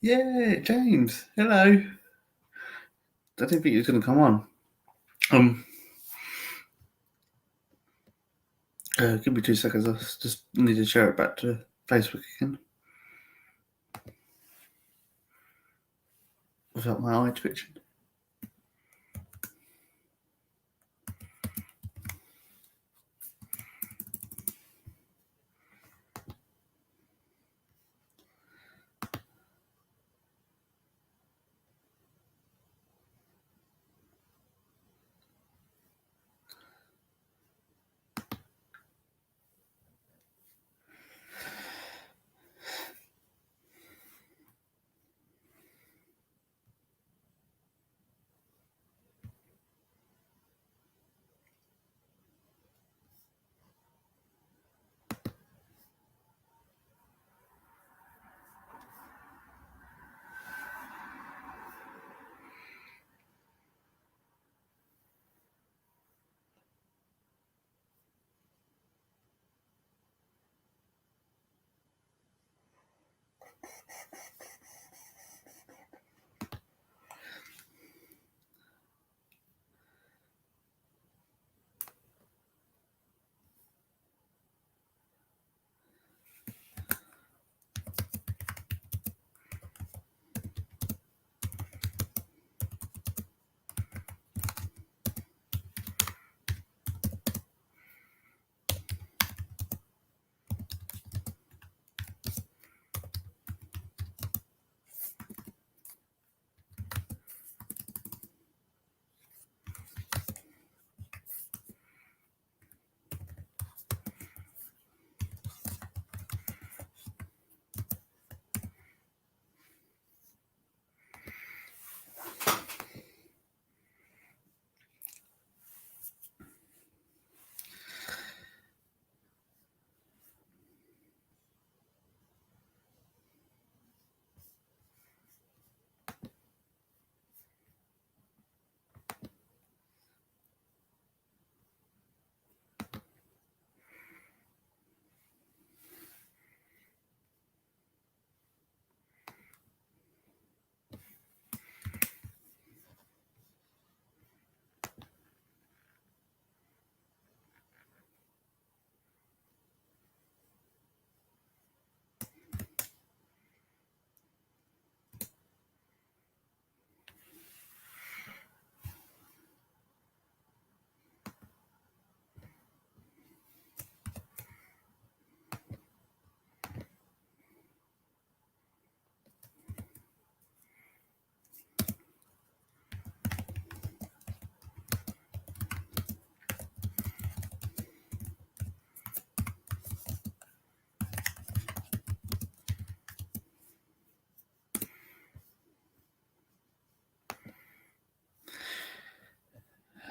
Yeah, James. Hello. I didn't think he was going to come on. Give me 2 seconds. I just need to share it back to Facebook again. Without my eye twitching.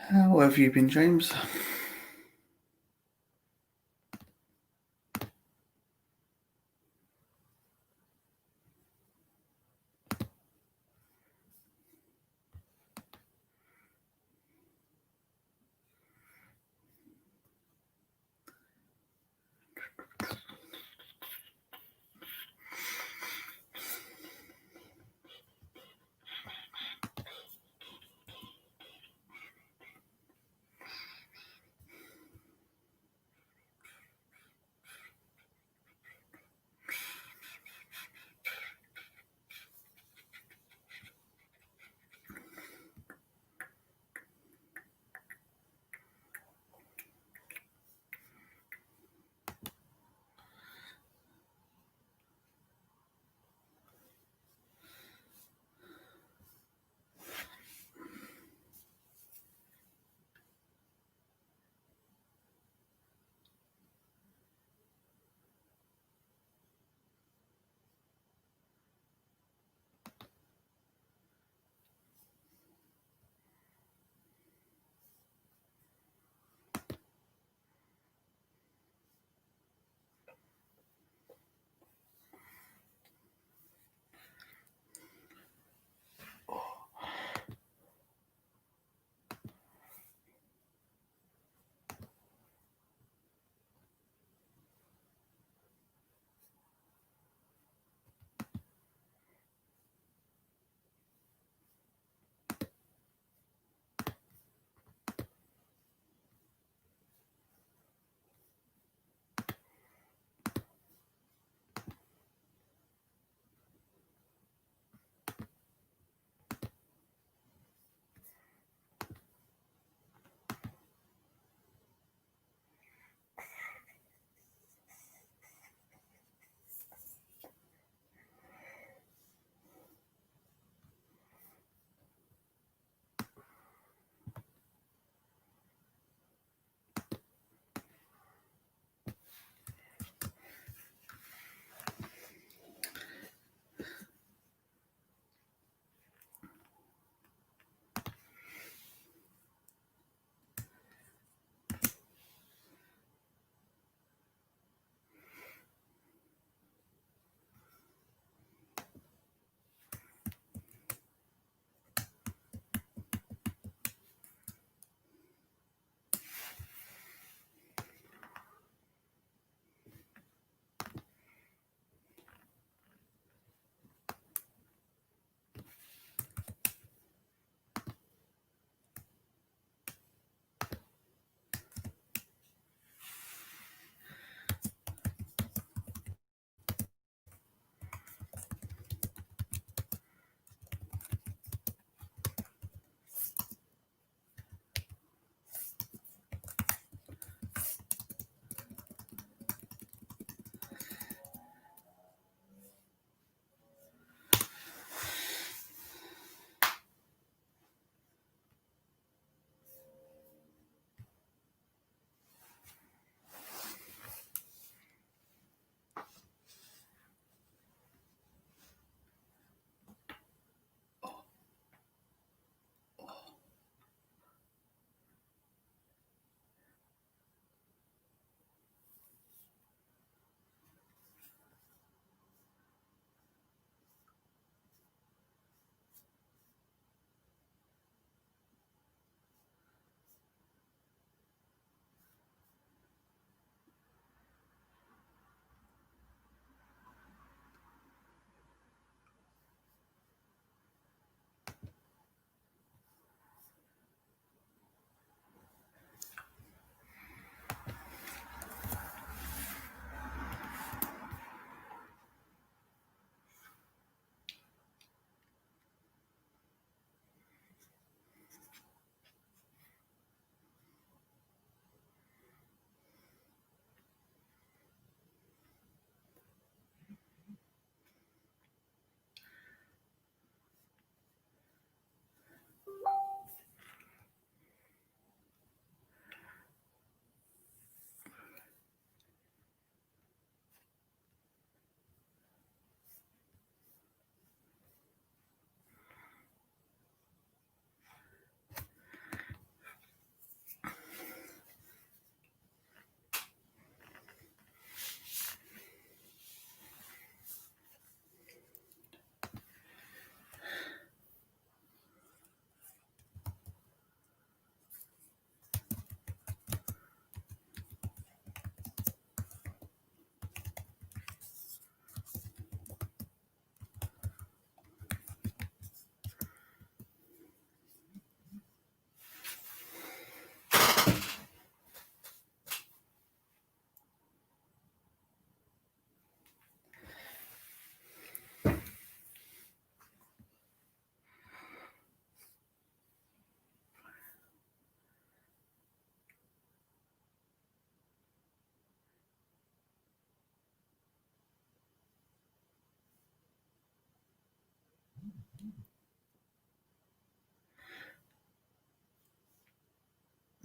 How have you been, James?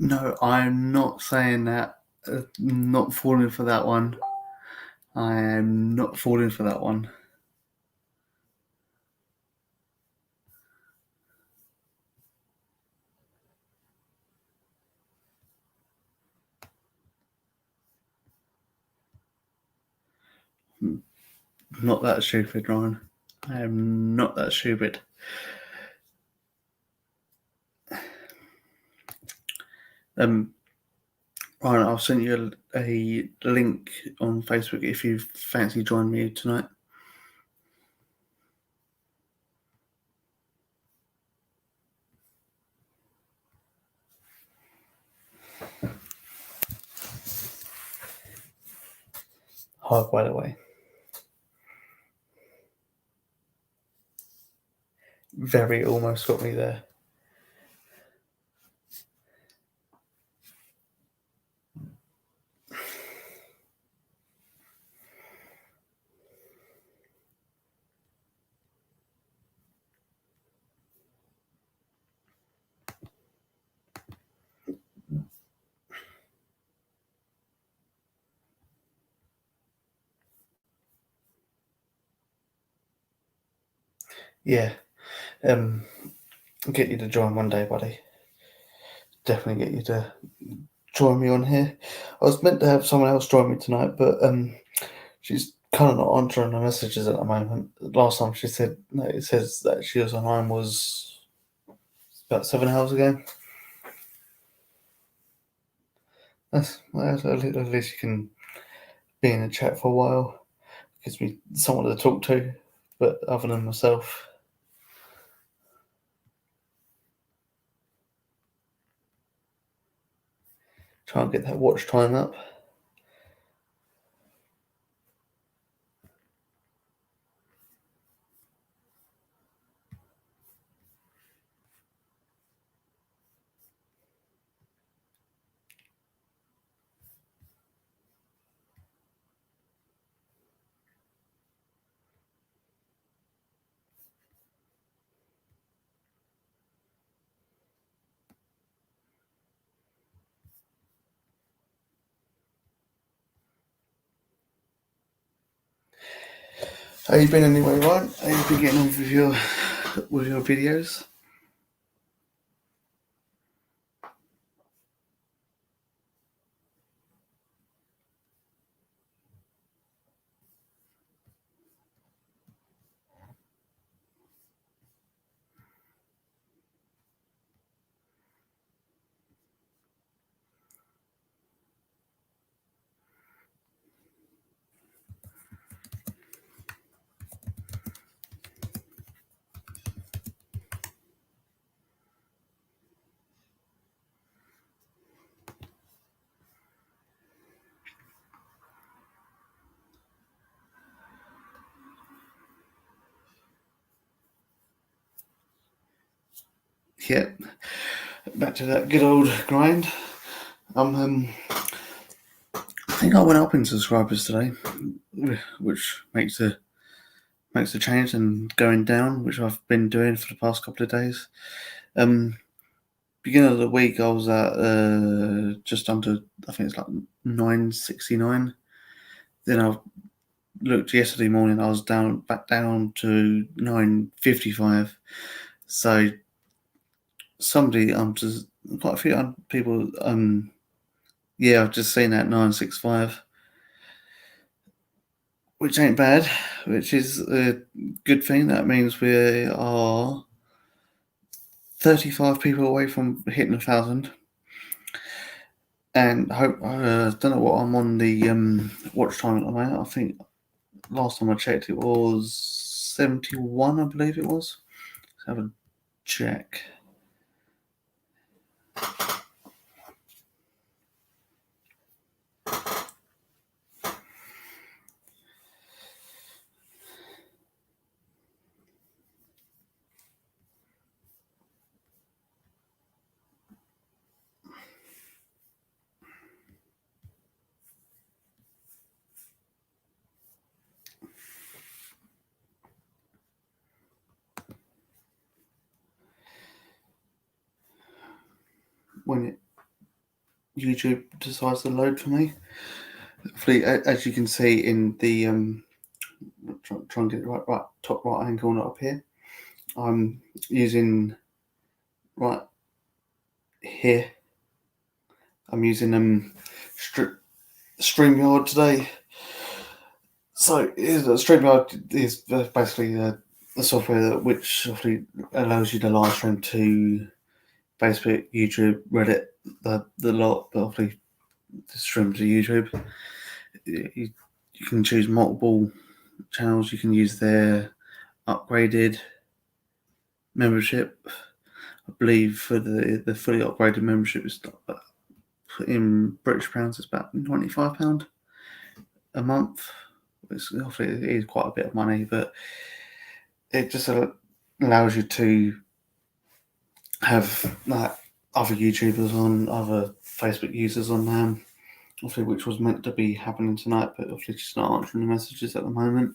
No, I'm not saying that. Not falling for that one. I am not falling for that one. Not that stupid, Ryan. I am not that stupid. Ryan, I'll send you a link on Facebook if you fancy joining me tonight. Oh, by the way. Very almost got me there. Yeah. Get you to join one day, buddy. Definitely get you to join me on here. I was meant to have someone else join me tonight, but she's kind of not answering the messages at the moment. Last time she said, no, it says that she was online was about 7 hours ago. At least you can be in the chat for a while. Gives me someone to talk to, but other than myself. Try and get that watch time up. How you been anyway, Ryan? How you been getting on with your videos? Yeah, back to that good old grind. I think I went up in subscribers today, which makes a change and going down, which I've been doing for the past couple of days. Beginning of the week, I was at just under, I think it's like 969. Then I looked yesterday morning, I was back down to 955. So somebody, just quite a few people, yeah, I've just seen that 965, which ain't bad, which is a good thing. That means we are 35 people away from hitting 1,000. And hope, don't know what I'm on the watch time at the moment. I think last time I checked it was 71, I believe it was. Let's have a check. when YouTube decides to load for me. Hopefully, as you can see in the try and get it right top right hand corner up here. I'm using right here. I'm using StreamYard today. So StreamYard is basically the software which hopefully allows you to live stream to Facebook, YouTube, Reddit, the lot, but hopefully to stream to YouTube. You can choose multiple channels. You can use their upgraded membership. I believe for the fully upgraded membership is in British pounds, it's about £95 a month. Obviously, it is quite a bit of money, but it just allows you to have like other YouTubers on, other Facebook users on there. Obviously, which was meant to be happening tonight, but obviously she's not answering the messages at the moment.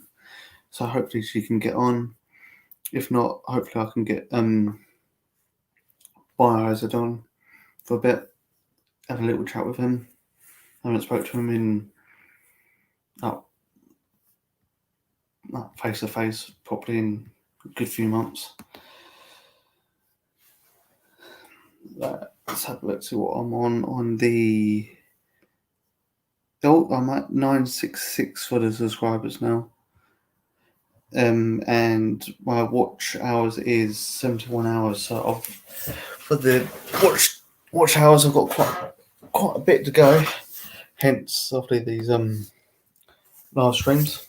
So hopefully she can get on. If not, hopefully I can get Biohazard on for a bit, have a little chat with him. I haven't spoke to him in face to face properly in a good few months. Let's have a look, see what I'm on the. Oh, I'm at 966 for the subscribers now. And my watch hours is 71 hours. So for the watch hours, I've got quite a bit to go. Hence, obviously these live streams.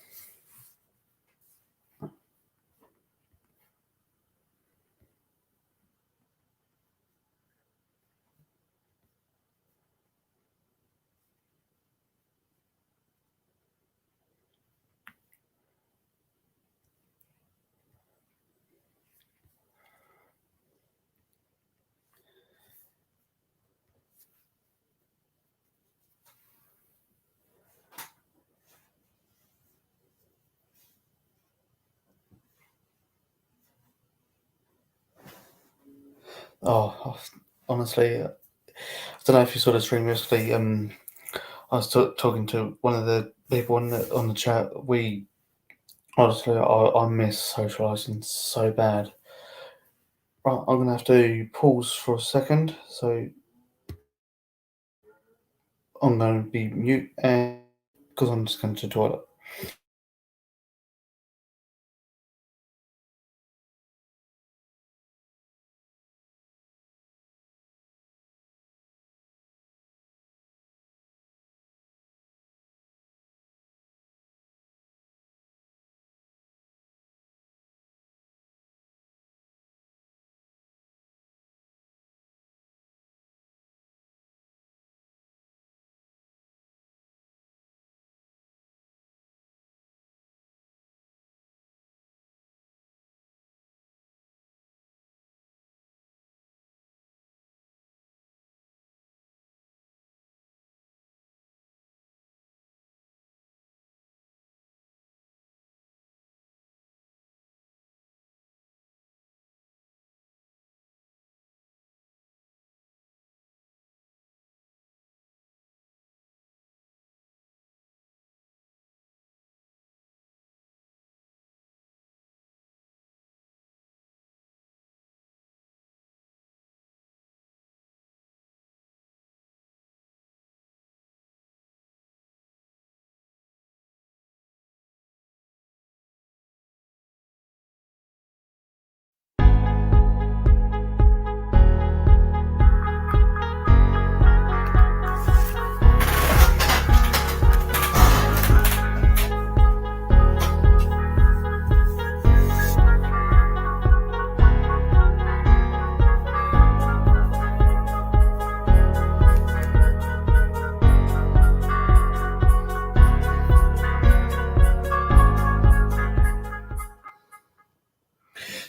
Oh, honestly, I don't know if you saw the stream yesterday. I was talking to one of the people on the chat. Honestly, I miss socialising so bad. Right, I'm gonna have to pause for a second. So I'm going to be mute and because I'm just going to the toilet.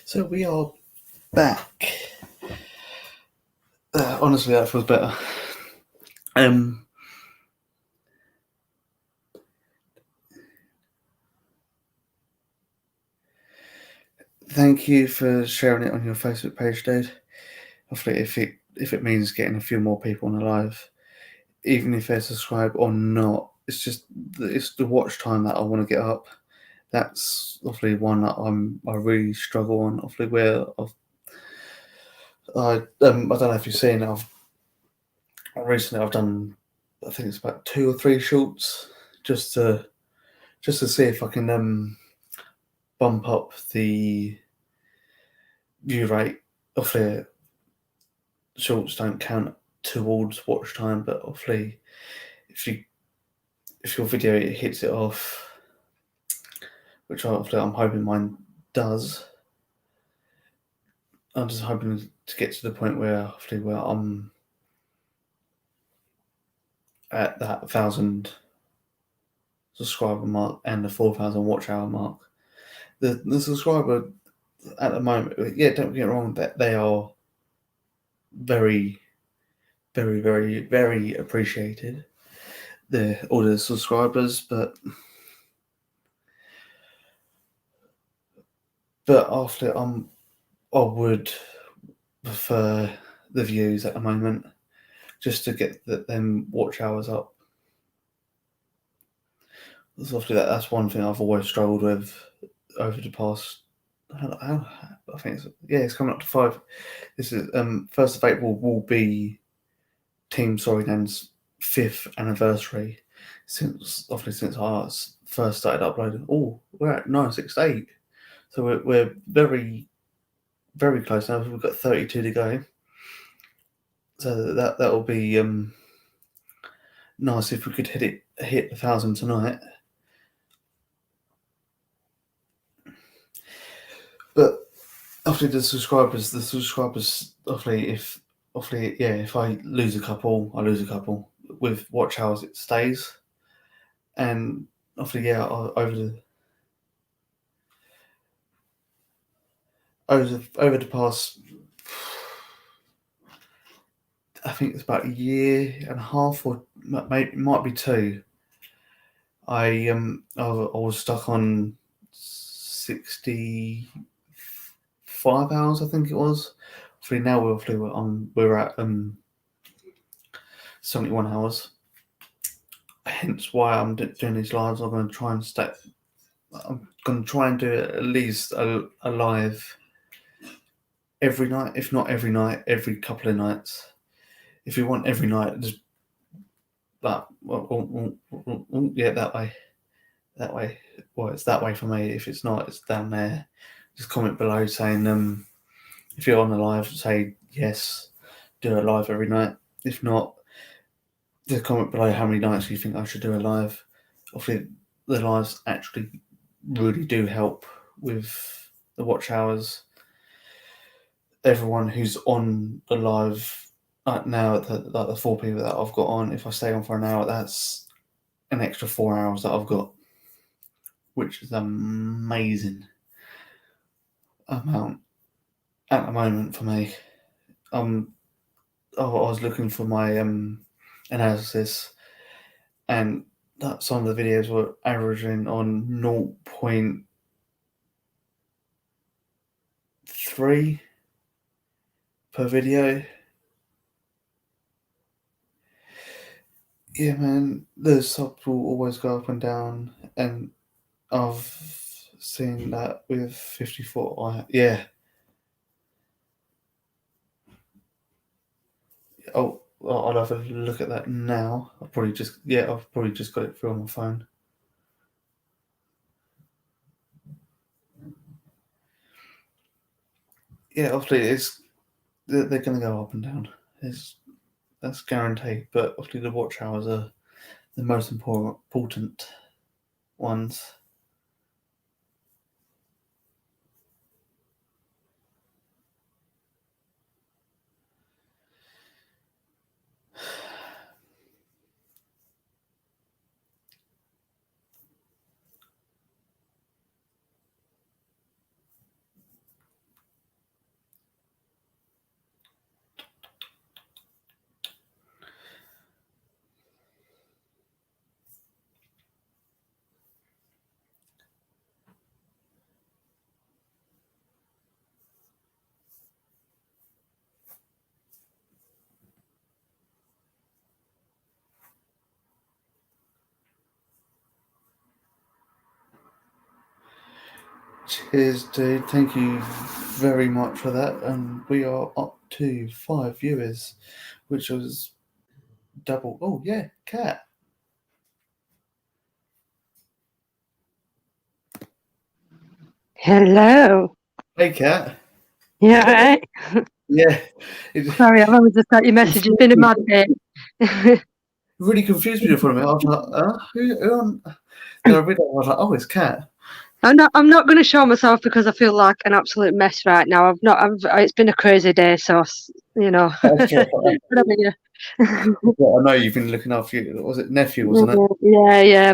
So we are back. Honestly, that feels better. Thank you for sharing it on your Facebook page, Dad. Hopefully, if it if it means getting a few more people on the live, even if they're subscribed or not. It's the watch time that I want to get up. That's obviously one that I really struggle on. Obviously, where I don't know if you've seen. Recently I've done, I think it's about 2 or 3 shorts just to see if I can bump up the view rate. Obviously, shorts don't count towards watch time, but obviously, if your video hits it off, which obviously I'm hoping mine does, I'm just hoping to get to the point where hopefully where I'm at that 1,000 subscriber mark and the 4,000 watch hour mark. The subscriber at the moment, yeah, don't get me wrong, that they are very, very, very, very appreciated. All the subscribers, but after I would prefer the views at the moment, just to get them watch hours up. So obviously that's one thing I've always struggled with over the past. I think it's coming up to 5. This is 1st of April will be Team Sorinan's 5th anniversary since I first started uploading. Oh, we're at 968, so we're very, very close now. We've got 32 to go, so that will be nice if we could hit 1,000 tonight. But obviously the subscribers, obviously if I lose a couple, I lose a couple. With watch hours, it stays, and obviously over the past, I think it's about a year and a half, or might be 2. I was stuck on 65 hours, I think it was. Obviously now we're at 71 hours. Hence why I'm doing these lives. I'm going to try and do at least a live every night, if not every night, every couple of nights. If you want every night, just that. Yeah, that way. Well, it's that way for me. If it's not, it's down there. Just comment below saying if you're on the live, say yes, do a live every night. If not, just comment below how many nights you think I should do a live. Obviously, the lives actually really do help with the watch hours. Everyone who's on the live now, the 4 people that I've got on, if I stay on for an hour, that's an extra 4 hours that I've got, which is amazing amount at the moment for me. I was looking for my analysis, and that some of the videos were averaging on 0.3 per video. Yeah, man, the subs will always go up and down, and I've seen that with 54. Yeah. Oh, well, I'll have a look at that now. I've probably just got it through on my phone. Yeah, obviously they're going to go up and down. That's guaranteed. But obviously the watch hours are the most important ones. Cheers, dude. Thank you very much for that. And we are up to 5 viewers, which was double. Oh, yeah, Cat. Hello. Hey, Cat. Yeah, right. Yeah. Sorry, I've only just got your message. It's been a mad day. Really confused me for a minute. I was like, who on? Then I read it, I was like, oh, it's Cat. I'm not going to show myself because I feel like an absolute mess right now. It's been a crazy day, so you know. Well, I know you've been looking after your, was it nephew, wasn't it? Yeah.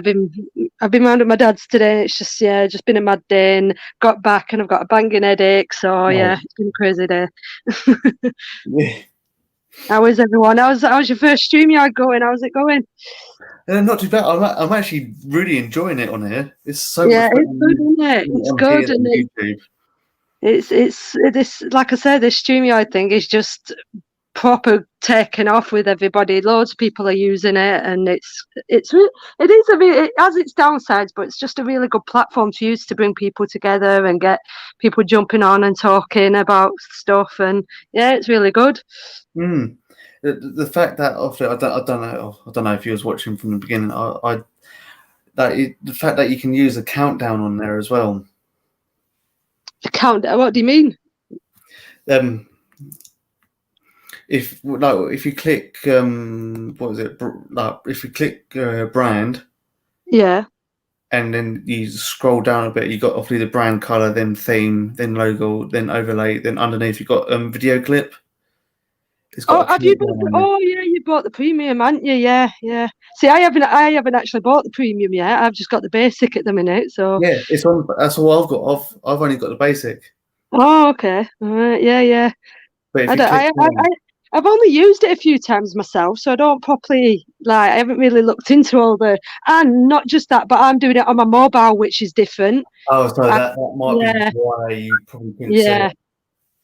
I've been round at my dad's today. It's just been a mad day, and got back and I've got a banging headache. So yeah, it's been a crazy day. Yeah. How is everyone? How's your first StreamYard going? How's it going? Not too bad. I'm actually really enjoying it on here. It's so Yeah, much it's good, isn't it? It's good, and YouTube. it's this, like I said, this StreamYard thing is just proper taken off with everybody. Loads of people are using it, and it has its downsides, but it's just a really good platform to use to bring people together and get people jumping on and talking about stuff. And yeah, it's really good. The fact that I don't know if you was watching from the beginning. The fact that you can use a countdown on there as well. The countdown? What do you mean? If you click what was it? Like if you click brand, yeah, and then you scroll down a bit, you got obviously the brand color, then theme, then logo, then overlay, then underneath you got video clip. Have you bought you bought the premium, haven't you? Yeah. See, I haven't actually bought the premium yet. I've just got the basic at the minute. So yeah, it's on. That's all I've got. I've only got the basic. Oh, okay. All right. Yeah. But I've only used it a few times myself, so I don't properly I haven't really looked into all and not just that, but I'm doing it on my mobile, which is different. Oh, so that might be why you probably couldn't see it.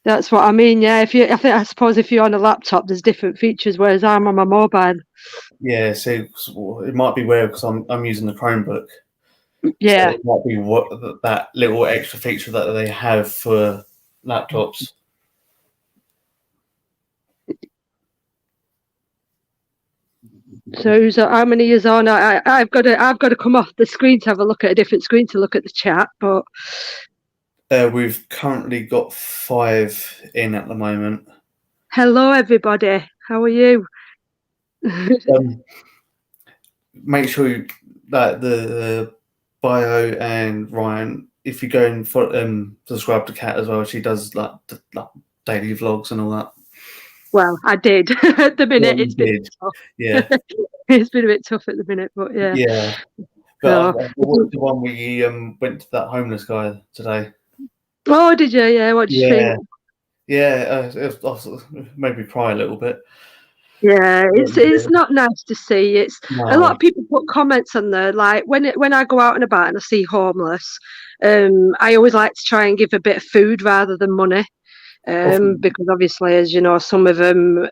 That's what I mean. Yeah, I suppose if you're on a laptop, there's different features, whereas I'm on my mobile. Yeah, so it might be weird because I'm using the Chromebook. Yeah, so it might be that little extra feature that they have for laptops. So how many years on? I've got to come off the screen to have a look at a different screen to look at the chat, but. We've currently got 5 in at the moment. Hello, everybody. How are you? Make sure that the bio and Ryan, if you go and subscribe to Kat as well, she does like daily vlogs and all that. Well, I did at the minute. It's been tough. Yeah. It's been a bit tough at the minute, but yeah. Yeah. But I watched the one where you went to that homeless guy today. Oh, did you? Yeah. What did you think? Yeah, it made me cry a little bit. Yeah, it's not nice to see. It's a lot of people put comments on there, like when I go out and about and I see homeless, I always like to try and give a bit of food rather than money. Because obviously, as you know, some of them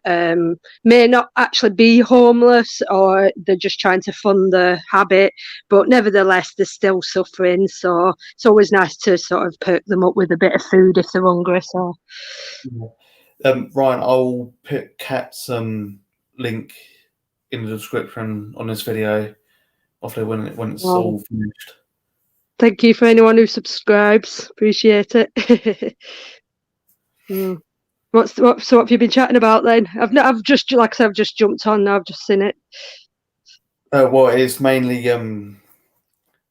may not actually be homeless, or they're just trying to fund the habit, but nevertheless they're still suffering, so it's always nice to sort of perk them up with a bit of food if they're hungry. So Ryan, I'll put Kat's link in the description on this video after when it's all finished. Thank you for anyone who subscribes, appreciate it. So what have you been chatting about then? I've just, like I said, I've just jumped on. I've just seen it. Well, it's mainly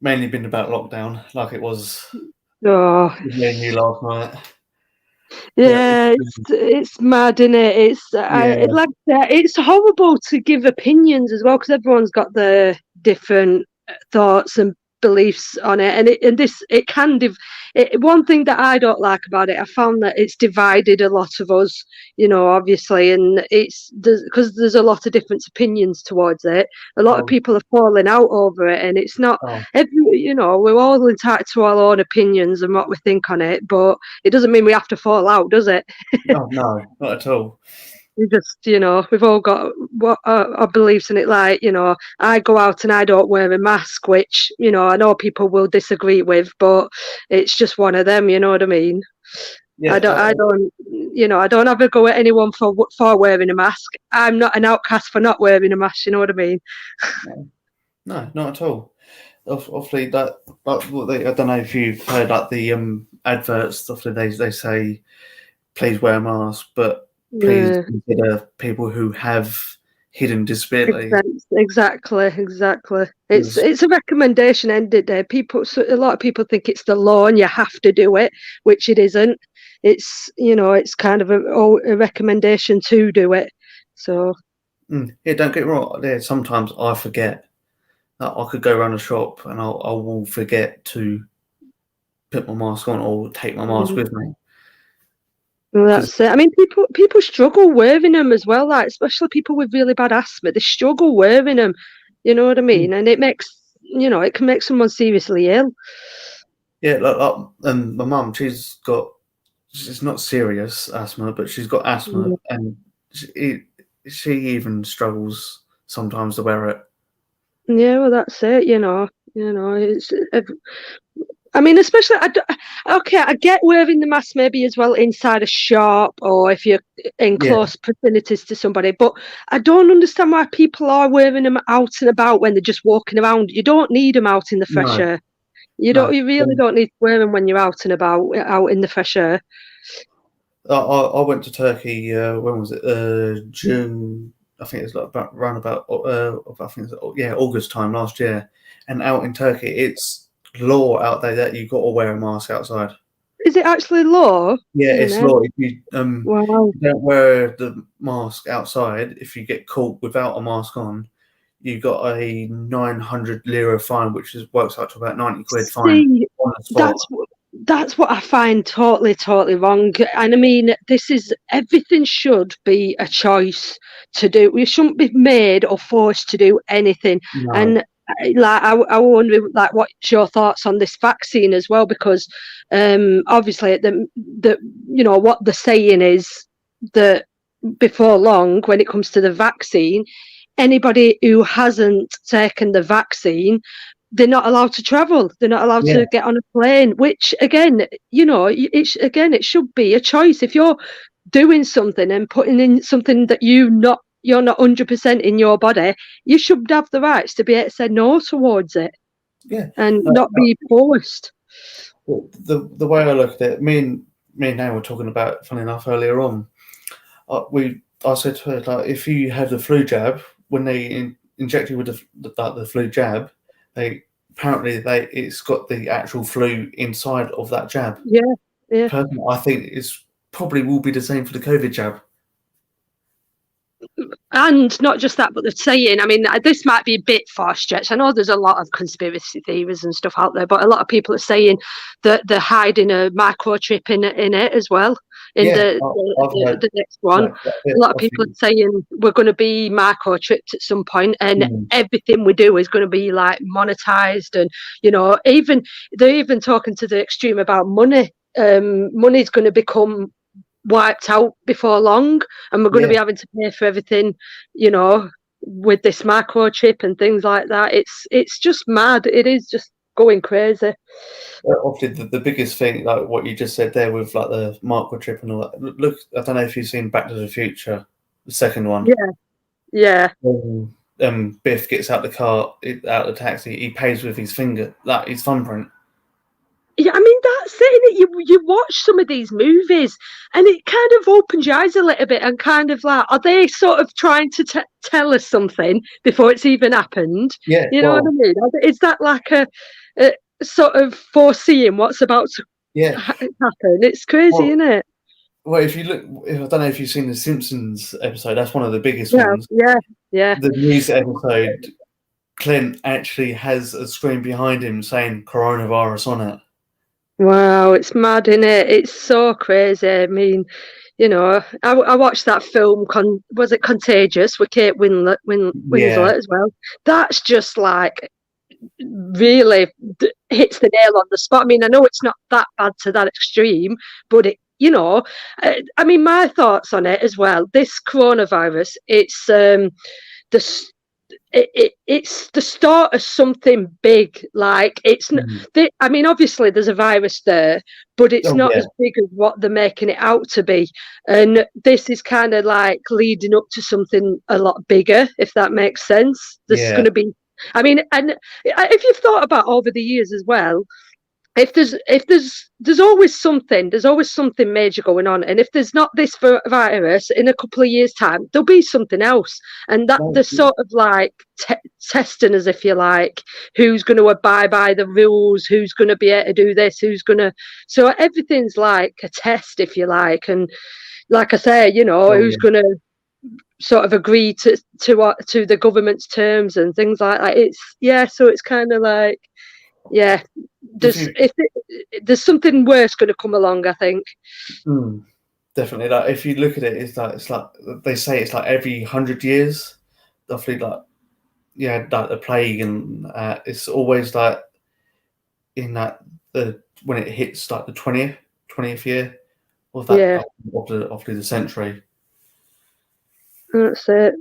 been about lockdown, like it was. Oh, you last night. Yeah, it's mad, isn't it? It's horrible to give opinions as well because everyone's got their different thoughts and beliefs on it, one thing that I don't like about it, I found that it's divided a lot of us, obviously, and because there's a lot of different opinions towards it. A lot of people are falling out over it, and it's not we're all entitled to our own opinions and what we think on it, but it doesn't mean we have to fall out, does it? No, not at all. We just, we've all got what our beliefs in it. Like, I go out and I don't wear a mask, which, I know people will disagree with, but it's just one of them. You know what I mean? Yeah, I don't have a go at anyone for wearing a mask. I'm not an outcast for not wearing a mask. You know what I mean? No, not at all. Obviously, that I don't know if you've heard like the adverts. Stuff that they say, please wear a mask, but please consider people who have hidden disability. Exactly. It's a recommendation. End of the day, a lot of people think it's the law and you have to do it, which it isn't. It's it's kind of a recommendation to do it. So yeah, don't get me wrong. Yeah, sometimes I forget that I could go around a shop and I will forget to put my mask on or take my mask with me. Well, that's it. I mean, people struggle wearing them as well. Like, especially people with really bad asthma, they struggle wearing them. You know what I mean? And it makes it can make someone seriously ill. Yeah, and my mum, she's not serious asthma, but she's got asthma, and she even struggles sometimes to wear it. Yeah, well, that's it. It's. I mean, especially, I get wearing the mask maybe as well inside a shop or if you're in close vicinities to somebody, but I don't understand why people are wearing them out and about when they're just walking around. You don't need them out in the fresh air. You really don't need to wear them when you're out and about, out in the fresh air. I went to Turkey. When was it? June. I think it's like around about. I think it's, August time last year. And out in Turkey, it's law out there that you've got to wear a mask outside. Is it actually law? Yeah, it's law. If you don't wear the mask outside, if you get caught without a mask on, you got a 900 lira fine, which works out to about 90 quid fine. That's what I find totally wrong. And I mean, everything should be a choice to do. We shouldn't be made or forced to do anything. No. And I wonder, like, what's your thoughts on this vaccine as well? Because obviously, what the saying is that before long, when it comes to the vaccine, anybody who hasn't taken the vaccine, they're not allowed to travel. They're not allowed to get on a plane, which again, it should be a choice. If you're doing something and putting in something that you're not 100% in your body, you should have the rights to be able to say no towards it. Yeah. And not be forced. Well, the way I look at it, me and Nan were talking about, funny enough, earlier on. I said to her, like, if you have the flu jab, when they inject you with the flu jab, it's got the actual flu inside of that jab. Yeah. Personally, I think it's probably will be the same for the COVID jab. And not just that, but they're saying, I mean, this might be a bit far-stretched. I know there's a lot of conspiracy theories and stuff out there, but a lot of people are saying that they're hiding a microchip in it as well. The next one, a lot of people are saying we're going to be microchipped at some point, and everything we do is going to be like monetized, and they're even talking to the extreme about money. Money's going to become wiped out before long, and we're going to be having to pay for everything, with this microchip and things like that. It's just mad. It is just going crazy. Obviously, the biggest thing, like what you just said there, with like the microchip and all that. Look, I don't know if you've seen Back to the Future, the second one. Yeah. Biff gets out the car, out of the taxi. He pays with his finger, like his thumbprint. Yeah, I mean, that's it. You watch some of these movies and it kind of opens your eyes a little bit and kind of like, are they sort of trying to tell us something before it's even happened? Yeah. You know what I mean? Is that like a sort of foreseeing what's about to happen? It's crazy, isn't it? Well, if you look, I don't know if you've seen the Simpsons episode, that's one of the biggest ones. Yeah. The news episode, Clint actually has a screen behind him saying coronavirus on it. Wow, it's mad, isn't it? It's so crazy. I mean, I watched that film. Was it Contagious with Kate Winslet as well? That's just like really hits the nail on the spot. I mean, I know it's not that bad to that extreme, but you know, I mean, my thoughts on it as well. This coronavirus, it's the it's the start of something big. Like it's I mean, obviously there's a virus there, but it's not as big as what they're making it out to be. And this is kind of like leading up to something a lot bigger, if that makes sense. There's going to be, I mean, and if you've thought about over the years as well, if there's always something major going on, and if there's not this virus in a couple of years' time, there'll be something else, and that they're sort of like testing us, if you like, who's going to abide by the rules, who's going to be able to do this, so everything's like a test, if you like, and like I say, you know, who's going to sort of agree to the government's terms and things like that. So it's kind of like, there's something worse going to come along, I think. Definitely. Like if you look at it, it's like they say it's like every 100 years, roughly. Like like the plague, and it's always like in that when it hits like the 20th year of that of the century. That's it.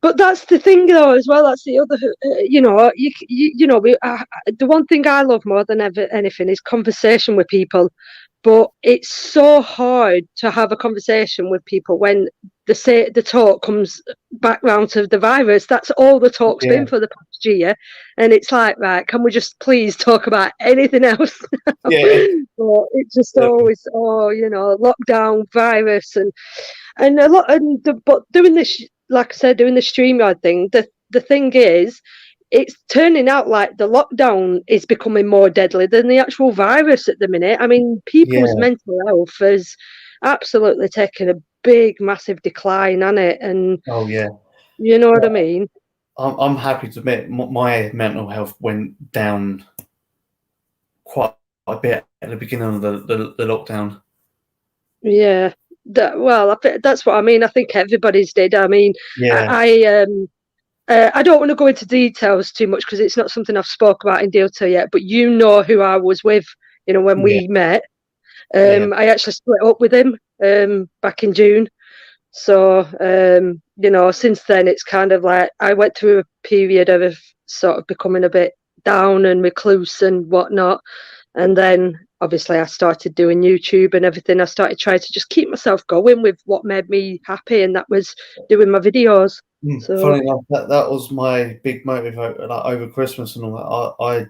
But that's the thing, though, as well. That's the other, you know. The one thing I love more than anything is conversation with people. But it's so hard to have a conversation with people when the talk comes back round to the virus. That's all the talk's been for the past year, and it's like, right, can we just please talk about anything else? But it's just always, lockdown, virus, and a lot. But doing this, like I said, doing the StreamYard thing, the thing is, it's turning out like the lockdown is becoming more deadly than the actual virus at the minute. I mean, people's mental health has absolutely taken a big, massive decline on it. And you know what I mean? I'm happy to admit my mental health went down quite a bit at the beginning of the lockdown. Yeah. That's what I mean. I think everybody's did. I mean, I don't want to go into details too much because it's not something I've spoke about in detail yet, but you know who I was with, you know, when we met. I actually split up with him back in June. So, you know, since then it's kind of like I went through a period of sort of becoming a bit down and recluse and whatnot. And then obviously I started doing YouTube and everything. I started trying to just keep myself going with what made me happy, and that was doing my videos. So, funny enough, that was my big motivator. Like over Christmas and all that, I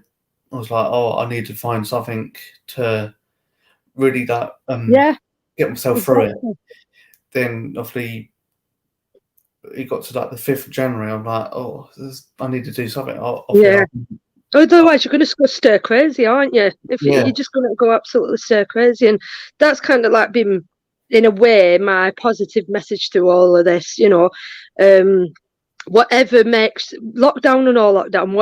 was like, I need to find something to really get myself through it. Then obviously it got to like the 5th of January. I'm like, I need to do something. Otherwise, you're going to go stir crazy, aren't you? You're just going to go absolutely stir crazy, and that's kind of like been, in a way, my positive message through all of this. You know, whatever makes lockdown and all lockdown.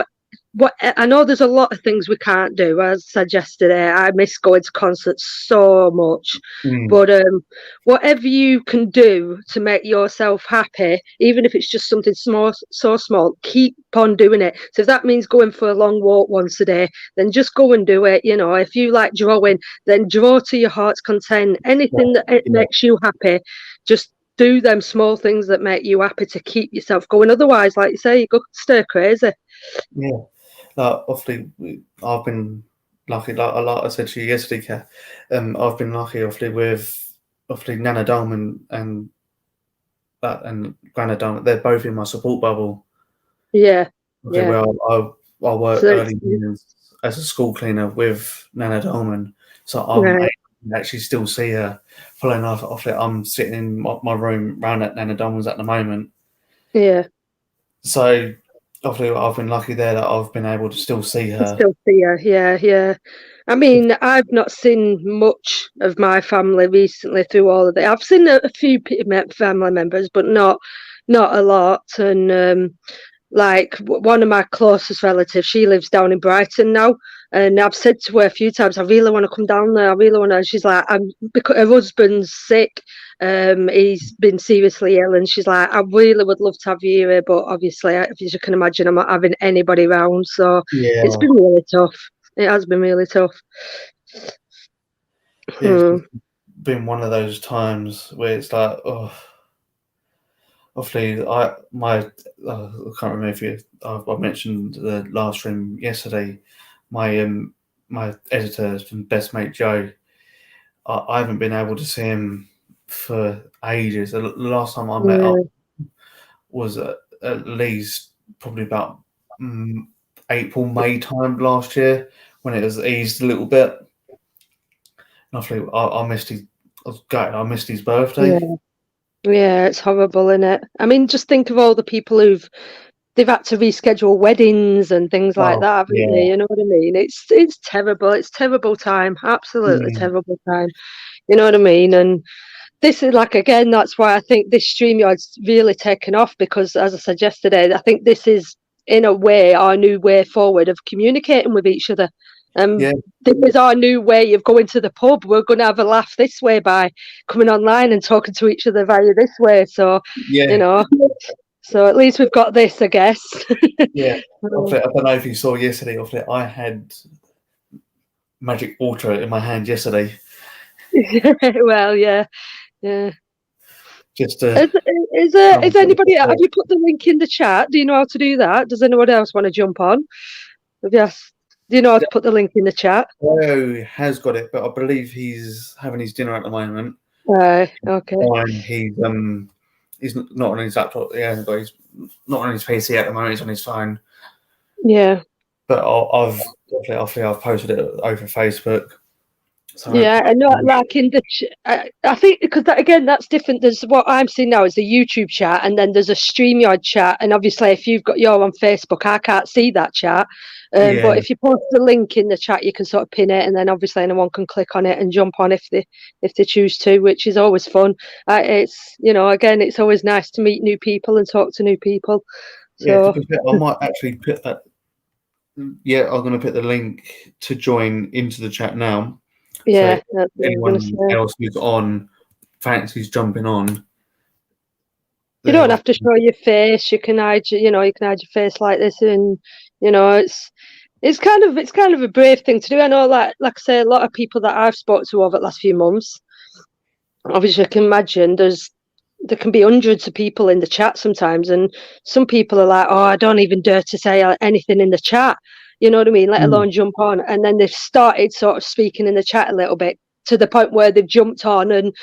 What I know, there's a lot of things we can't do. As I said yesterday, I miss going to concerts so much. But whatever you can do to make yourself happy, even if it's just something so small, keep on doing it. So if that means going for a long walk once a day, then just go and do it. You know, if you like drawing, then draw to your heart's content. Anything that makes you happy, just do them small things that make you happy to keep yourself going. Otherwise, like you say, you go stir crazy. Yeah. Obviously, I've been lucky. Like I said to you yesterday, Kat, I've been lucky, obviously, with Nana Dalman and Grana Dalman. They're both in my support bubble. Yeah. Where I work early mornings as a school cleaner with Nana Dalman, so I'm able to actually still see her. Following enough, I'm sitting in my room round at Nana Dalman's at the moment. Yeah. So. Obviously, I've been lucky there that I've been able to still see her. Yeah. I mean, I've not seen much of my family recently through all of it. I've seen a few family members, but not a lot. And like one of my closest relatives, she lives down in Brighton now, and I've said to her a few times, I really want to come down there. I really want to. She's like, because her husband's sick. He's been seriously ill, and she's like, I really would love to have you here, but obviously, if you can imagine, I'm not having anybody around, so it's been really tough. It has been really tough. it's been one of those times where it's like, oh, obviously, I can't remember if I mentioned the last stream yesterday. My editor has been best mate Joe. I haven't been able to see him for ages. The last time I met up was at least probably about April, May time last year, when it has eased a little bit. And obviously, I missed his. I was gutted. I missed his birthday. Yeah, it's horrible, isn't it? I mean, just think of all the people they've had to reschedule weddings and things like that, haven't they? You know what I mean? It's terrible. It's terrible time. Absolutely terrible time. You know what I mean? And this is like, again, that's why I think this StreamYard's really taken off, because, as I said yesterday, I think this is, in a way, our new way forward of communicating with each other. This is our new way of going to the pub. We're going to have a laugh this way by coming online and talking to each other via this way. So, you know, so at least we've got this, I guess. Yeah. I don't know if you saw yesterday, I had magic water in my hand yesterday. Well, yeah. Just is anybody? Have you put the link in the chat? Do you know how to do that? Does anyone else want to jump on? Yes. Do you know how to put the link in the chat? Oh, he has got it, but I believe he's having his dinner at the moment. Okay. He's not on his laptop. He's not on his PC at the moment. He's on his phone. Yeah. But I've posted it over Facebook. So and not like in the. I think because that's different. There's what I'm seeing now is the YouTube chat, and then there's a StreamYard chat. And obviously, if you've got your on Facebook, I can't see that chat. But if you post the link in the chat, you can sort of pin it, and then obviously anyone can click on it and jump on if they choose to, which is always fun. It's again, it's always nice to meet new people and talk to new people. So I might actually put that. Yeah, I'm going to put the link to join into the chat now. Yeah, so anyone else who's on fancies jumping on. You don't have to show your face. You can hide, you can hide your face like this, and it's kind of a brave thing to do. I know, like I say, a lot of people that I've spoken to over the last few months. Obviously, I can imagine there can be hundreds of people in the chat sometimes, and some people are like, "Oh, I don't even dare to say anything in the chat." You know what I mean? Let alone jump on. And then they've started sort of speaking in the chat a little bit, to the point where they've jumped on, and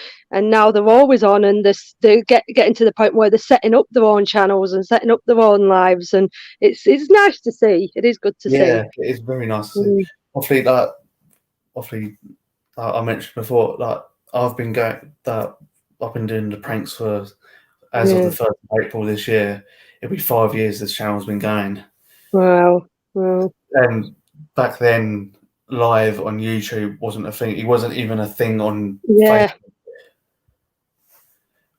now they're always on, and they're getting to the point where they're setting up their own channels and setting up their own lives, and it's nice to see. It is good to see. Yeah, it is very nice to see. Obviously, I mentioned before, I've been doing the pranks for, as of the 1st of April this year, it'll be 5 years this channel's been going. Wow. And back then, live on YouTube wasn't a thing. It wasn't even a thing on Facebook.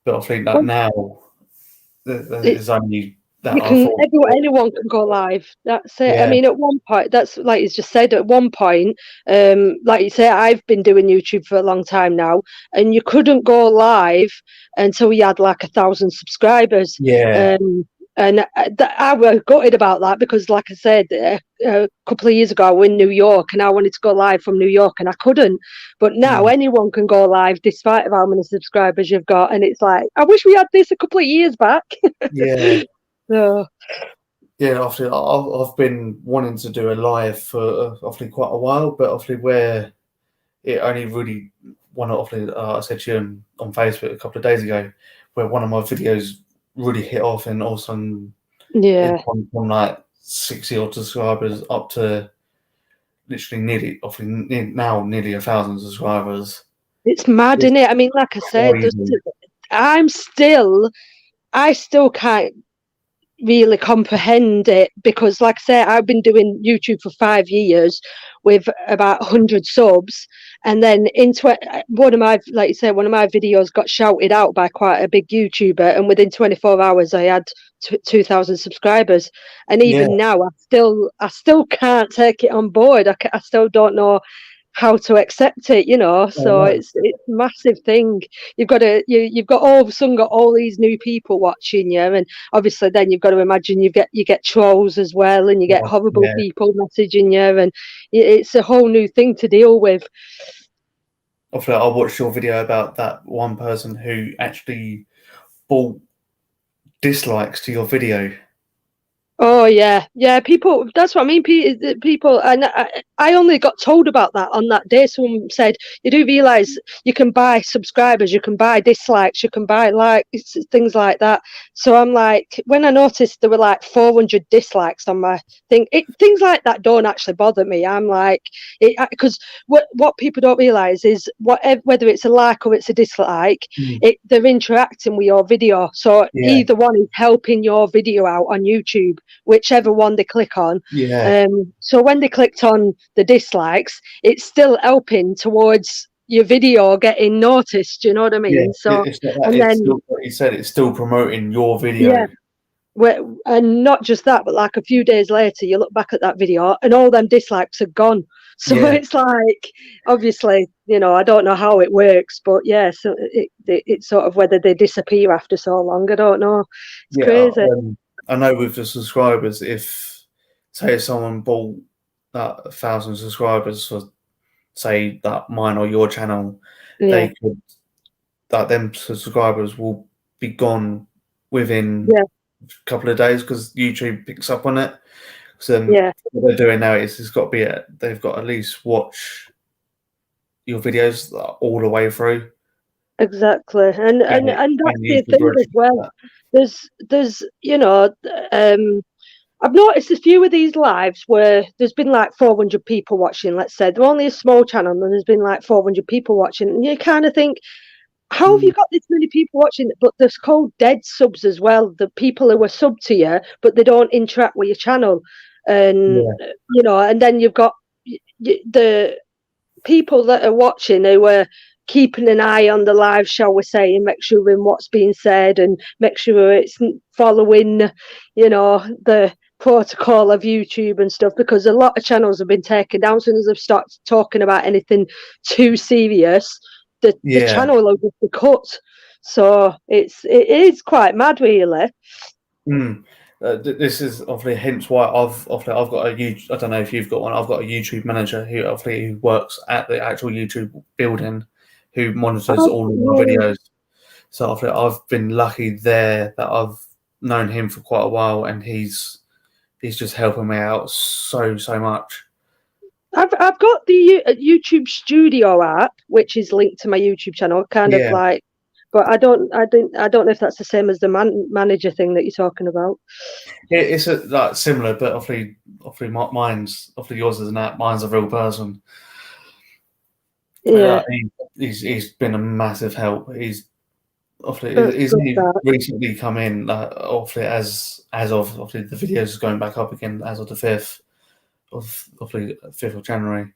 But obviously now there's only that. Anyone can go live. That's it. Yeah. I mean, at one point, that's like you just said. At one point, like you say, I've been doing YouTube for a long time now, and you couldn't go live until you had like 1,000 subscribers. Yeah. And I was gutted about that, because, like I said, a couple of years ago, I was in New York, and I wanted to go live from New York, and I couldn't. But now anyone can go live, despite of how many subscribers you've got. And it's like, I wish we had this a couple of years back. Yeah. So. Yeah, obviously, I've been wanting to do a live for obviously quite a while, but obviously where it only really I said to you on Facebook a couple of days ago, where one of my videos really hit off, and all of a sudden, from like 60 odd subscribers up to literally nearly 1,000 subscribers. It's mad, isn't it? I mean, like I said, I still can't really comprehend it, because, like I say, I've been doing YouTube for 5 years with about 100 subs, and then one of my videos got shouted out by quite a big YouTuber, and within 24 hours I had 2,000 subscribers. And even now, I still can't take it on board. I still don't know how to accept it, so it's a massive thing. You've got all of a sudden got all these new people watching you, and obviously then you've got to imagine you get trolls as well, and you get horrible people messaging you, and it's a whole new thing to deal with. obviously I watched your video about that one person who actually bought dislikes to your video. Oh yeah, yeah. People, that's what I mean. People, and I only got told about that on that day. Someone said, "You do realise you can buy subscribers, you can buy dislikes, you can buy likes, things like that." So I'm like, when I noticed there were like 400 dislikes on my thing, things like that don't actually bother me. I'm like, because what people don't realise is whether it's a like or it's a dislike, they're interacting with your video. So either one is helping your video out on YouTube, whichever one they click on. So when they clicked on the dislikes, it's still helping towards your video getting noticed. You know what I mean? Yeah, so it's not that, and it's then still, like you said, it's still promoting your video. Yeah, and not just that, but like a few days later, you look back at that video and all them dislikes are gone. So it's like, obviously, you know, I don't know how it works, but yeah, so it's sort of whether they disappear after so long. I don't know. It's crazy. I know with the subscribers, if say someone bought that 1,000 subscribers for say that mine or your channel, they could that them subscribers will be gone within a couple of days because YouTube picks up on it. So what they're doing now is they've got at least watch your videos all the way through. Exactly, and that's the thing as well. There's you know, I've noticed a few of these lives where there's been like 400 people watching. Let's say they're only a small channel, and there's been like 400 people watching, and you kind of think, how have you got this many people watching? But there's called dead subs as well. The people who are sub to you, but they don't interact with your channel, and you know, and then you've got the people that are watching who are keeping an eye on the live, shall we say, and make sure in what's being said and make sure it's following, you know, the protocol of YouTube and stuff, because a lot of channels have been taken down. As soon as they've started talking about anything too serious, the channel will just be cut. So it is quite mad, really. This is obviously hence why I've got a YouTube. I don't know if you've got one. I've got a YouTube manager who works at the actual YouTube building, who monitors all of my videos. So I've been lucky there that I've known him for quite a while, and he's just helping me out so much. I've got the YouTube Studio app, which is linked to my YouTube channel, kind of like. But I don't know if that's the same as the manager thing that you're talking about. It's like similar, but obviously mine's yours is an app. Mine's a real person. Yeah, he's been a massive help. He's recently come in. Obviously, as of the videos is going back up again as of the 5th of January.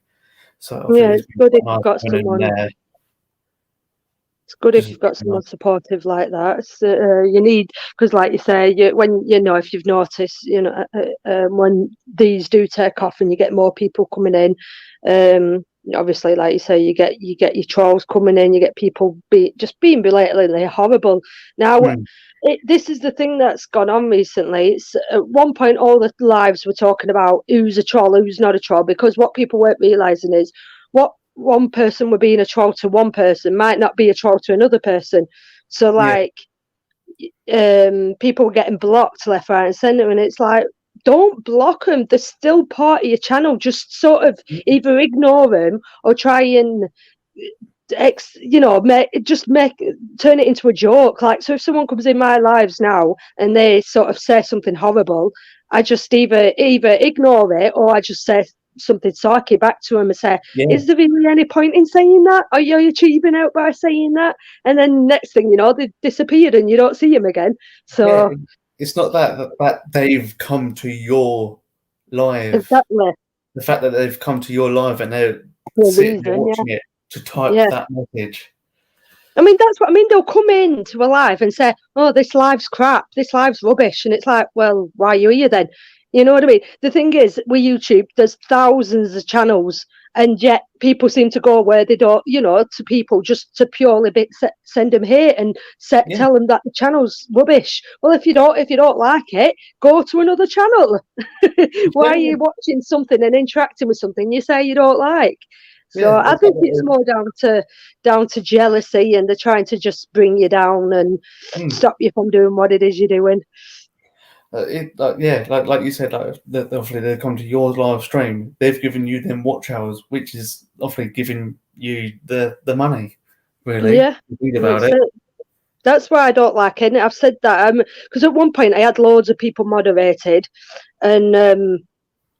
So it's good if you've got someone there. It's good if you've got someone supportive like that. You need, because like you say, if you've noticed, when these do take off and you get more people coming in, obviously, like you say, you get your trolls coming in, you get people being blatantly horrible. Now, this is the thing that's gone on recently. It's at one point all the lives were talking about who's a troll, who's not a troll, because what people weren't realising is what one person were being a troll to one person might not be a troll to another person. So people were getting blocked left, right and centre, and it's like, don't block them. They're still part of your channel. Just sort of either ignore them or try and turn it into a joke. Like, so if someone comes in my lives now and they sort of say something horrible, I just either ignore it or I just say something sarky back to him and say, is there really any point in saying that? Are you cheaping out by saying that? And then next thing you know, they've disappeared and you don't see him again. So it's not that they've come to your live. Exactly. The fact that they've come to your live and they're sitting there watching it to type that message. I mean, that's what I mean. They'll come into a live and say, "Oh, this live's crap. This live's rubbish," and it's like, "Well, why are you here then?" You know what I mean? The thing is, with YouTube, there's thousands of channels, and yet people seem to go where they don't, to people just to purely send them hate and tell them that the channel's rubbish. Well, if you don't like it, go to another channel. Why are you watching something and interacting with something you say you don't like? So I think it's more down to jealousy, and they're trying to just bring you down and stop you from doing what it is you're doing. Like you said, obviously they come to your live stream. They've given you them watch hours, which is obviously giving you the money. Really, yeah. Read about it. That's why I don't like it. I've said that because at one point I had loads of people moderated, and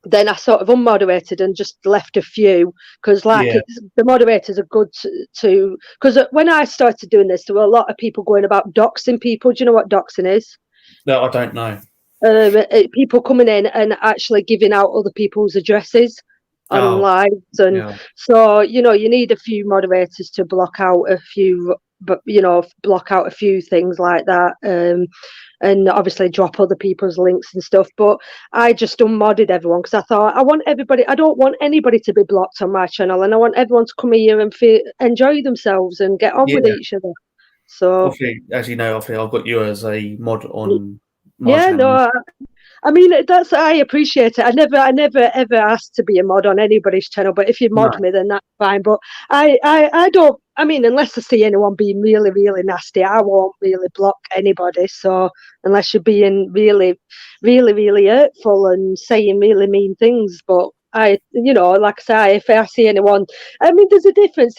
then I sort of unmoderated and just left a few because the moderators are good to because when I started doing this, there were a lot of people going about doxing people. Do you know what doxing is? No, I don't know. People coming in and actually giving out other people's addresses on lives, and so you need a few moderators to block out a few, but block out a few things like that, and obviously drop other people's links and stuff. But I just unmodded everyone because I thought I don't want anybody to be blocked on my channel, and I want everyone to come here and enjoy themselves and get on with each other. So obviously, as you know, I've got you as a mod on. I mean, I appreciate it. I never ever asked to be a mod on anybody's channel, but if you mod me, then that's fine. But I don't. I mean, unless I see anyone being really, really nasty, I won't really block anybody. So unless you're being really, really, really hurtful and saying really mean things, but like I say, if I see anyone, I mean, there's a difference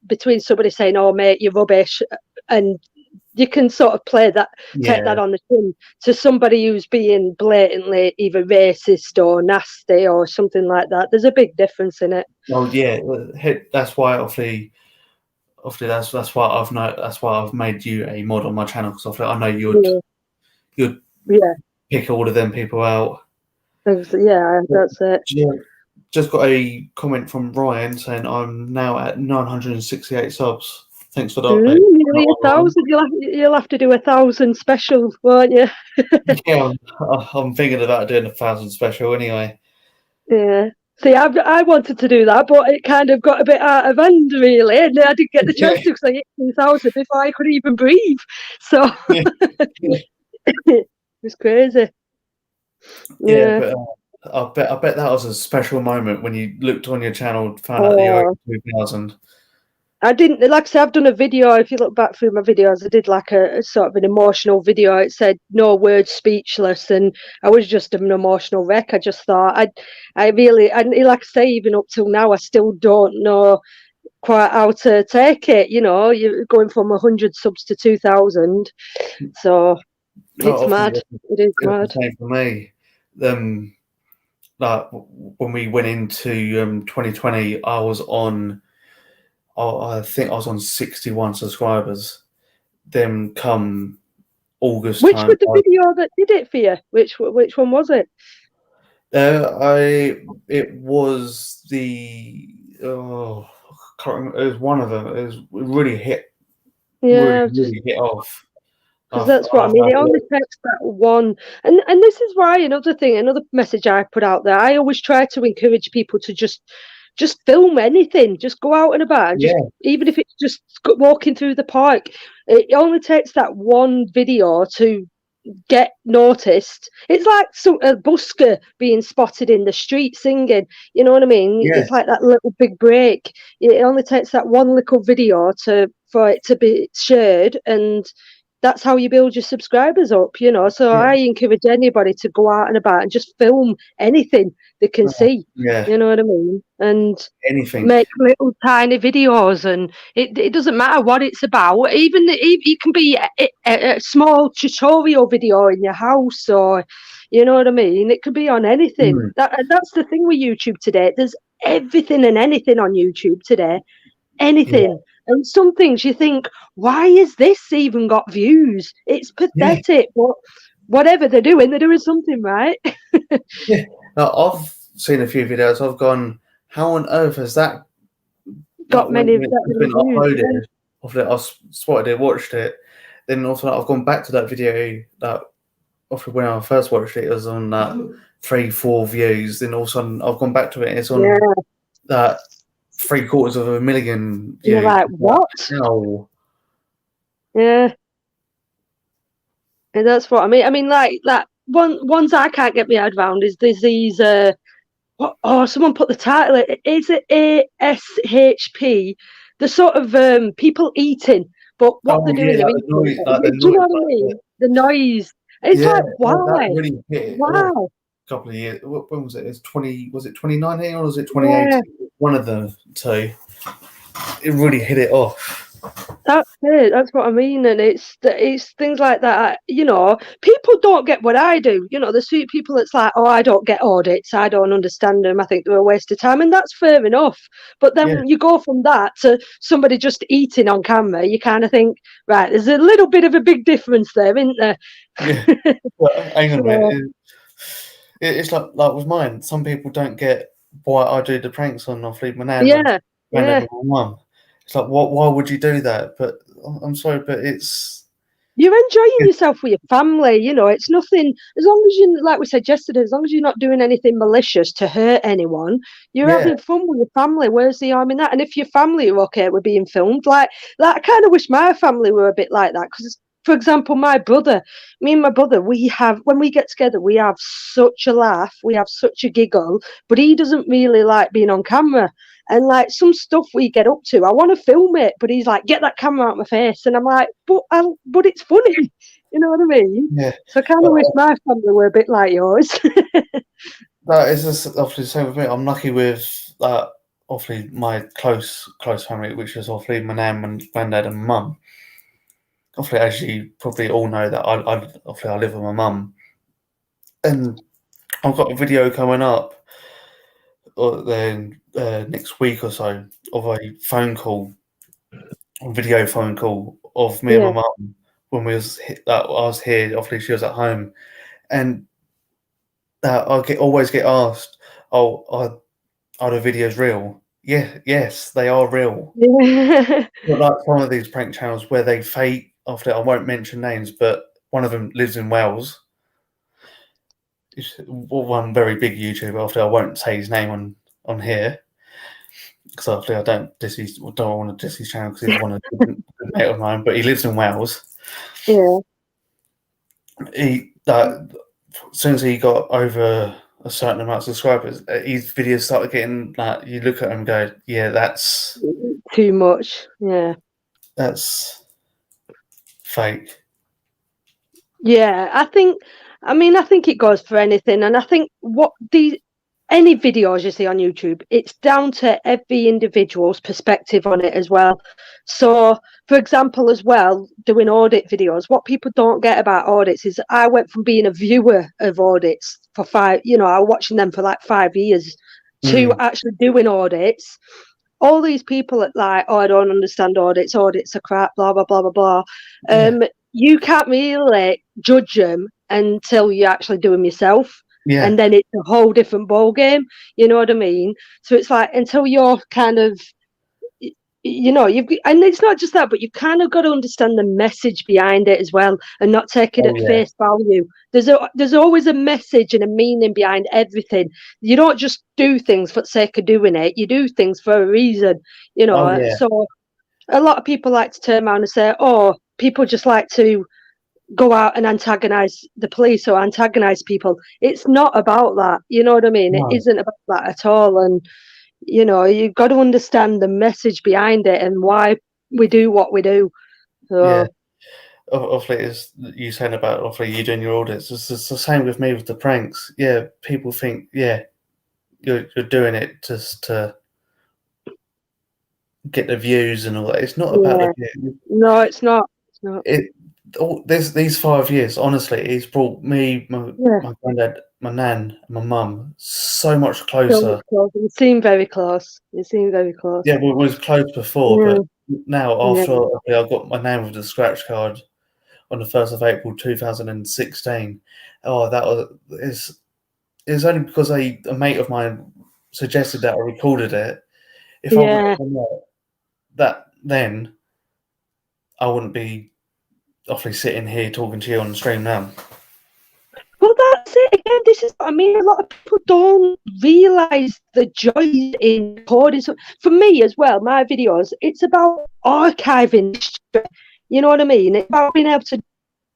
between somebody saying, "Oh, mate, you're rubbish," and you can sort of take that on the chin, to somebody who's being blatantly either racist or nasty or something like that. There's a big difference in it. Well, yeah, that's why obviously that's why I've made you a mod on my channel, because I know you'd pick all of them people out. Yeah, that's it. Just got a comment from Ryan saying I'm now at 968 subs. Thanks for that. Nearly 1,000. You'll have to do 1,000 special, won't you? Yeah, I'm thinking about doing 1,000 special anyway. Yeah. See, I wanted to do that, but it kind of got a bit out of hand, really, and I didn't get the chance to, because I hit 2,000 before I could even breathe. So it was crazy. Yeah, but I bet that was a special moment when you looked on your channel, found out that you were over 2,000. I didn't, like I said, I've done a video. If you look back through my videos, I did like a sort of an emotional video. It said "No words, speechless," and I was just an emotional wreck. I just thought I really, and like I say, even up till now, I still don't know quite how to take it. You're going from 100 subs to 2,000, so it's mad. It is mad. Same for me. Like when we went into 2020, I think I was on 61 subscribers. Then come August. Which was the video that did it for you? Which one was it? It was the I can't remember. It was one of them. It really hit. Yeah, really hit off. Because that's what I mean. It only takes that one, and this is why another message I put out there. I always try to encourage people to just film anything, just go out and about, and even if it's just walking through the park. It only takes that one video to get noticed. It's like a busker being spotted in the street singing. You know what I mean? It's like that little big break. It only takes that one little video for it to be shared, and that's how you build your subscribers up, So I encourage anybody to go out and about and just film anything they can see. You know what I mean? And anything, make little tiny videos, and it doesn't matter what it's about. Even it can be a small tutorial video in your house, or you know what I mean. It could be on anything. That's the thing with YouTube today. There's everything and anything on YouTube today. Anything. And some things you think, why is this even got views? It's pathetic. But whatever they're doing something right. Now, I've seen a few videos. I've gone, how on earth has that got many been uploaded? I spotted it, watched it. Then also I've gone back to that video that when I first watched it, it was on that 3-4 views. Then all of a sudden I've gone back to it and it's on that 750,000 views. You're like, what? No. Yeah. And that's what I mean. I mean, like that ones I can't get my head around is there's these Oh, someone put the title. Is it ASHP? The sort of people eating, but what they're doing, yeah, they're like the eating. noise, Do you know what I mean? The noise. It's yeah, like, that why? really hit it off Wow. a couple of years. When was it? It's 20. Was it 2019 or was it Yeah. 2018? One of the two. It really hit it off. That's it. That's what I mean, and it's things like that. You know, people don't get what I do. You know, the sweet people. It's like, oh, I don't get audits. I don't understand them. I think they're a waste of time, and that's fair enough. But then Yeah. you go from that to somebody just eating on camera. You kind of think, right, there's a little bit of a big difference there, isn't there? Yeah. But hang on a So, minute. It's like with mine. Some people don't get why I do the pranks on Off Lead My Nan yeah, yeah. and my mum. It's like, why would you do that? But I'm sorry, but it's You're enjoying yourself with your family, you know, it's nothing, as long as you, like we said yesterday, as long as you're not doing anything malicious to hurt anyone, you're yeah, having fun with your family. Where's the harm in that? And if your family are okay with being filmed, like I kind of wish my family were a bit like that. Because, for example, me and my brother, when we get together, we have such a laugh, we have such a giggle, but he doesn't really like being on camera. And like some stuff we get up to, I want to film it, but he's like, "Get that camera out of my face," and I'm like, "But it's funny," you know what I mean? yeah. So I kind of wish my family were a bit like yours. That is just obviously the same with me. I'm lucky with obviously my close family, which is obviously my nan, my granddad, and mum. Obviously, as you probably all know, that I live with my mum, and I've got a video coming up, or then next week or so, of a video phone call of me and my Yeah, mum when I was here. Obviously, she was at home, and always get asked, "Oh, are the videos real?" Yeah, yes, they are real. yeah, But like one of these prank channels where they fake. After I won't mention names, but one of them lives in Wales. It's one very big YouTuber. After I won't say his name on here because obviously I don't want to diss his channel because he's one of the good mate of mine. But he lives in Wales. yeah. He as soon as he got over a certain amount of subscribers, his videos started getting like, you look at him and go, yeah, that's Too much. Yeah, fake. yeah. I think it goes for anything, and I think any videos you see on YouTube, it's down to every individual's perspective on it as well. So, for example, as well, doing audit videos, what people don't get about audits is I went from being a viewer of audits for I was watching them for like 5 years to actually doing audits. All these people are like, oh, I don't understand audits are crap, blah, blah, blah, blah, blah. Yeah. You can't really judge them until you actually do them yourself. Yeah. And then it's a whole different ball game. You know what I mean? So it's like until you're kind of, and it's not just that, but you've kind of got to understand the message behind it as well, and not take it at face value. There's always a message and a meaning behind everything. You don't just do things for the sake of doing it. You do things for a reason. So a lot of people like to turn around and say, "Oh, people just like to go out and antagonize the police or antagonize people." It's not about that. You know what I mean? No. It isn't about that at all. And you've got to understand the message behind it and why we do what we do. So, Yeah. Obviously, it's you saying about obviously you doing your audits. It's the same with me with the pranks. Yeah, people think, yeah, you're doing it just to get the views and all that. It's not about the views. No, it's not. It's not. These 5 years, honestly, it's brought me, my granddad, my nan, and my mum so much closer. You seem very close. You seem very close. Yeah, we was close before, but now after I got my name with the scratch card on the 1st of April 2016. Oh, it was only because a mate of mine suggested that I recorded it. If I would have done that then, I wouldn't be awfully sitting here talking to you on the stream now. Well, that's it again. This is what I mean. A lot of people don't realise the joy in recording. So for me as well, my videos, it's about archiving. You know what I mean? It's about being able to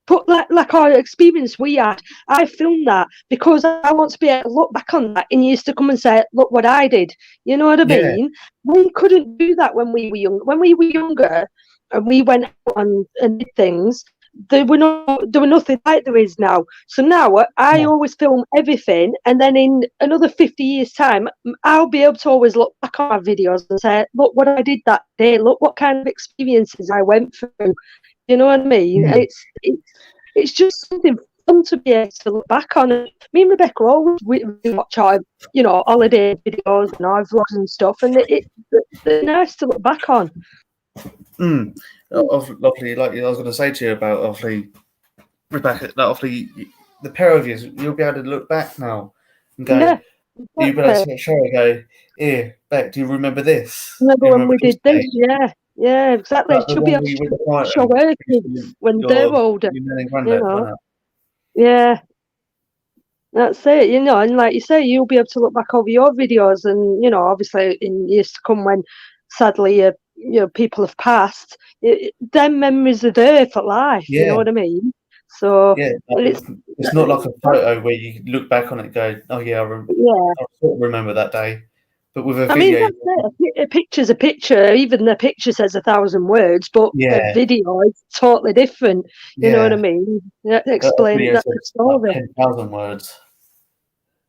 put like our experience we had. I filmed that because I want to be able to look back on that in years to come and say, look what I did. You know what I mean? We couldn't do that when we were young. When we were younger and we went out and did things, there were nothing like there is now. So now I always film everything, and then in another 50 years' time, I'll be able to always look back on my videos and say, look what I did that day. Look what kind of experiences I went through. You know what I mean? It's just something fun to be able to look back on. And me and Rebecca always watch our, holiday videos and our vlogs and stuff, and they're nice to look back on. Lovely. Like I was going to say to you about, obviously, Rebecca, that obviously the pair of you, you'll be able to look back now and go, you'll be able to show and go, here, Beck, do you remember this? Remember when we did this? Yeah, exactly. It should be able to show our kids when they're older. Yeah. That's it, and like you say, you'll be able to look back over your videos and, obviously in years to come when sadly people have passed, them memories are there for life, you know what I mean? So it's not like a photo where you look back on it and go, oh yeah, I remember that day. But with a video, a picture's a picture. Even the picture says 1,000 words, but a video is totally different. You know what I mean? Explain that story. 10,000 words.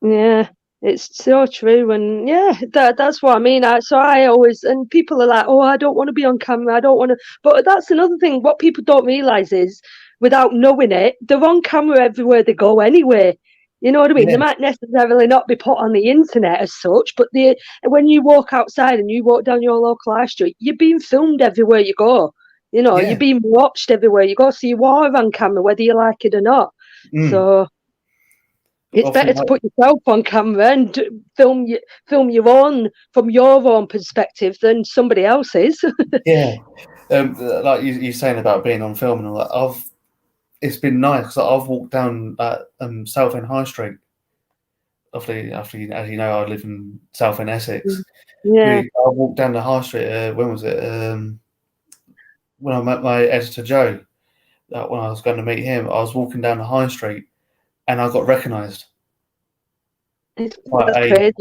Yeah, it's so true, and that's what I mean. So I always, and people are like, oh, I don't want to be on camera. I don't want to. But that's another thing. What people don't realise is, without knowing it, they're on camera everywhere they go anyway. You know what I mean? They might necessarily not be put on the internet as such, but when you walk outside and you walk down your local high street, you're being filmed everywhere you go. You're being watched everywhere you go. So you are on camera, whether you like it or not. So it's better to put yourself on camera and film your own from your own perspective than somebody else's. Like you're saying about being on film and all that. It's been nice because I've walked down Southend High Street. Obviously, as you know, I live in Southend Essex. I walked down the High Street. When was it? When I met my editor Joe. When I was going to meet him, I was walking down the High Street, and I got recognised by a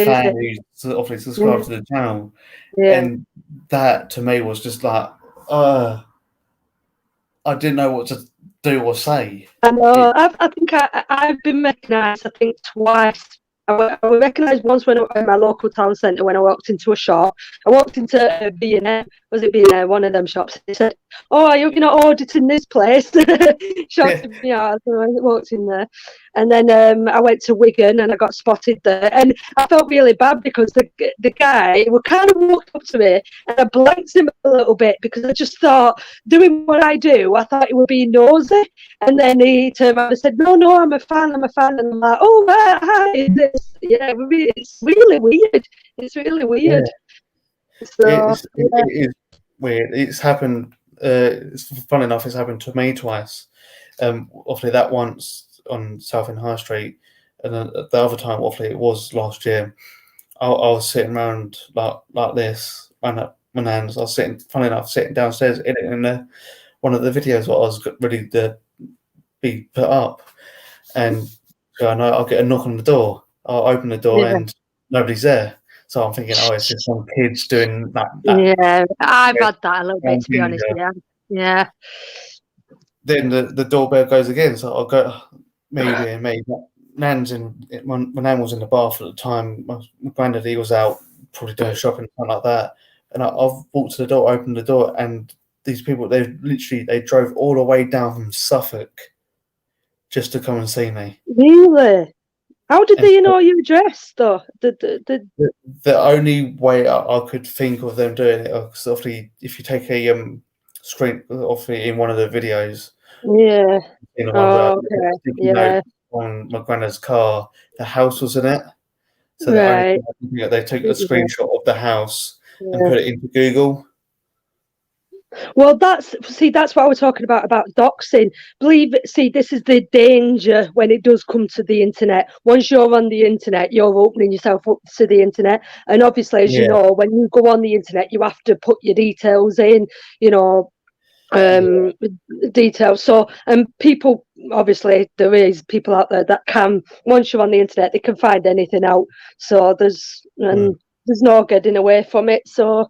fan who obviously subscribed to the channel, and that to me was just like, I didn't know what to do or say. I know. I think I've been recognised, I think, twice. I was recognised once when I was in my local town centre when I walked into a shop. I walked into B&M. Was it B&M? One of them shops. They said, oh, you're not auditing this place. Shocked me out. So I walked in there. And then I went to Wigan and I got spotted there. And I felt really bad because the guy kind of walked up to me and I blanked him a little bit because I just thought, doing what I do, I thought he would be nosy. And then he turned around and said, no, I'm a fan. And I'm like, oh, right, hi. It's really weird. It's really weird. So, it is weird. It's happened. It's fun enough. It's happened to me twice. Obviously, that once on Southend High Street, and then the other time, obviously, it was last year. I was sitting around like this, and my hands. I was sitting. Funny enough, sitting downstairs editing one of the videos what I was ready to be put up, and I'll get a knock on the door. I'll open the door and nobody's there. So I'm thinking, oh, it's just some kids doing that. Yeah, I've had that a little bit, to be honest. Yeah. Then the doorbell goes again. So I'll go, me. Nan's my nan was in the bath at the time. My granddad, he was out probably doing shopping, something like that. And I've walked to the door, opened the door, and these people, they drove all the way down from Suffolk just to come and see me. Really? How did they know your address, though? The only way I could think of them doing it, because obviously, if you take a screen, obviously in one of the videos, on my granddad's car, the house was in it, so they took a screenshot of the house and put it into Google. Well, that's what we're talking about doxing. This is the danger when it does come to the internet. Once you're on the internet, you're opening yourself up to the internet. And obviously, as you know, when you go on the internet, you have to put your details in, details. So, and people, obviously, there is people out there that can, once you're on the internet, they can find anything out. So there's no getting away from it. So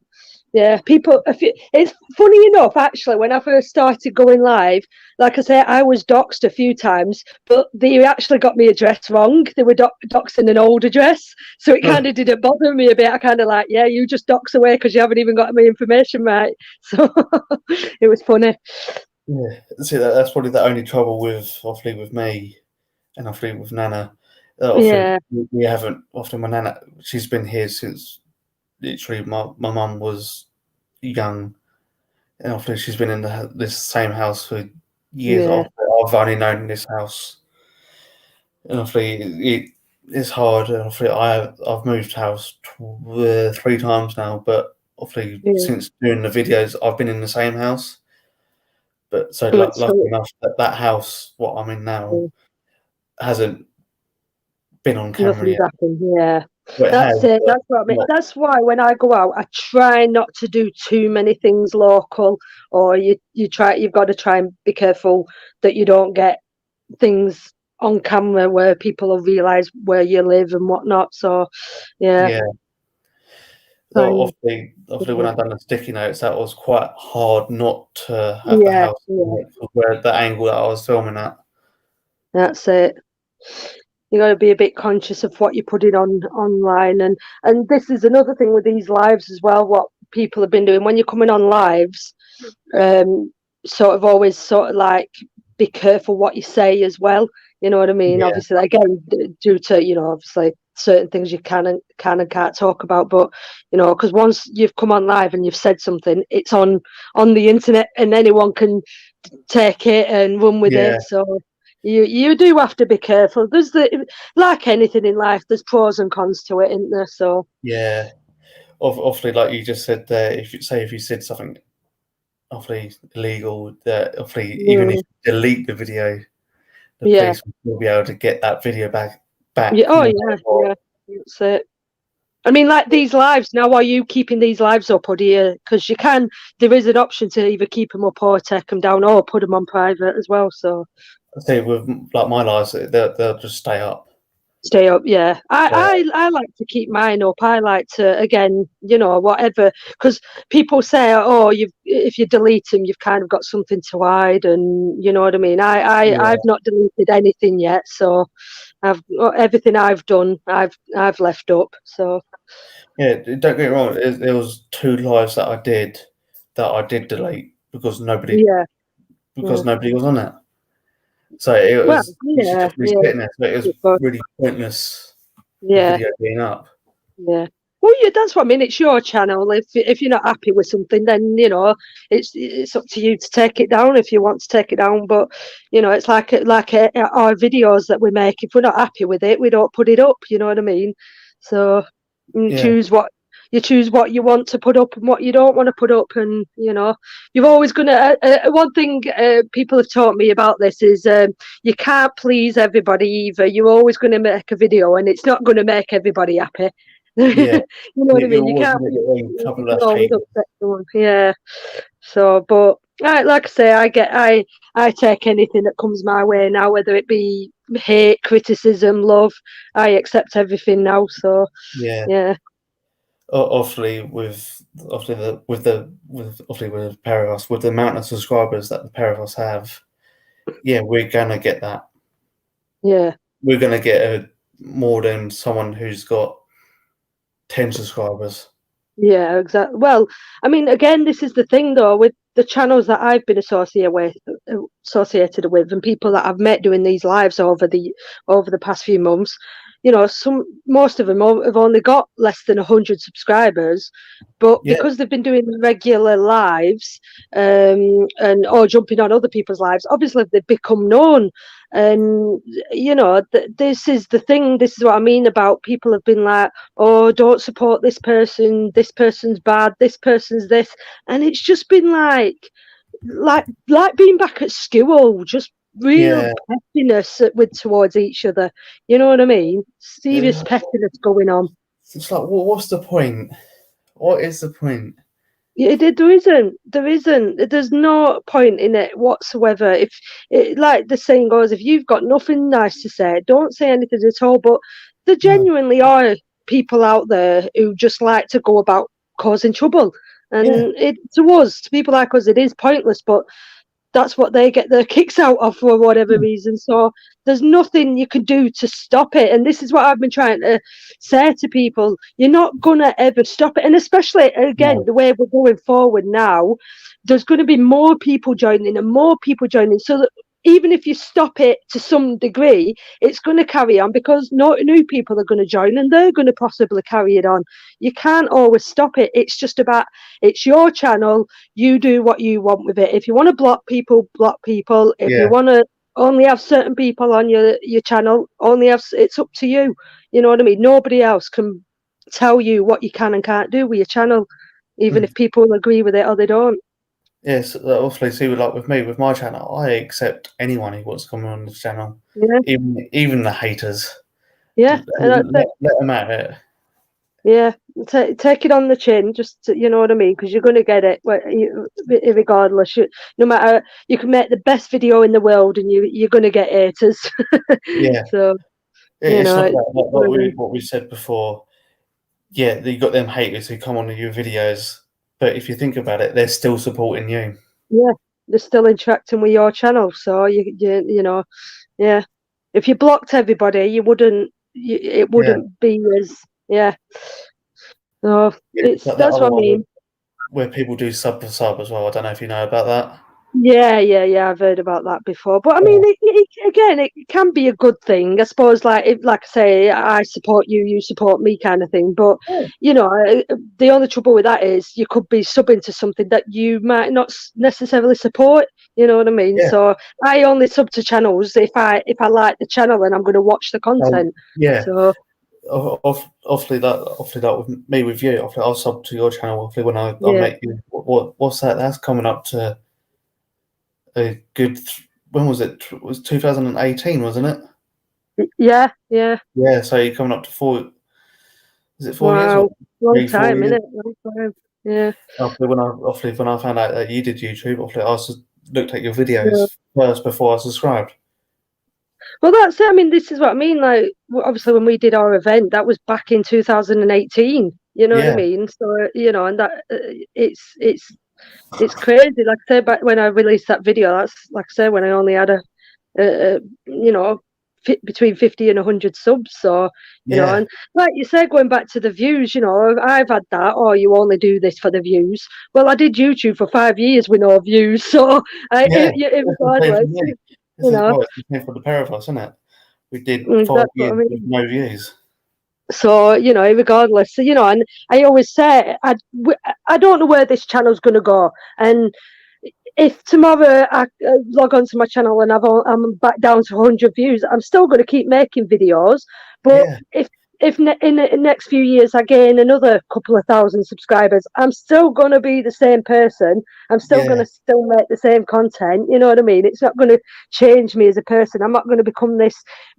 yeah, people. It's funny enough, actually, when I first started going live, like I say, I was doxed a few times, but they actually got my address wrong. They were doxing an old address, so it kind of didn't bother me a bit. I kind of like, yeah, you just dox away because you haven't even got my information right. So it was funny. Yeah, see, that's probably the only trouble with me, and with Nana. We haven't. Often my Nana, she's been here since literally my mum was young, and often she's been in this same house for years. Yeah. I've only known this house, and it's hard. And I've moved house 3 times now, but since doing the videos, I've been in the same house. But so lucky enough that house, what I'm in now, hasn't been on camera yet. Happened, yeah. That's it. That's what I mean. That's why when I go out, I try not to do too many things local, or you've got to try and be careful that you don't get things on camera where people will realise where you live and whatnot. So, yeah. Yeah. So obviously, when I've done the sticky notes, that was quite hard not to have the house where the angle that I was filming at. That's it. You got to be a bit conscious of what you're putting online, and this is another thing with these lives as well. What people have been doing when you're coming on lives, always like be careful what you say as well. You know what I mean? Yeah. Obviously, again, due to obviously certain things you can and can't talk about, but because once you've come on live and you've said something, it's on the internet and anyone can take it and run with it. So. You do have to be careful. There's like anything in life, there's pros and cons to it, isn't there? So yeah, obviously, like you just said there, if you said something awfully illegal, that even if you delete the video, the police will be able to get that video back. Yeah. Oh yeah. That's it. I mean, like these lives now. Are you keeping these lives up, or do you? Because there is an option to either keep them up or take them down, or put them on private as well. So. See, with like my lives, they'll just stay up. Stay up, yeah. I like to keep mine up. I like to, again, whatever, because people say, oh, if you delete them, you've kind of got something to hide, and you know what I mean. I've not deleted anything yet, so everything I've done, I've left up. So yeah, don't get me wrong. There was 2 lives that I did delete because nobody was on it. So it was just sitting there. So it was really pointless. Yeah, the video being up. Yeah. Well, that's what I mean. It's your channel. If you're not happy with something, then it's up to you to take it down if you want to take it down. But it's like our videos that we make. If we're not happy with it, we don't put it up. You know what I mean? So choose what you want to put up and what you don't want to put up, and you've always gonna. One thing people have taught me about this is you can't please everybody either. You're always going to make a video, and it's not going to make everybody happy. Yeah. You know what I mean? You can't always upset someone. Yeah. So, but like I say, I take anything that comes my way now, whether it be hate, criticism, love. I accept everything now. So yeah. Obviously, with the pair of us, with the amount of subscribers that the pair of us have, we're gonna get that. Yeah. We're gonna get more than someone who's got 10 subscribers. Yeah, exactly. Well, I mean, again, this is the thing though, with the channels that I've been associated with and people that I've met doing these lives over the past few months, most of them have only got less than 100 subscribers, but because they've been doing regular lives or jumping on other people's lives, obviously they've become known. And this is the thing. This is what I mean about people have been like, oh, don't support this person. This person's bad. This person's this, and it's just been like being back at school, just real pettiness towards each other. You know what I mean? Serious pettiness going on. It's like, what's the point? What is the point? There isn't. There's no point in it whatsoever. If like the saying goes, if you've got nothing nice to say, don't say anything at all. But there genuinely are people out there who just like to go about causing trouble, and to people like us, it is pointless. But that's what they get their kicks out of for whatever reason. So there's nothing you can do to stop it. And this is what I've been trying to say to people. You're not going to ever stop it. And especially, again, the way we're going forward now, there's going to be more people joining and more people joining. So that even if you stop it to some degree, it's going to carry on because new people are going to join and they're going to possibly carry it on. You can't always stop it. It's just about, it's your channel. You do what you want with it. If you want to block people, block people. If you want to only have certain people on your channel, it's up to you. You know what I mean? Nobody else can tell you what you can and can't do with your channel, even if people agree with it or they don't. Yes, obviously, see, like with me, with my channel, I accept anyone who wants to come on this channel, even the haters. Yeah, let them at it. Yeah, take it on the chin, just to, you know what I mean, because you're going to get it regardless. No matter, you can make the best video in the world, and you're going to get haters. Yeah. So it's not what we said before. Yeah, you got them haters who come on your videos, but if you think about it, they're still supporting you. Yeah, they're still interacting with your channel. So you know, yeah. If you blocked everybody, it wouldn't be as So that's what I mean. Where people do sub for sub as well. I don't know if you know about that. Yeah. I've heard about that before, but I mean, it can be a good thing, I suppose. Like I say, I support you, you support me, kind of thing. But you know, the only trouble with that is you could be subbing to something that you might not necessarily support. You know what I mean? Yeah. So I only sub to channels if I like the channel and I'm going to watch the content. So awfully that with me with you. I'll sub to your channel. Hopefully when I make you. What's that? That's coming up to a good. When was it? It was 2018, wasn't it? Yeah. Yeah. So you're coming up to 4. Is it 4 years? Wow, long time, isn't it? Long time. Yeah. When I found out that you did YouTube, I looked at your videos first before I subscribed. Well, that's it. I mean, this is what I mean. Like, obviously, when we did our event, that was back in 2018. You know what I mean? So, you know, and that it's crazy. Like I said, back when I released that video, that's like I said, when I only had between 50 and 100 subs. So, you know, and like you said, going back to the views, you know, I've had that, you only do this for the views. Well, I did YouTube for 5 years with no views. So, it was you know, it's for the pair of us, isn't it? We did 5 years with no views. So, you know, regardless, you know, and I always say, I don't know where this channel's going to go. And if tomorrow I log onto my channel and I'm back down to 100 views, I'm still going to keep making videos. But if in the next few years I gain another couple of thousand subscribers, I'm still going to be the same person. I'm still going to make the same content. You know what I mean? It's not going to change me as a person. I'm not going to become this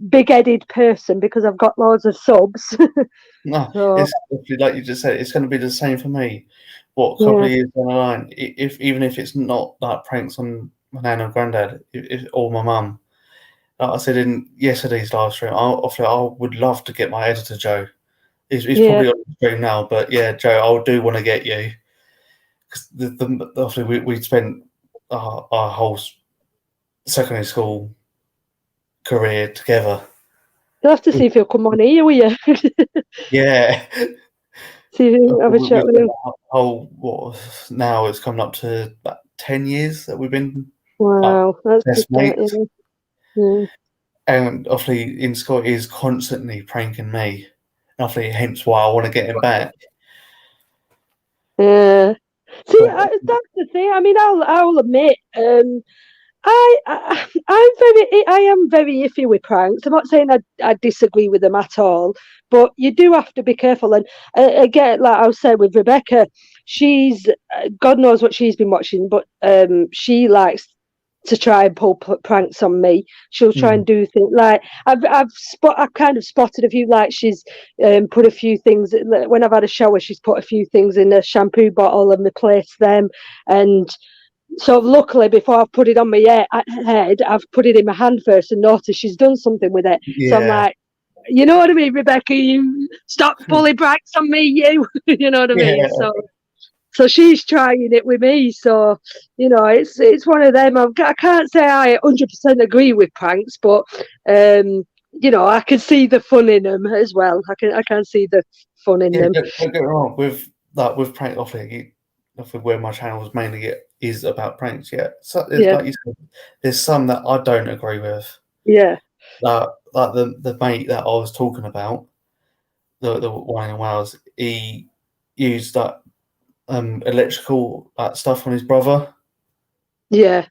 big-headed person because I've got loads of subs. No, it's like you just said, it's going to be the same for me. A couple of years down the line, even if it's not like pranks on my nan and granddad or my mum. Like I said in yesterday's live stream, I would love to get my editor Joe. He's probably on the stream now, but yeah, Joe, I do want to get you because obviously we spent our whole secondary school career together. You'll have to see if he'll come on here, will you? Yeah. See if you can have a chat with him. Now it's coming up to about 10 years that we've been. Wow, that's mates. And obviously, in Scott is constantly pranking me. And obviously, hence why I want to get him back. Yeah. See, that's the thing. I mean, I'll admit, I am very iffy with pranks. I'm not saying I disagree with them at all, but you do have to be careful. And again, like I was saying with Rebecca, she's God knows what she's been watching, but she likes to try and pull pranks on me. She'll try and do things like I've kind of spotted a few, like she's put a few things when I've had a shower. She's put a few things in a shampoo bottle and replaced them, and so luckily before I've put it on my head, I've put it in my hand first and noticed she's done something with it. Yeah. So I'm like, you know what I mean, Rebecca? You stop pulling pranks on me, you. You know what I mean? So she's trying it with me. So, you know, it's one of them. I can't say I 100% agree with pranks, but you know, I can see the fun in them as well. I can see the fun in them. Don't get me wrong, with prank, obviously where my channel was mainly is about pranks. So like you said, there's some that I don't agree with. Yeah. Like the mate that I was talking about, the one in Wales, he used that electrical stuff on his brother. Yeah.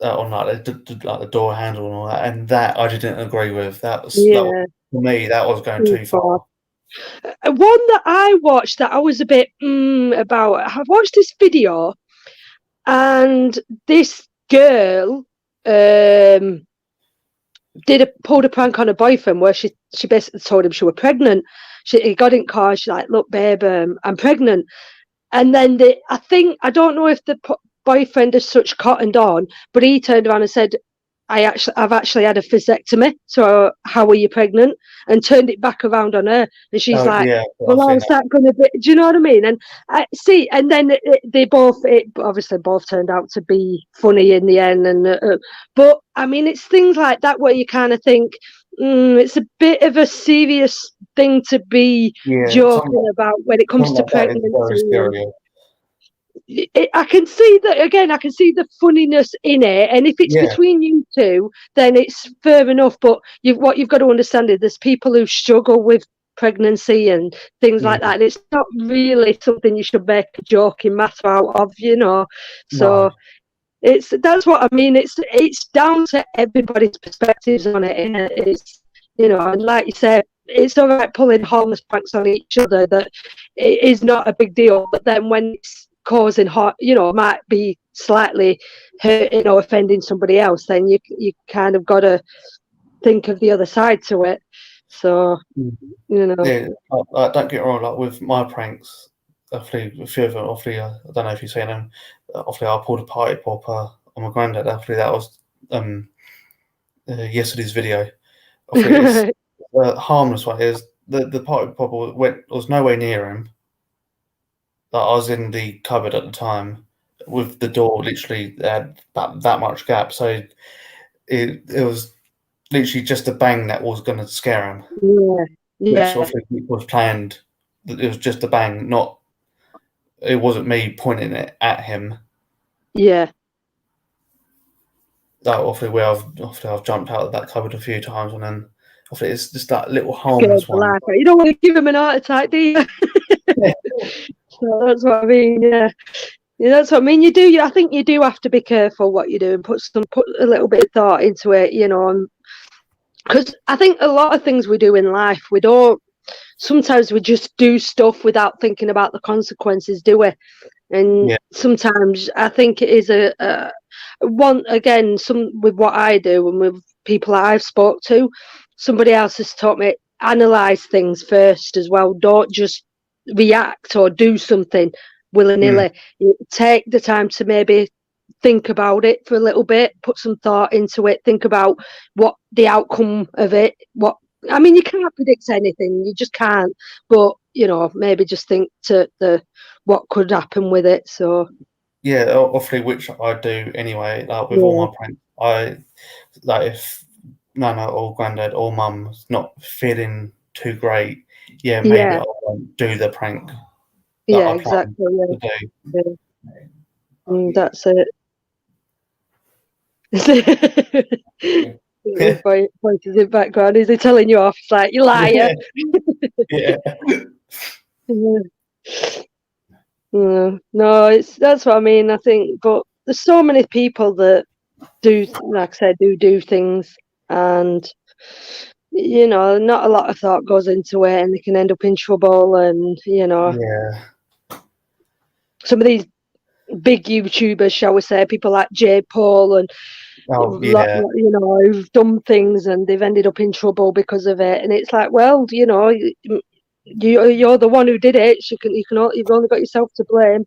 On like the door handle and all that, and that I didn't agree with. That was for me. That was going too far. One that I watched that I was a bit about. I watched this video, and this girl pulled a prank on her boyfriend where she basically told him she was pregnant. He got in car. She's like, "Look, babe, I'm pregnant." And then I don't know if the boyfriend as such cottoned on, but he turned around and said, I've actually had a vasectomy, so how are you pregnant? And turned it back around on her, and she's like, well, how's that going to be? Do you know what I mean? And and then they obviously both turned out to be funny in the end. And but I mean, it's things like that where you kind of think it's a bit of a serious thing to be joking about when it comes to pregnancy. I can see that again. I can see the funniness in it, and if it's between you two, then it's fair enough. But what you've got to understand is there's people who struggle with pregnancy and things like that, and it's not really something you should make a joking matter out of, you know. So that's what I mean. It's down to everybody's perspectives on it, and it's, you know, and like you said, it's all right pulling harmless pranks on each other. That it is not a big deal, but then when it's causing you know, might be slightly hurting or offending somebody else, then you kind of got to think of the other side to it. So you know, don't get wrong. Like with my pranks, hopefully a few of them. Hopefully, I don't know if you've seen them. Hopefully, I pulled a party popper on my granddad. Hopefully, that was yesterday's video. Hopefully, it's harmless one. Is the party popper was nowhere near him. I was in the cupboard at the time with the door literally had that much gap, so it was literally just a bang that was going to scare him. Which obviously was planned. It was just a bang, it wasn't me pointing it at him. Yeah. That obviously I've jumped out of that cupboard a few times, and then obviously it's just that little harmless one. You don't want to give him an heart attack, do you? So that's what I mean. Yeah, that's what I mean. I think you do have to be careful what you do and put a little bit of thought into it, you know. Because I think a lot of things we do in life, sometimes we just do stuff without thinking about the consequences, do we? And sometimes I think it is with what I do and with people that I've spoke to, somebody else has taught me, analyze things first as well. Don't just react or do something willy-nilly. You take the time to maybe think about it for a little bit, put some thought into it, think about what the outcome of it. I mean, you can't predict anything, you just can't. But you know, maybe just think to what could happen with it. So obviously, which I do anyway. Like with all my pranks, I like if Nana or Granddad or Mum's not feeling too great, maybe I won't do the prank. Exactly. That's it. Voices in background. Is he telling you off? It's like, you liar. No, that's what I mean. I think, but there's so many people that do, like I said, do things, and you know, not a lot of thought goes into it, and they can end up in trouble. And you know, some of these big YouTubers, shall we say, people like J. Paul and who've done things and they've ended up in trouble because of it. And it's like, well, you're the one who did it. You've only got yourself to blame.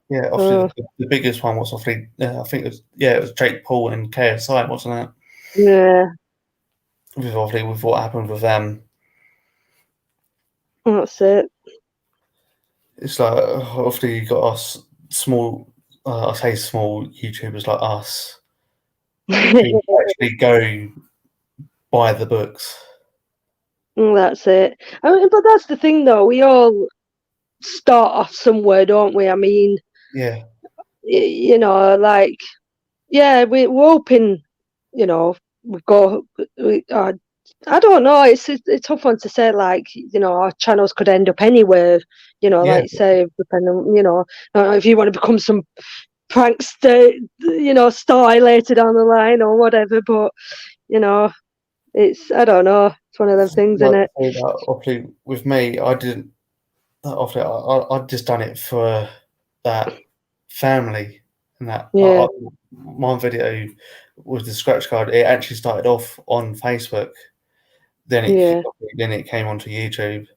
Yeah, obviously the biggest one was obviously I think it was Jake Paul and KSI, wasn't it? Yeah. With what happened with them. That's it. It's like obviously you got us small, I say small YouTubers like us who actually go by the books. That's it. But that's the thing, though. We all start off somewhere, don't we? I mean, yeah, we're hoping, we go. I don't know. It's a tough one to say. Like, our channels could end up anywhere. Like you say, depending. If you want to become some prankster, star later down the line or whatever. But it's I don't know. It's one of those things, isn't it? Obviously, with me, I didn't. Obviously, I just done it for that family and that. Yeah. My video with the scratch card, it actually started off on Facebook. Then it came onto YouTube.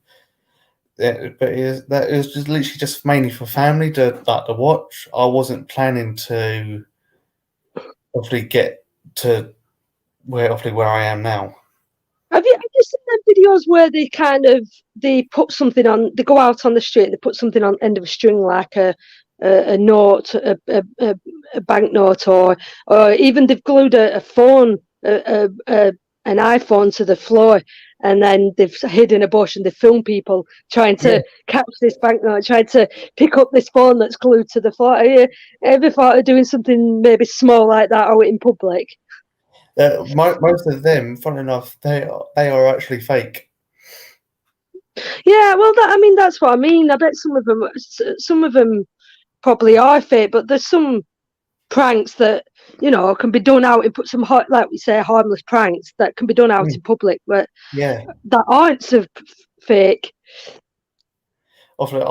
Yeah, but it was just literally just mainly for family to watch. I wasn't planning to obviously get to where I am now. Have you seen them videos where they put something on? They go out on the street and they put something on the end of a string, like a note, a banknote, or even they've glued a phone, an iPhone to the floor, and then they've hid in a bush and they film people trying to catch this banknote, trying to pick up this phone that's glued to the floor. Have you ever thought of doing something maybe small like that out in public? Most of them, fun enough, they are actually fake. Yeah, well, that's what I mean. I bet some of them probably are fake, but there's some pranks that can be done out and put some like we say, harmless pranks that can be done out in public, but that aren't so fake. Obviously,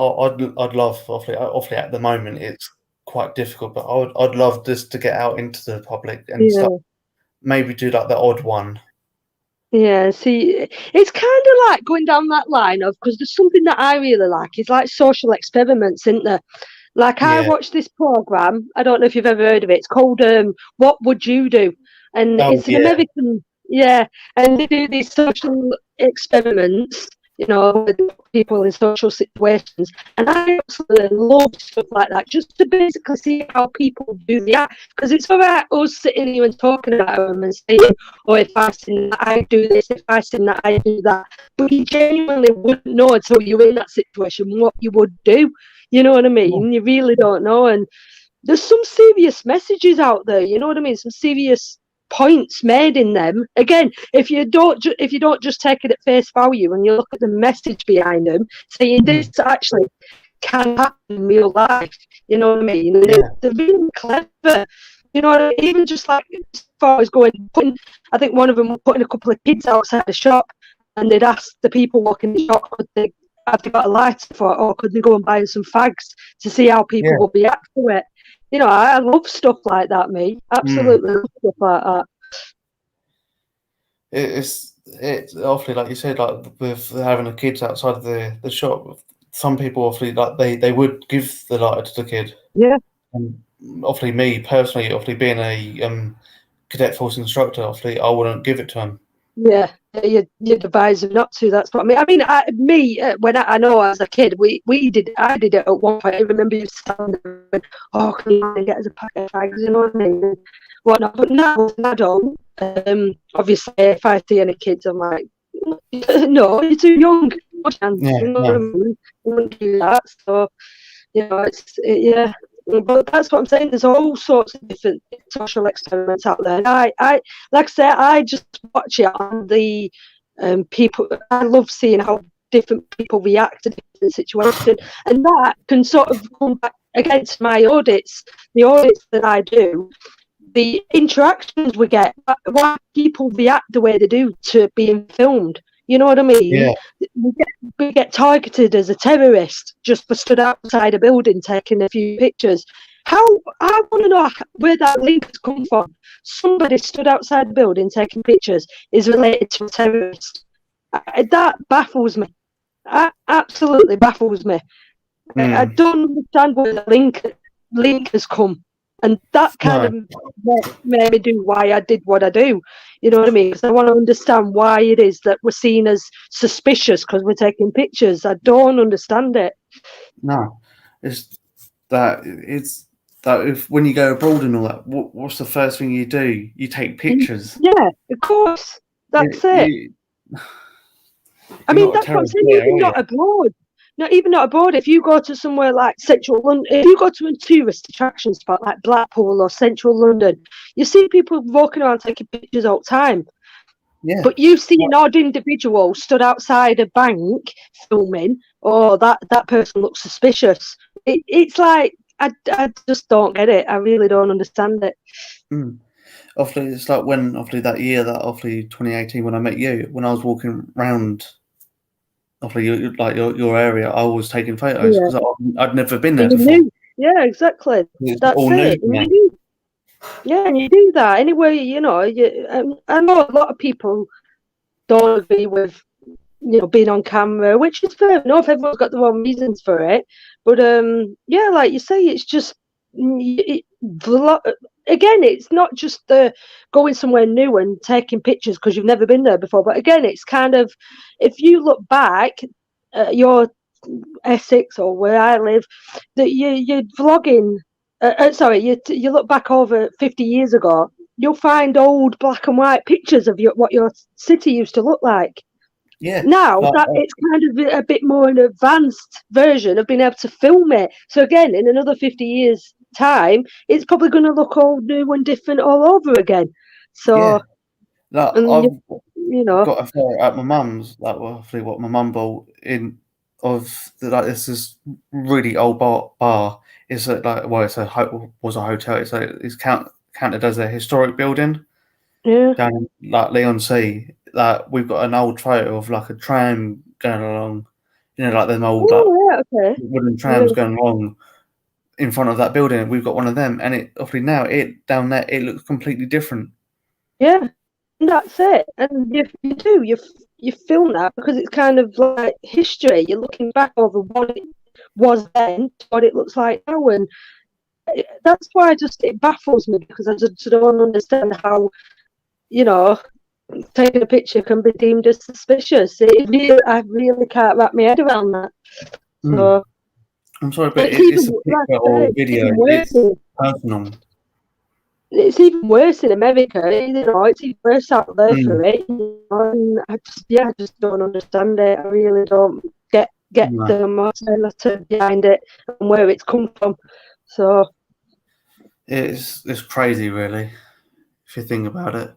I'd love. Obviously, at the moment it's quite difficult, but I'd love just to get out into the public and stuff. Maybe do like the odd one. Yeah, see, it's kind of like going down that line of, because there's something that I really like. It's like social experiments, isn't there? Like I watched this program. I don't know if you've ever heard of it. It's called "What Would You Do?" And it's an American. Yeah, and they do these social experiments, with people in social situations. And I absolutely love stuff like that, just to basically see how people do the act. Because it's all right us sitting here and talking about them and saying, "Oh, if I seen that, I do this. If I seen that, I do that." But you genuinely wouldn't know until you're in that situation what you would do. You know what I mean? You really don't know. And there's some serious messages out there. You know what I mean? Some serious points made in them. Again, if you don't just take it at face value and you look at the message behind them, saying this actually can happen in real life. You know what I mean? And they're really clever. You know, even just like as far as I think one of them putting a couple of kids outside the shop, and they'd ask the people walking the shop, have they got a lighter for it, or could they go and buy some fags to see how people will react to it? I love stuff like that, me. Absolutely love stuff like that. It's awfully, like you said, like with having the kids outside the shop, some people awfully like they would give the lighter to the kid. Yeah. And awfully me personally, awfully being a cadet force instructor, awfully I wouldn't give it to him. Yeah, you'd advise them not to. That's what I mean. When I know as a kid, I did it at one point. I remember you standing there and, "Oh, can you get us a pack of fags?" You know what I mean? And whatnot. But now, I don't. Obviously, if I see any kids, I'm like, "No, you're too young. You know what I mean? You wouldn't do that." So, But that's what I'm saying. There's all sorts of different social experiments out there. And I like I say, I just watch it on the people. I love seeing how different people react to different situations, and that can sort of come back against my audits. The audits that I do, the interactions we get, why people react the way they do to being filmed. You know what I mean? Yeah. We get targeted as a terrorist just for stood outside a building taking a few pictures. How I want to know where that link has come from. Somebody stood outside the building taking pictures is related to a terrorist. That baffles me. Absolutely baffles me. I don't understand where the link has come, and that kind of made me do why I did what I do. You know what I mean? Because I want to understand why it is that we're seen as suspicious because we're taking pictures. I don't understand it. No, it's that if when you go abroad and all that, what's the first thing you do? You take pictures. Yeah, of course. That's it. I mean, that's what I'm saying. Even not abroad. Even not abroad. If you go to somewhere like central London, if you go to a tourist attraction spot like Blackpool or central London, you see people walking around taking pictures all the time. Yeah. But you see an odd individual stood outside a bank filming, that person looks suspicious. It's like, I just don't get it. I really don't understand it. Obviously, it's like when, that year, 2018, when I met you, when I was walking around, your area, I was taking photos because I'd never been there before. Yeah, exactly. That's it. And you do that anyway. You know, I know a lot of people don't agree with, being on camera, which is fair enough. Everyone's got their own reasons for it. But like you say, it's just again, it's not just the going somewhere new and taking pictures because you've never been there before. But again, it's kind of, if you look back at your Essex or where I live, that you're vlogging. You look back over 50 years ago, you'll find old black and white pictures of what your city used to look like. Yeah. Now it's kind of a bit more an advanced version of being able to film it. So again, in another 50 years time, it's probably going to look all new and different all over again. So I've got a photo at my mum's, roughly what my mum bought in of this is really old bar. It's was a hotel. It's counted as a historic building. Yeah. Down in Leigh-on-Sea. We've got an old photo of a tram going along. Them old wooden trams going along in front of that building. We've got one of them, and it down there it looks completely different. Yeah, that's it. And you film that because it's kind of like history. You're looking back over what it was then to what it looks like now, and that's why it baffles me because I just don't understand how, taking a picture can be deemed as suspicious. I really can't wrap my head around that. So I'm sorry, but it's a picture or video. It's personal. It's even worse in America. It's even worse out there for it. And I just don't understand it. I really don't get the motivation behind it and where it's come from. So it's crazy, really, if you think about it.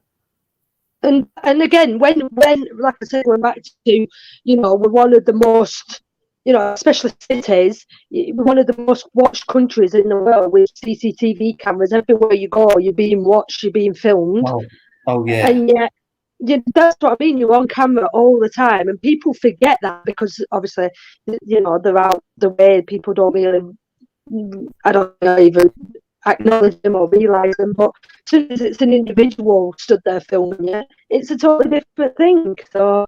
And again, when like I said, going back to, we're one of the most, especially cities, we're one of the most watched countries in the world with CCTV cameras everywhere you go. You're being watched, you're being filmed. Oh yeah. And yet, that's what I mean. You're on camera all the time, and people forget that because obviously, they're out the way. People don't really, I don't even acknowledge them or realise them, but as soon as it's an individual stood there filming you, it's a totally different thing. So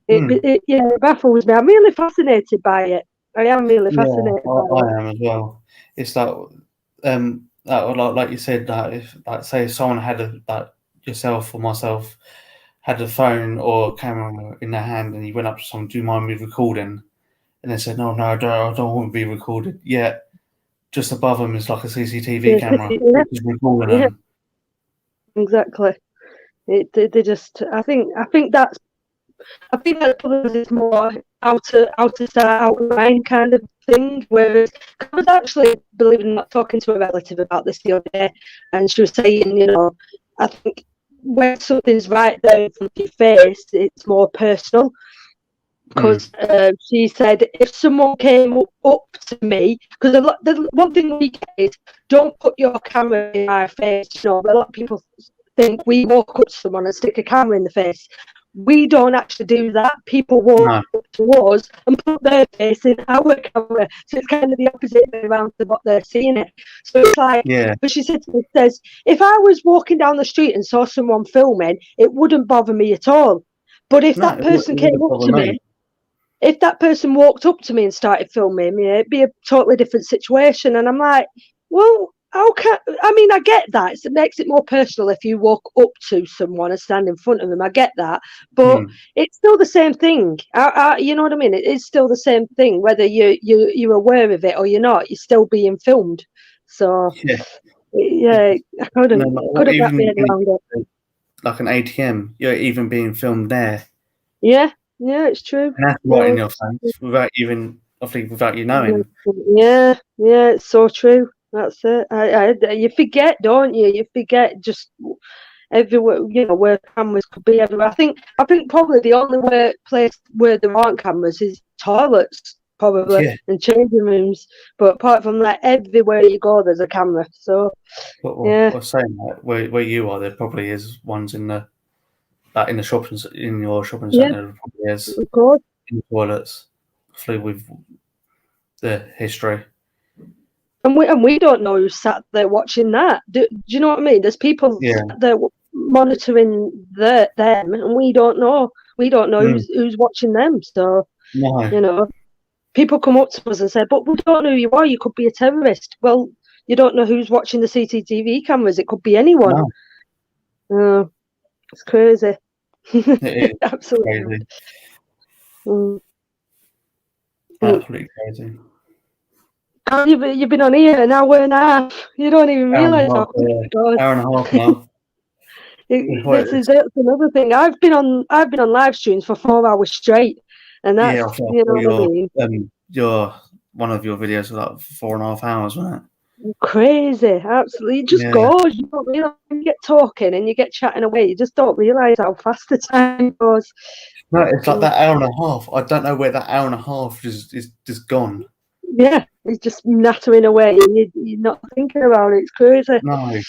it baffles me. I'm really fascinated by it. I am really fascinated by it. I am as well. It's like you said, that if say someone had yourself or myself had a phone or a camera in their hand and you went up to someone, do you mind me recording? And they said, no, I don't want to be recorded. Yeah. Just above them is like a CCTV camera. Which is recording them. Exactly. They just. I think that's probably is more out to start out line kind of thing. Whereas I was actually, believe it or not, talking to a relative about this the other day, and she was saying, I think when something's right there in front of your face, it's more personal. Because she said, if someone came up to me, because the one thing we get is, don't put your camera in my face. A lot of people think we walk up to someone and stick a camera in the face. we don't actually do that. People walk up to us and put their face in our camera. So it's kind of the opposite way around to what they're seeing it. So it's like, but she said to me, says, if I was walking down the street and saw someone filming, it wouldn't bother me at all. But if that person came up to me, if that person walked up to me and started filming me, it'd be a totally different situation. And I'm like, well, okay. I mean, I get that. It makes it more personal if you walk up to someone and stand in front of them. I get that. But it's still the same thing. You know what I mean? It is still the same thing, whether you're aware of it or you're not. You're still being filmed. So, I couldn't wrap my head around it. Like an ATM, you're even being filmed there. Yeah, it's true. And that's right in your face without you knowing. Yeah, it's so true. That's it. You forget, don't you? You forget just everywhere, where cameras could be everywhere. I think probably the only place where there aren't cameras is toilets, probably, and changing rooms. But apart from that, everywhere you go, there's a camera. So, Well, saying that, where you are, there probably is ones in your shopping centre. There probably is of course. In the toilets, hopefully with the history. And we don't know who's sat there watching that. Do you know what I mean? There's people sat there monitoring them, and we don't know. We don't know who's watching them. So, people come up to us and say, "But we don't know who you are. You could be a terrorist." Well, you don't know who's watching the CCTV cameras. It could be anyone. No. It's crazy. It is absolutely crazy. Absolutely crazy. You've been on here an hour and a half. You don't even realise how quick it goes. Hour and a half now. That's another thing. I've been on live streams for 4 hours straight, and that's what I mean. One of your videos was like 4.5 hours, wasn't it? Crazy, absolutely. It just goes. You don't realise when you get talking and you get chatting away. You just don't realise how fast the time goes. No, it's like that hour and a half. I don't know where that hour and a half is just gone. Yeah, it's just nattering away, and you're not thinking about it. It's crazy. No.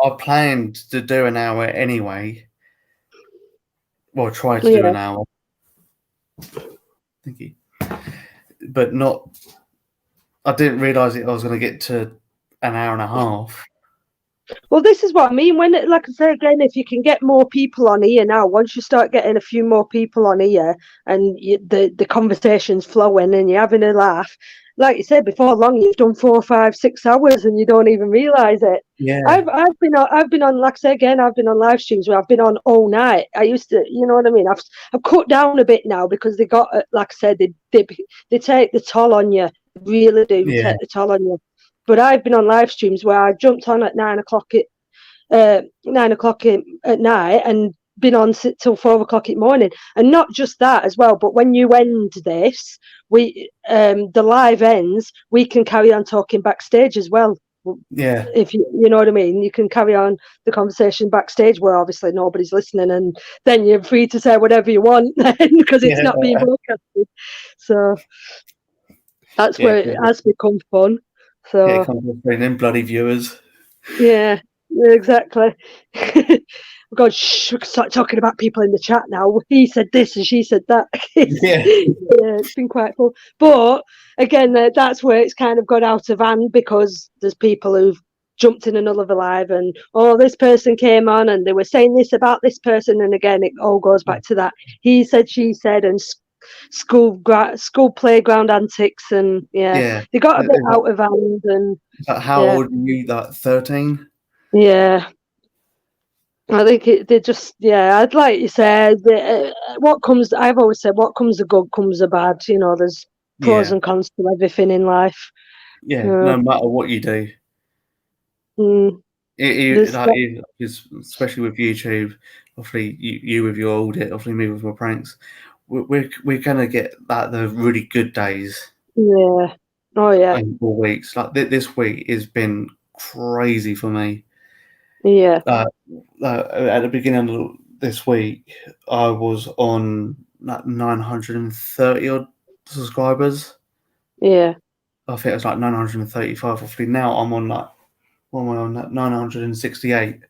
I planned to do an hour anyway. Well, try to do an hour. Thank you. But not. I didn't realise I was going to get to an hour and a half. Well, this is what I mean. When, like I say again, if you can get more people on here now, once you start getting a few more people on here, and the conversation's flowing, and you're having a laugh, like you said, before long you've done 4, 5, 6 hours, and you don't even realise it. Yeah. I've been on, like I say again, I've been on live streams where I've been on all night. I used to, you know what I mean. I've cut down a bit now because they got, like I said, they take the toll on you. Really do take the toll on you. But I've been on live streams where I jumped on at 9 o'clock at night and been on till 4 o'clock in the morning. And not just that as well, but when you end this, the live ends, we can carry on talking backstage as well. Yeah. If you know what I mean, you can carry on the conversation backstage where obviously nobody's listening, and then you're free to say whatever you want then, because it's not being broadcasted. So that's where it has become fun. So it comes with bringing in bloody viewers. Yeah, exactly. God, we can start talking about people in the chat now. He said this and she said that. It's been quite cool. But again, that's where it's kind of got out of hand, because there's people who've jumped in another live and this person came on and they were saying this about this person, and again it all goes back to that he said, she said, and school playground antics, and they got a bit out of hand. And how old are you? That 13? Yeah, I think they just I'd like you said, I've always said, what comes the good comes the bad. There's pros and cons to everything in life. No matter what you do. Especially with YouTube, obviously you with your audit, obviously me with my pranks, we're gonna get the really good days. Yeah. Oh yeah. In 4 weeks, like this week has been crazy for me. Yeah. At the beginning of this week, I was on 930 odd subscribers. Yeah. I think it was 935. Obviously now I'm on 968.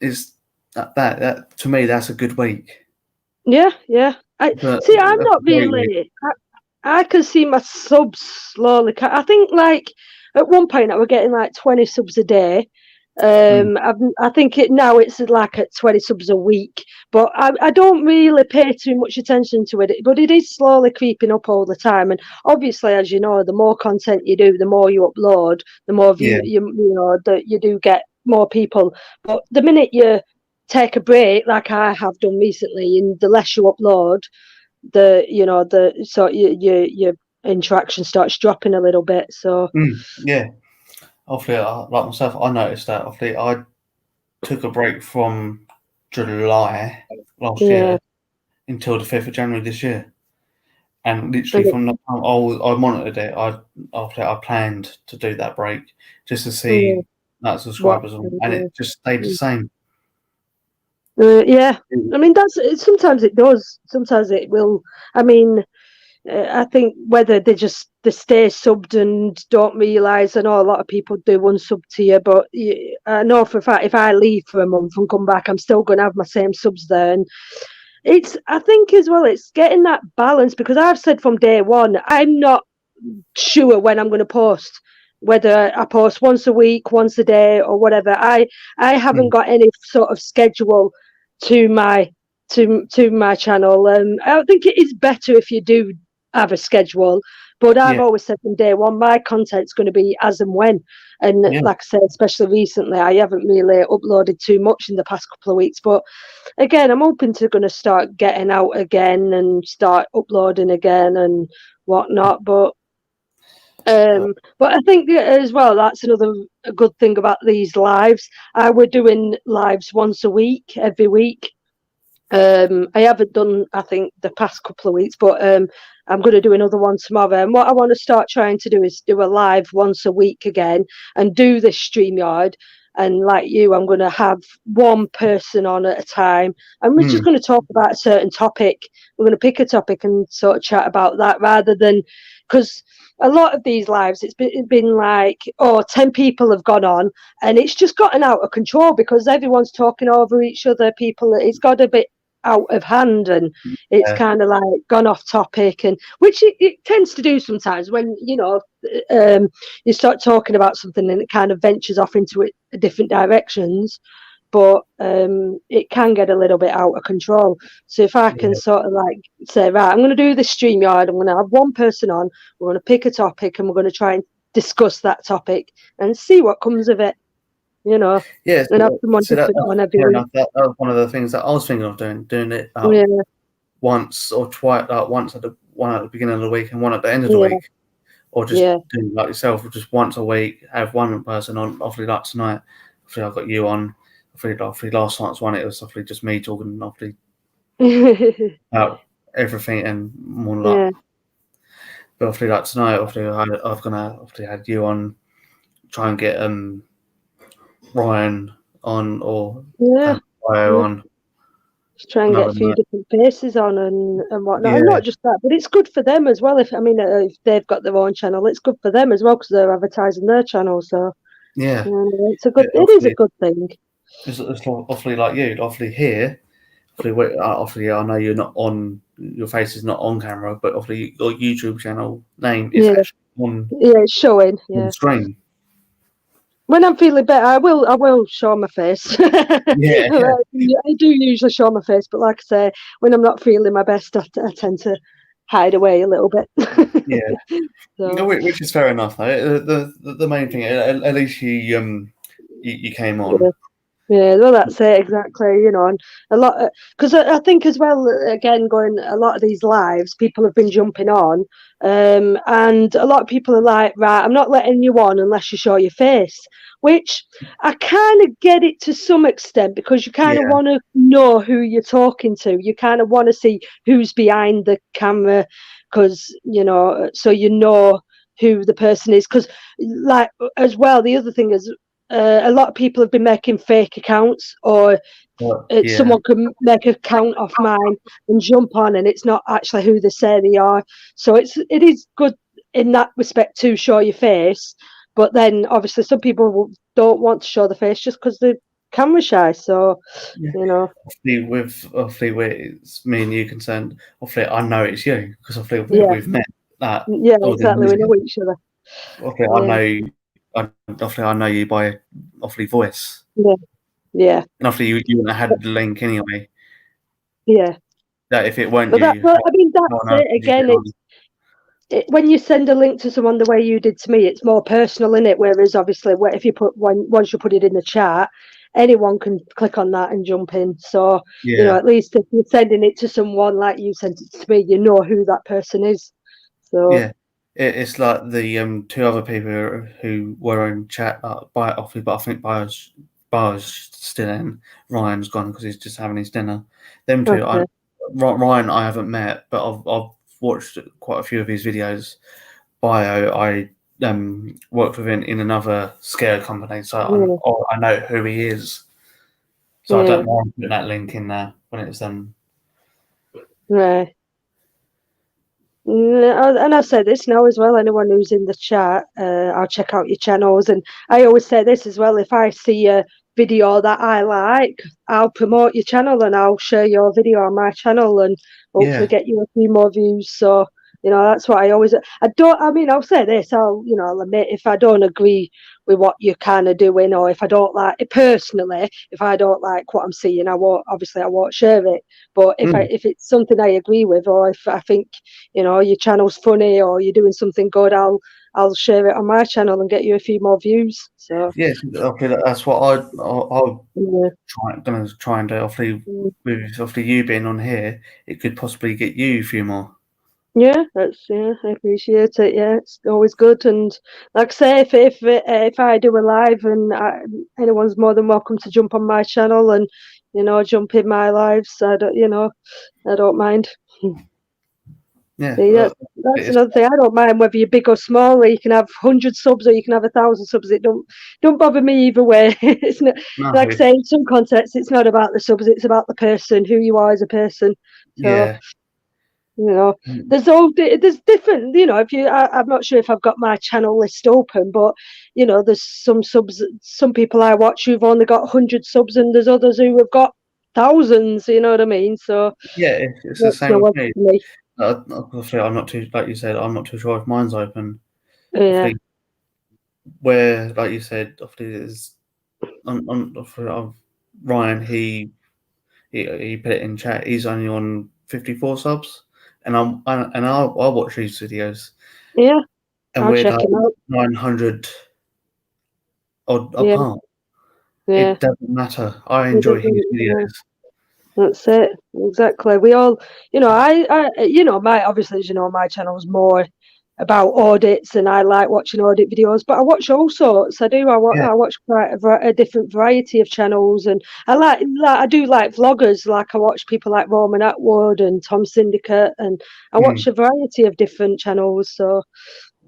It's that to me, that's a good week. Yeah. I'm not really. I can see my subs slowly. I think like at one point I was getting like 20 subs a day. I think now it's like at 20 subs a week, but I don't really pay too much attention to it. But it is slowly creeping up all the time, and obviously, as you know, the more content you do, the more you upload, the more view you know that you do get more people. But the minute you take a break, like I have done recently, and the less you upload, your interaction starts dropping a little bit. So yeah. Obviously, like myself, I noticed that. Obviously, I took a break from July last year until the 5th of January this year, and literally from the time I monitored it, I planned to do that break just to see that subscribers, and it just stayed the same. I mean, sometimes it does. Sometimes it will. I mean, I think whether they stay subbed and don't realise. I know a lot of people do unsub to you, but I know for a fact if I leave for a month and come back, I'm still going to have my same subs there. And I think as well, it's getting that balance, because I've said from day one, I'm not sure when I'm going to post. Whether I post once a week, once a day, or whatever, I haven't got any sort of schedule to my channel. I think it is better if you do have a schedule, but I've always said from day one, my content's going to be as and when. And like I said, especially recently, I haven't really uploaded too much in the past couple of weeks. But again, I'm hoping to going to start getting out again and start uploading again and whatnot. But I think as well, that's a good thing about these lives. We're doing lives once a week, every week. I haven't done, I think, the past couple of weeks, but I'm going to do another one tomorrow. And what I want to start trying to do is do a live once a week again and do this StreamYard. And like you, I'm going to have one person on at a time. And we're just going to talk about a certain topic. We're going to pick a topic and sort of chat about that, rather than, because a lot of these lives, it's been like, 10 people have gone on, and it's just gotten out of control because everyone's talking over each other. It's got a bit out of hand, and it's kind of like gone off topic, and which it tends to do sometimes when you start talking about something and it kind of ventures off into different directions. But it can get a little bit out of control. So if I can sort of like say, right, I'm going to do this StreamYard, I'm going to have one person on, we're going to pick a topic, and we're going to try and discuss that topic and see what comes of it. And have someone different on every week. That was one of the things that I was thinking of doing it once or twice, once at the beginning of the week and one at the end of the week, or just doing like yourself, just once a week, have one person on. Obviously, like tonight, obviously I've got you on. Obviously last night's one, it was obviously just me talking, obviously about everything and more like. But obviously, like tonight, obviously I've gonna obviously had you on, try and get Ryan on or Bio on. Just try and get a few different faces on and whatnot, and not just that, but it's good for them as well. If they've got their own channel, it's good for them as well because they're advertising their channel. So it's it is a good thing. It's obviously like you, obviously here. Obviously, I know you're not on. Your face is not on camera, but obviously your YouTube channel name is actually on. Yeah, it's showing. On screen. When I'm feeling better, I will show my face. I do usually show my face, but like I say, when I'm not feeling my best, I tend to hide away a little bit. Which is fair enough. Though the main thing, at least you came on. Yeah, well, that's it exactly. And a lot because I think as well. Again, going a lot of these lives, people have been jumping on, and a lot of people are like, right, I'm not letting you on unless you show your face. Which I kind of get it to some extent, because you kind of want to know who you're talking to. You kind of want to see who's behind the camera, because so you know who the person is. Because like as well, the other thing is. A lot of people have been making fake accounts, or someone can make an account off mine and jump on, and it's not actually who they say they are. So it is good in that respect to show your face, but then obviously some people don't want to show the face just because they camera shy, so you know. Obviously, where it's me and you concerned, obviously I know it's you because obviously Yeah, we've met that. yeah, exactly. We know each other. Okay, obviously I know you by obviously voice. Yeah, yeah, and obviously you wouldn't have had the link anyway. yeah. That if it weren't But you, I mean, that's it. Again, when you send a link to someone the way you did to me, it's more personal, in it. Whereas obviously, if you once you put it in the chat, anyone can click on that and jump in. So at least if you're sending it to someone like you sent it to me, you know who that person is. So yeah, it's like the two other people who were in chat, but I think Bio's still in. Ryan's gone because he's just having his dinner. Them two, okay. Ryan, I haven't met, but I've watched quite a few of his videos. Bio, I worked with in another scale company, so I know who he is. So I don't mind putting that link in there when it's Right. And I say this now as well. Anyone who's in the chat, I'll check out your channels. And I always say this as well. If I see a video that I like, I'll promote your channel and I'll share your video on my channel and hopefully get you a few more views. So that's what I always. I'll say this. I'll admit if I don't agree with what you're kind of doing, or if I don't like it personally, if I don't like what I'm seeing, I won't share it. But if it's something I agree with, or if I think your channel's funny or you're doing something good, I'll share it on my channel and get you a few more views. So okay, that's what I'll gonna try and do. Obviously you being on here, it could possibly get you a few more. Yeah, I appreciate it. Yeah, it's always good. And like I say, if I do a live, and anyone's more than welcome to jump on my channel and jump in my lives. I don't mind. Yeah, that's another thing. I don't mind whether you're big or small. Or you can have 100 subs or you can have 1,000 subs. It don't bother me either way. It's not like I say, in some contexts, it's not about the subs. It's about the person, who you are as a person. So, there's different. I'm not sure if I've got my channel list open, but there's some subs. Some people I watch who've only got 100 subs, and there's others who have got thousands. You know what I mean? So yeah, it's the same with me. Obviously, I'm not too, like you said, I'm not too sure if mine's open. Yeah. Where, like you said, obviously is Ryan. He put it in chat. He's only on 54 subs, and I'll watch these videos. Yeah. And we're like 900 odd apart. Yeah. It doesn't matter. I enjoy his videos. That's it. Exactly. We all, obviously, as you know, my channel's more about audits, and I like watching audit videos, but I watch all sorts. I watch quite a different variety of channels, and I do like vloggers. Like I watch people like Roman Atwood and Tom Syndicate, and I watch a variety of different channels. So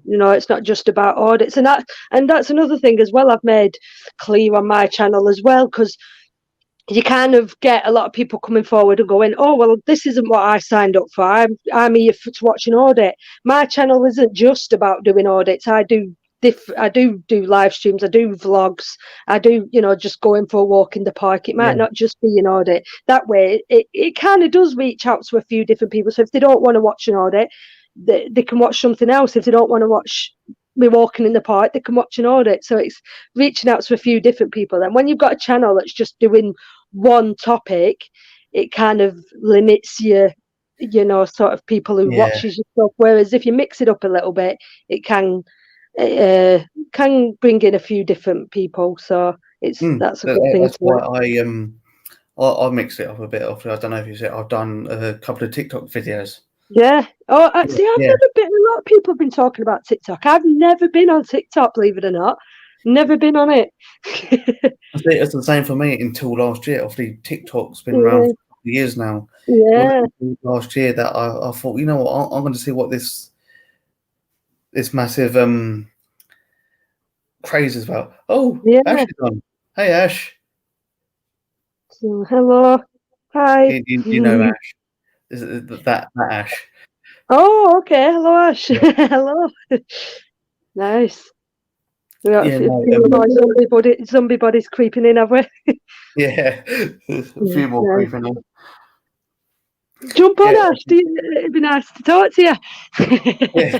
it's not just about audits, and that's another thing as well I've made clear on my channel as well, because you kind of get a lot of people coming forward and going, oh, well, this isn't what I signed up for. I'm here to watch an audit. My channel isn't just about doing audits. I do live streams. I do vlogs. I do, just going for a walk in the park. It might not just be an audit. That way, it kind of does reach out to a few different people. So if they don't want to watch an audit, they can watch something else. If they don't want to watch me walking in the park, they can watch an audit. So it's reaching out to a few different people. And when you've got a channel that's just doing one topic, it kind of limits your sort of people who watches your stuff. Whereas if you mix it up a little bit, it can bring in a few different people. So that's a good thing. That's why I mixed it up a bit. I don't know if you said I've done a couple of TikTok videos. Yeah. Oh, actually, I've never been. A lot of people have been talking about TikTok. I've never been on TikTok, believe it or not. Never been on it. It's the same for me until last year. Obviously, TikTok's been around for years now. Yeah. Last year, that I thought, you know what, I'm going to see what this massive craze is about. Oh, yeah. Ash is on. Hey, Ash. So, hello. Hi. You know Ash. Is that Ash? Oh, okay. Hello, Ash. Hello. Nice. Yeah, zombie bodies creeping in, have we? Yeah, a few more creeping in. Jump on, Ash. It'd be nice to talk to you. Yeah.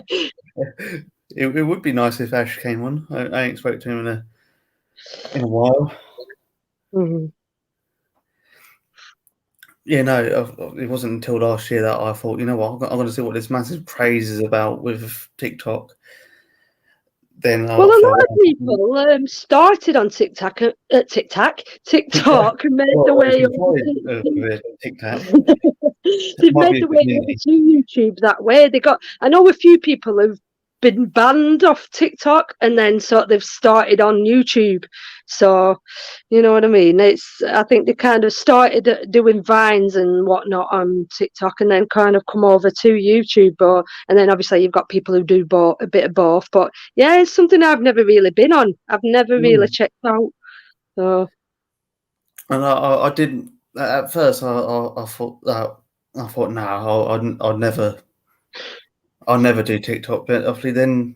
It would be nice if Ash came on. I ain't spoke to him in a while. Mm-hmm. Yeah, no, it wasn't until last year that I thought, you know what, I'm going to see what this massive craze is about with TikTok. Then well, a lot of people started on TikTok and made their way up. TikTok. They've made their way to YouTube that way. I know a few people who've been banned off TikTok and then they've started on YouTube. So, you know what I mean? I think they kind of started doing vines and whatnot on TikTok and then kind of come over to YouTube. And then obviously you've got people who do a bit of both. But yeah, it's something I've never really been on. I've never really checked out. So. And I didn't at first. I thought no, I'll never do TikTok. But obviously, then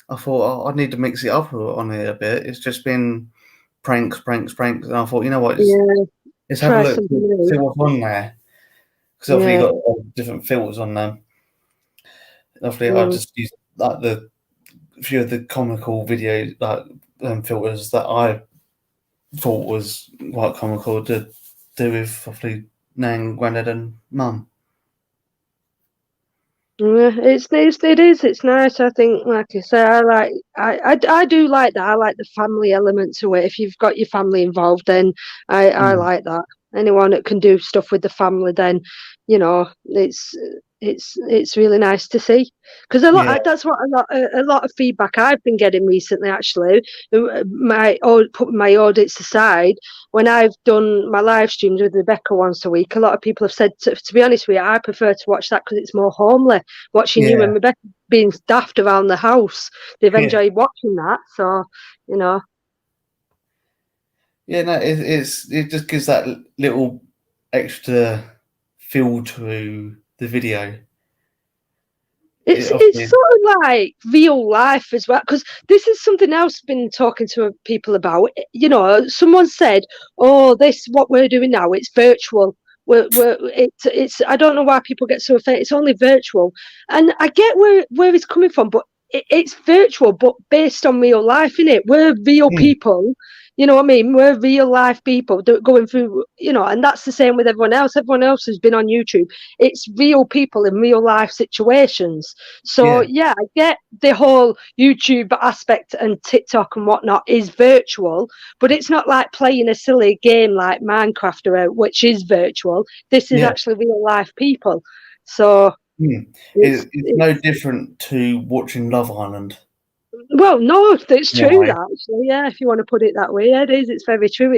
I thought I need to mix it up on here a bit. It's just been pranks, and I thought, you know what, let's have a look, see what's on there, because obviously you've got different filters on them. Obviously, I just used like a few of the comical videos, like filters that I thought was quite comical to do with obviously Nan, Grandad, and Mum. Yeah, it's nice. I think, like I say, I do like that. I like the family element to it. If you've got your family involved, then I like that. Anyone that can do stuff with the family, then it's really nice to see, because that's what a lot of feedback I've been getting recently. Actually, putting my audits aside, when I've done my live streams with Rebecca once a week, a lot of people have said, to be honest with you, I prefer to watch that because it's more homely. Watching you and Rebecca being daft around the house, they've enjoyed watching that. So, Yeah, no, it just gives that little extra feel to the video. It's sort of like real life as well, because this is something else I've been talking to people about. Someone said, "Oh, what we're doing now, it's virtual. It's I don't know why people get so offended. It's only virtual," and I get where it's coming from, but it's virtual, but based on real life, innit? We're real people. You know what I mean? We're real life people going through, and that's the same with everyone else. Everyone else who's been on YouTube, it's real people in real life situations. So yeah, I get the whole YouTube aspect and TikTok and whatnot is virtual, but it's not like playing a silly game like Minecraft, which is virtual. This is actually real life people. So it's no different to watching Love Island. Well, no, it's true that actually, if you want to put it that way, it is. It's very true.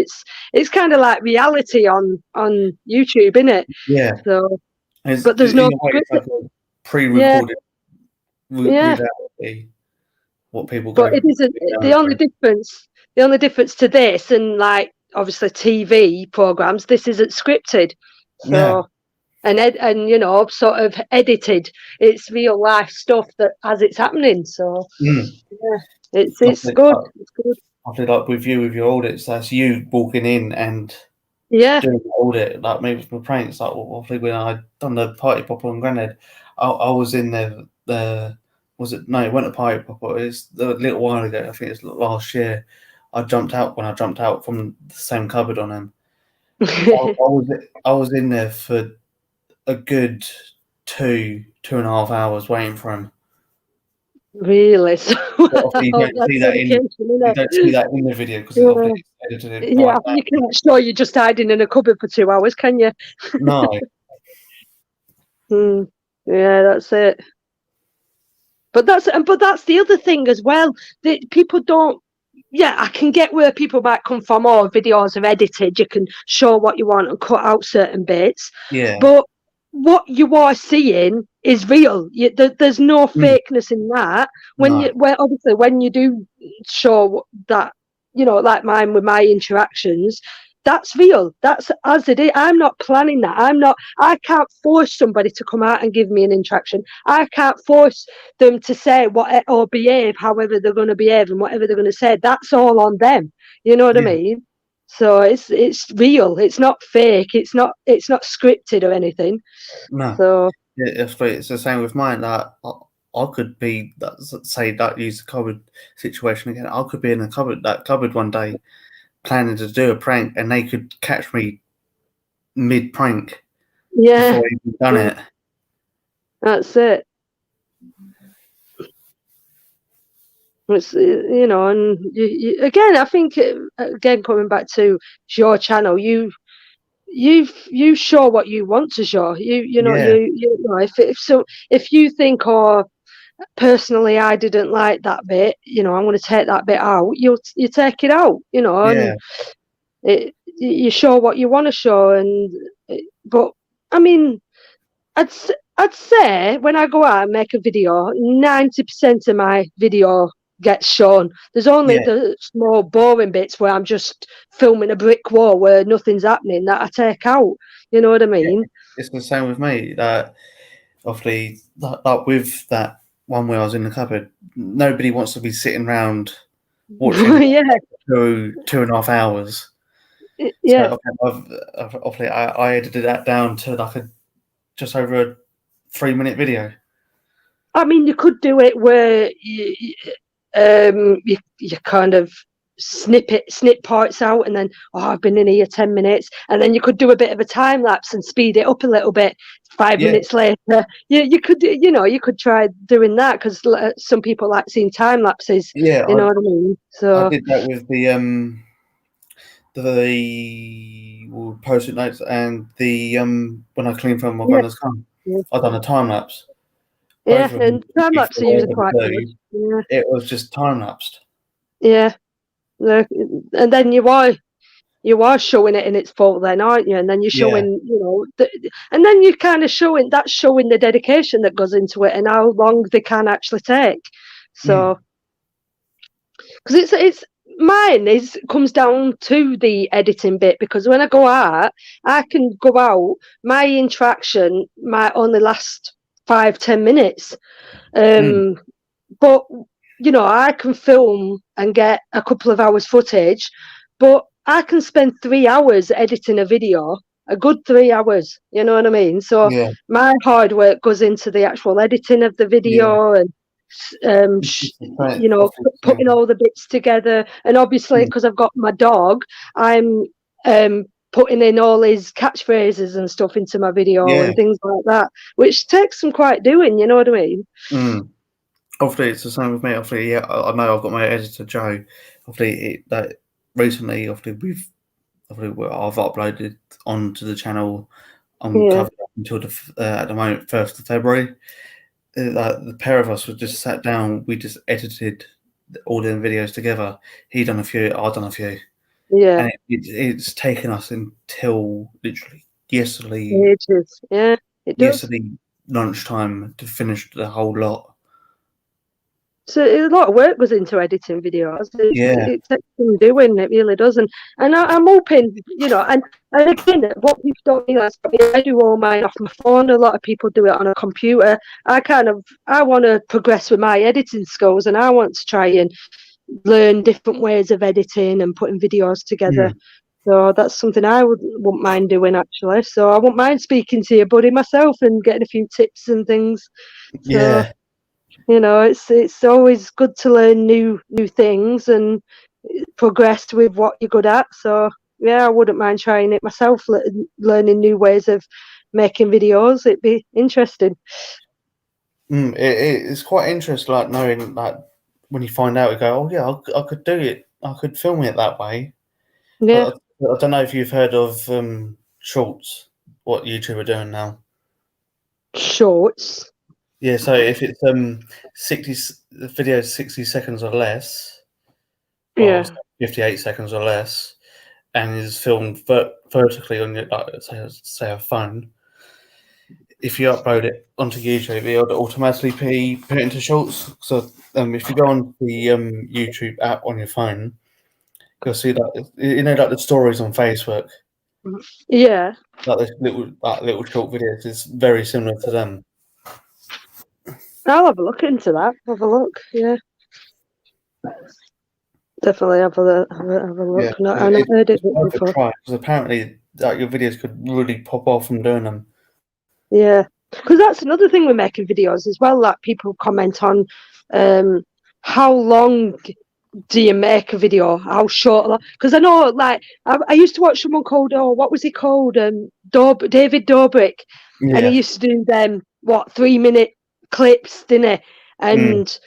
It's kind of like reality on YouTube, isn't it? Yeah. So, but there's no pre-recorded reality. What people go. But it isn't the only difference. The only difference to this and like obviously TV programs, this isn't scripted. So. And sort of edited. It's real life stuff that as it's happening. So it's good. It's good. I feel like with your audits, that's you walking in and doing the audit. Like maybe with my pranks, like when I done the party popper on Grandad, I was in there. Was it? No, it wasn't a party popper. It's a little while ago. I think it's last year. I jumped out from the same cupboard on him. I was in there for a good 2.5 hours waiting for him. Really? So you don't see that in the video because it's edited. Yeah, you can't show you're just hiding in a cupboard for 2 hours, can you? No. Yeah, that's it. But that's the other thing as well. That people don't. Yeah, I can get where people might come from. Oh, videos are edited. You can show what you want and cut out certain bits. Yeah. But what you are seeing is real. There's no fakeness in that. Obviously when you do show that, like mine with my interactions, that's real. That's as it is. I'm not planning that. I can't force somebody to come out and give me an interaction. I can't force them to say what or behave however they're going to behave and whatever they're going to say. That's all on them. You know what I mean? So it's real. It's not fake. It's not scripted or anything. No. So yeah, it's the same with mine. That I could be, say, that use the cupboard situation again. I could be in that cupboard one day, planning to do a prank, and they could catch me mid prank before I even done it. That's it. It's, you know, and you, again, I think again coming back to your channel, you show what you want to show. You know, you know, if you think, oh, personally I didn't like that bit, you know, I'm going to take that bit out, you take it out, you know, and you show what you want to show. And but I mean, I'd say when I go out and make a video, 90% of my video gets shown. There's only the small boring bits where I'm just filming a brick wall where nothing's happening that I take out. You know what I mean? It's the same with me. That obviously, like with that one where I was in the cupboard, nobody wants to be sitting around watching through 2.5 hours. Yeah. So obviously, I edited that down to like just over a 3-minute video. I mean, you could do it where you kind of snip parts out, and then I've been in here 10 minutes, and then you could do a bit of a time lapse and speed it up a little bit. 5 minutes later, you could, you know, you could try doing that, because some people like seeing time lapses. Yeah, you know what I mean. So I did that with the post-it notes and the when I cleaned from my brother's car. I've done a time lapse. And time lapse are usually quite good. Yeah. It was just time lapsed. Yeah, and then you are showing it in its full, then, aren't you? And then you're showing, you know, and then you're kind of showing the dedication that goes into it and how long they can actually take. So, because it's mine comes down to the editing bit, because when I go out, I can go out. My interaction might only last 5-10 minutes, but you know, I can film and get a couple of hours footage, but I can spend 3 hours editing a video, a good 3 hours. You know what I mean? So my hard work goes into the actual editing of the video and you know, putting all the bits together. And obviously, because I've got my dog, I'm putting in all his catchphrases and stuff into my video and things like that, which takes some quite doing. You know what I mean? Obviously, it's the same with me. Obviously, I know I've got my editor Joe. Obviously, recently, I've uploaded onto the channel. I'm covered up until at the moment 1st of February. The pair of us were just sat down. We just edited all the videos together. He done a few. I've done a few. Yeah, and it's taken us until literally yesterday. Ages. Yeah, it does. Yesterday lunchtime to finish the whole lot. So a lot of work goes into editing videos. It takes some doing. It really does. And I'm hoping, you know, and again, what people don't realise, I do all mine off my phone. A lot of people do it on a computer. I want to progress with my editing skills, and I want to try and learn different ways of editing and putting videos together. So that's something I wouldn't mind doing, actually. So I wouldn't mind speaking to your buddy myself and getting a few tips and things. So, you know, it's always good to learn new things and progress with what you're good at. So yeah, I wouldn't mind trying it myself, learning new ways of making videos. It'd be interesting. It's quite interesting, like knowing that when you find out, you go, oh yeah, I could do it. I could film it that way. Yeah. I don't know if you've heard of Shorts, what YouTube are doing now. Shorts. Yeah, so if it's 60 videos 60 seconds or less, or 58 seconds or less, and is filmed vertically on your say a phone, if you upload it onto YouTube, it'll automatically be put into Shorts. So if you go on the YouTube app on your phone, Because see, like, like the stories on Facebook. Yeah. Like this little short videos is very similar to them. I'll have a look into that. Have a look. Yeah. Definitely have a look. Yeah, No, I've not heard it before. because apparently, like, your videos could really pop off from doing them. Yeah, because that's another thing with making videos as well. Like people comment on, how long do you make a video? How short? Because I know, like, I used to watch someone called, what was he called? David Dobrik, and he used to do them 3-minute clips, didn't he? And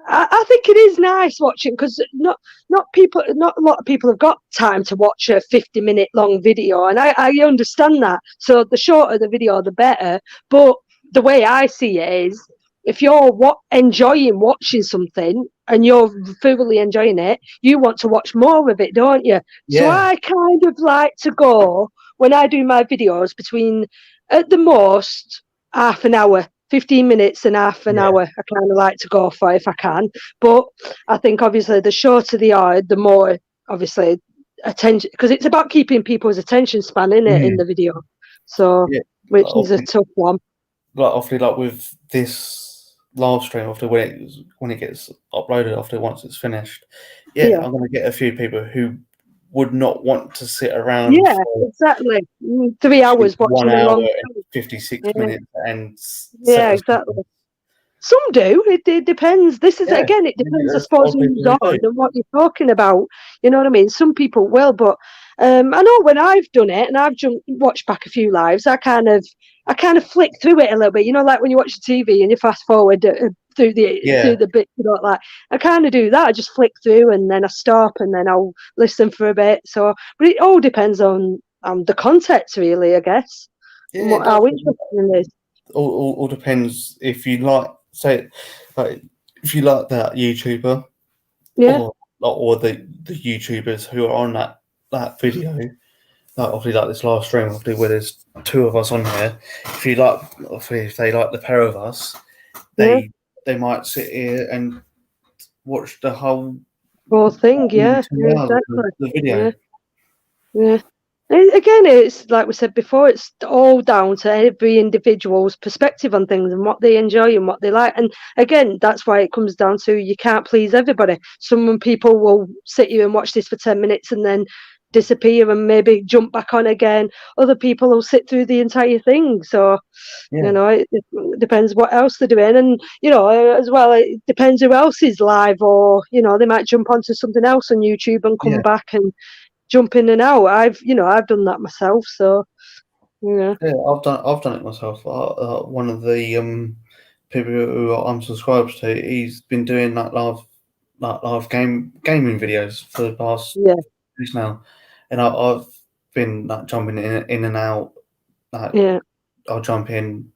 I think it is nice watching, because not a lot of people have got time to watch a 50-minute long video, and I understand that. So the shorter the video, the better. But the way I see it is, if you're enjoying watching something and you're thoroughly enjoying it, you want to watch more of it, don't you? Yeah. So I kind of like to go, when I do my videos, between, at the most, half an hour. 15 minutes and half an hour I kind of like to go for if I can. But I think obviously the shorter they are, the more obviously attention, because it's about keeping people's attention span in it in the video. So which is a tough one. Like obviously, like with this live stream, after when it gets uploaded, after once it's finished, I'm going to get a few people who would not want to sit around. Yeah, exactly. 3 hours watching 1 hour a long and 56 minutes and exactly. Some do. It depends. This is again. It depends, I suppose, who's on and what you're talking about. You know what I mean? Some people will, but I know when I've done it and I've watched back a few lives, I kind of flick through it a little bit. You know, like when you watch the TV and you fast forward through the bit. You know, like I kind of do that. I just flick through and then I stop and then I'll listen for a bit. So, but it all depends on the context, really. I guess. Yeah, how interesting it is. All depends if you like. Say, like, if you like that YouTuber, or the YouTubers who are on that video, like obviously like this live stream, obviously where there's 2 of us on here. If you like, obviously if they like the pair of us, they might sit here and watch the whole thing. Yeah, exactly. The video. Yeah. Again, it's like we said before, it's all down to every individual's perspective on things and what they enjoy and what they like. And again, that's why it comes down to, you can't please everybody. Some people will sit here and watch this for 10 minutes and then disappear and maybe jump back on again. Other people will sit through the entire thing. So, you know, it depends what else they're doing. And, you know, as well, it depends who else is live, or, you know, they might jump onto something else on YouTube and come back and jump in and out. I've done that myself. So yeah, I've done it myself. One of the people who I'm subscribed to, he's been doing that live gaming videos for the past years now, and I've been like jumping in and out. Like, I'll jump in,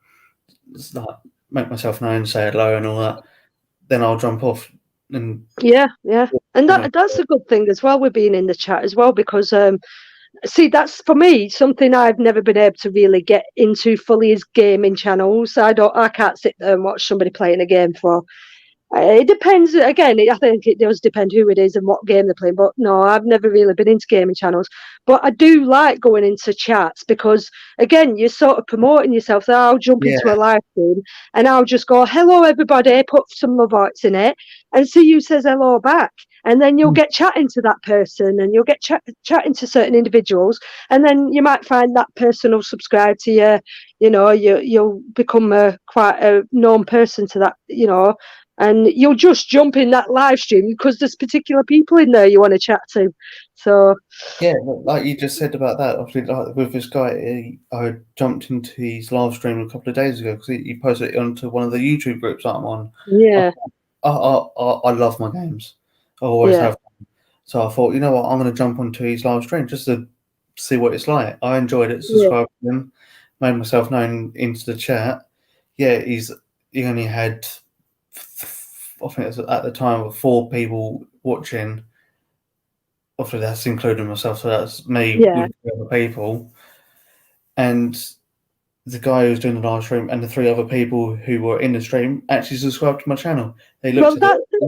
like, make myself known, say hello and all that. Then I'll jump off. And and that's a good thing as well with being in the chat as well, because see, that's for me something I've never been able to really get into fully, is gaming channels. I can't sit there and watch somebody playing a game for. It depends. Again, I think it does depend who it is and what game they're playing. But no, I've never really been into gaming channels. But I do like going into chats, because again, you're sort of promoting yourself. So I'll jump into a live stream and I'll just go, "Hello, everybody," put some voice in it, and see who says hello back. And then you'll get chatting to that person, and you'll get chatting to certain individuals, and then you might find that person will subscribe to you. You know, you'll become quite a known person to that. You know. And you'll just jump in that live stream because there's particular people in there you want to chat to. So like you just said about that, obviously, like with this guy, I jumped into his live stream a couple of days ago because he posted it onto one of the YouTube groups that I'm on. Yeah, I love my games. I always have. So I thought, you know what, I'm going to jump onto his live stream just to see what it's like. I enjoyed it. Subscribed to him, made myself known into the chat. Yeah, he only had, I think it was at the time, 4 people watching. Obviously, that's including myself, so that's me with 3 other people. And the guy who was doing the live stream and the 3 other people who were in the stream actually subscribed to my channel. They looked at it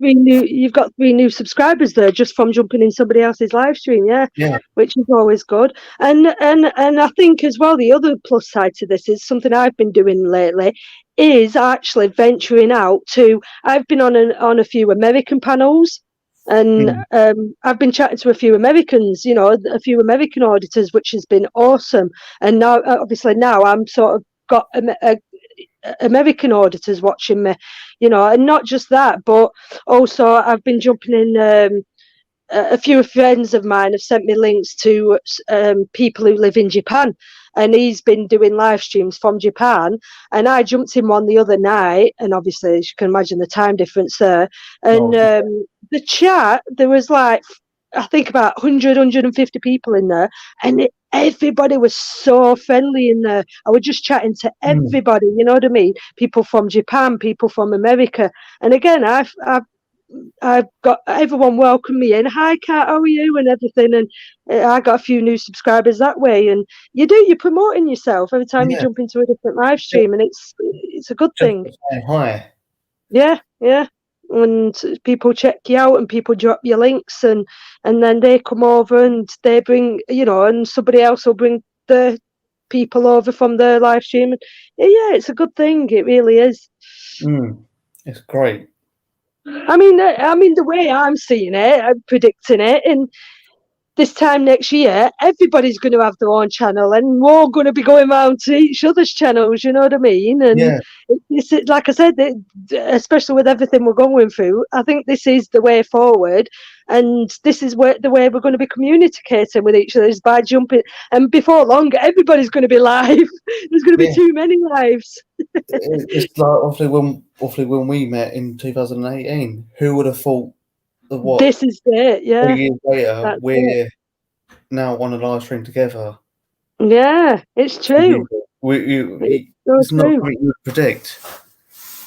You've got 3 new subscribers there just from jumping in somebody else's live stream, which is always good. And I think as well, the other plus side to this is something I've been doing lately is actually venturing out to. I've been on a few American panels. And I've been chatting to a few Americans, a few American auditors, which has been awesome. And now, obviously, I'm sort of got American auditors watching me, and not just that, but also I've been jumping in. A few friends of mine have sent me links to people who live in Japan, and he's been doing live streams from Japan. And I jumped in one the other night, and obviously, as you can imagine, the time difference there. And the chat, there was like, I think about 100, 150 people in there, and everybody was so friendly in there. I was just chatting to everybody, you know what I mean? People from Japan, people from America. And again, I've got everyone welcome me in. Hi, Kat, how are you? And everything. And I got a few new subscribers that way. And you're promoting yourself every time you jump into a different live stream, and it's a good thing. Hi. Yeah. And people check you out, and people drop your links, and then they come over and they bring, and somebody else will bring the people over from their live stream. And it's a good thing. It really is. It's great. I mean, the way I'm seeing it, I'm predicting it, and this time next year, everybody's going to have their own channel, and we're all going to be going around to each other's channels. You know what I mean? And it's like I said, especially with everything we're going through, I think this is the way forward, and this is the way we're going to be communicating with each other is by jumping. And before long, everybody's going to be live. There's going to be too many lives. It's like awfully when we met in 2018. Who would have thought? This is it, 3 years later, we're now on a live stream together. Yeah, it's true. It's not something you would predict.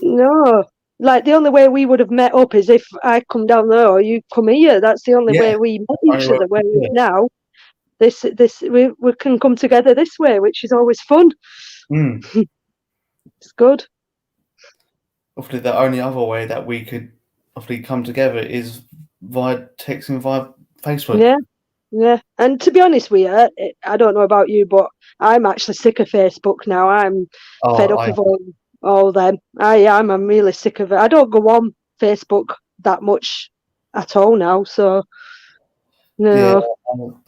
No, like the only way we would have met up is if I come down there or you come here. That's the only way we met each other. Where now, we can come together this way, which is always fun. It's good. Hopefully, the only other way that we could come together is via texting via Facebook. Yeah. And to be honest with you, I don't know about you, but I'm actually sick of Facebook now. I'm fed up of all them. I'm really sick of it. I don't go on Facebook that much at all now. So no. Yeah,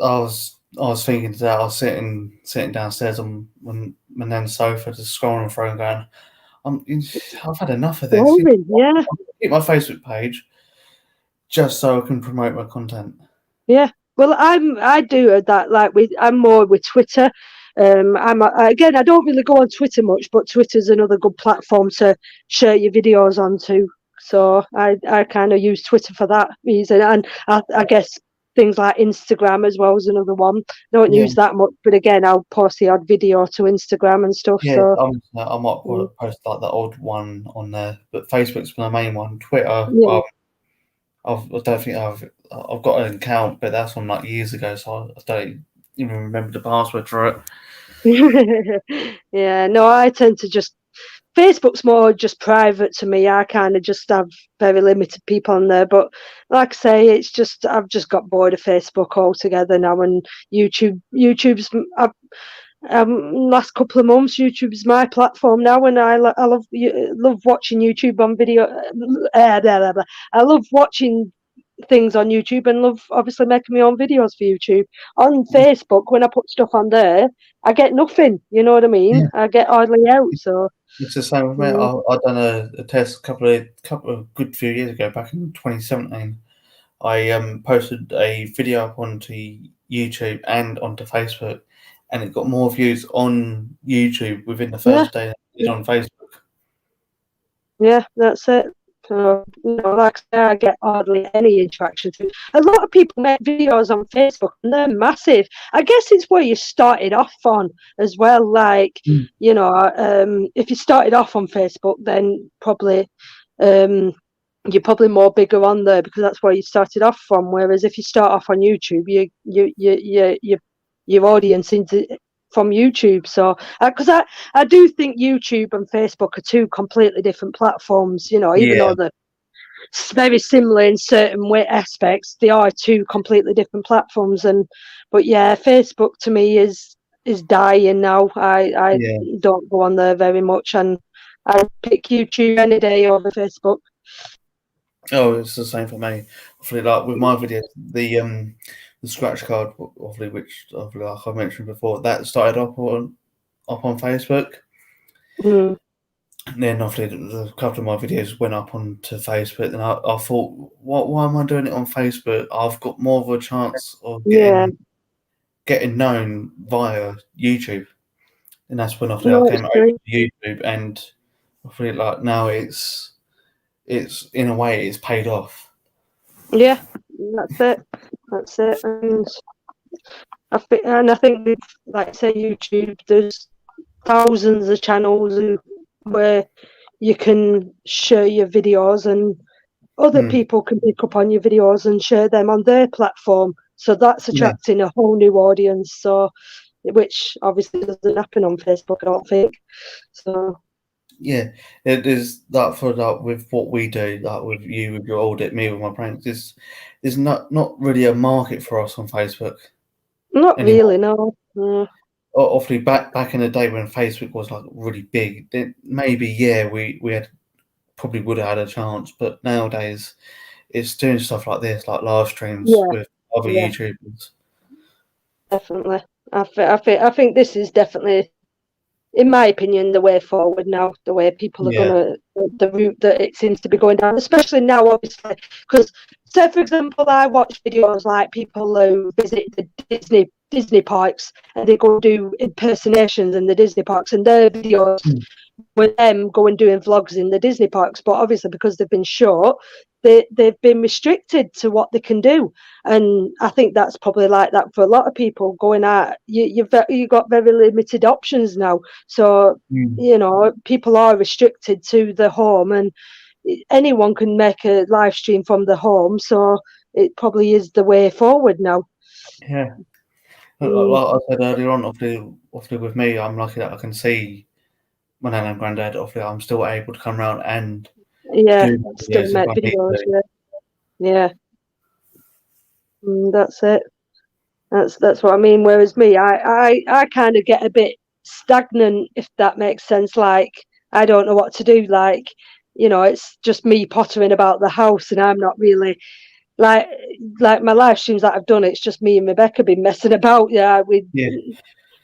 I was thinking today. I was sitting downstairs on my nan's sofa, just scrolling through and going, I've had enough of this. I'll keep my Facebook page just so I can promote my content. Yeah, well, I do that. Like I'm more with Twitter. I don't really go on Twitter much, but Twitter's another good platform to share your videos onto. So I kind of use Twitter for that reason, and I guess things like Instagram as well is another one. Don't use that much, but again, I'll post the odd video to Instagram and stuff. Yeah, so I might post like the odd one on there, but Facebook's my main one. Twitter, I don't think I've got an account, but that's from like years ago, so I don't even remember the password for it. Yeah, no, I tend to just. Facebook's more just private to me. I kind of just have very limited people on there. But like I say, it's just I've just got bored of Facebook altogether now. And YouTube's last couple of months, YouTube's my platform now, and I love watching YouTube on video. I love watching things on YouTube and love obviously making my own videos for YouTube. On Facebook, when I put stuff on there, I get nothing. You know what I mean? Yeah. I get hardly out. So it's the same with me. I done a test a couple of good few years ago, back in 2017. I posted a video up onto YouTube and onto Facebook, and it got more views on YouTube within the first day than it did on Facebook. Yeah, that's it. So, like I say, I get hardly any interaction. A lot of people make videos on Facebook and they're massive. I guess it's where you started off on as well. Like, if you started off on Facebook, then probably you're probably more bigger on there because that's where you started off from. Whereas if you start off on YouTube, your audience from YouTube. So, because I do think YouTube and Facebook are two completely different platforms. You know, even though they're very similar in certain aspects, they are two completely different platforms. But yeah, Facebook to me is dying now. I don't go on there very much, and I pick YouTube any day over Facebook. Oh, it's the same for me. Hopefully, like with my videos, the scratch card, hopefully, which hopefully, like I mentioned before, that started up on Facebook. Mm. And then obviously a couple of my videos went up onto Facebook, and I thought, why am I doing it on Facebook? I've got more of a chance of getting known via YouTube. And that's when I came over to YouTube, and I feel like now it's in a way it's paid off. Yeah, that's it. And I think with, like say, YouTube, there's thousands of channels where you can share your videos, and other people can pick up on your videos and share them on their platform. So that's attracting a whole new audience. So, which obviously doesn't happen on Facebook, I don't think. So. Yeah, it is that for that with what we do, that with you, with your audit, me with my pranks. There's not really a market for us on Facebook. Not anymore. Really, no. Obviously, back in the day when Facebook was like really big, then maybe we had probably would have had a chance. But nowadays, it's doing stuff like this, like live streams with other YouTubers. Definitely, I think this is definitely, in my opinion, the way forward now. The way people are gonna, the route that it seems to be going down, especially now, obviously, because say for example, I watch videos like people who visit the Disney parks and they go do impersonations in the Disney parks, and their videos with them going doing vlogs in the Disney parks. But obviously, because they've been short, they've been restricted to what they can do, and I think that's probably like that for a lot of people going out. You've got very limited options now, so you know people are restricted to the home, and anyone can make a live stream from the home. So it probably is the way forward now. Yeah, like I said earlier on, obviously with me, I'm lucky that I can see my nan and granddad. Obviously, I'm still able to come around and still make videos. That's it. That's what I mean. Whereas me, I kind of get a bit stagnant, if that makes sense. Like I don't know what to do. Like, you know, it's just me pottering about the house, and I'm not really like my live streams that I've done. It's just me and Rebecca been messing about. We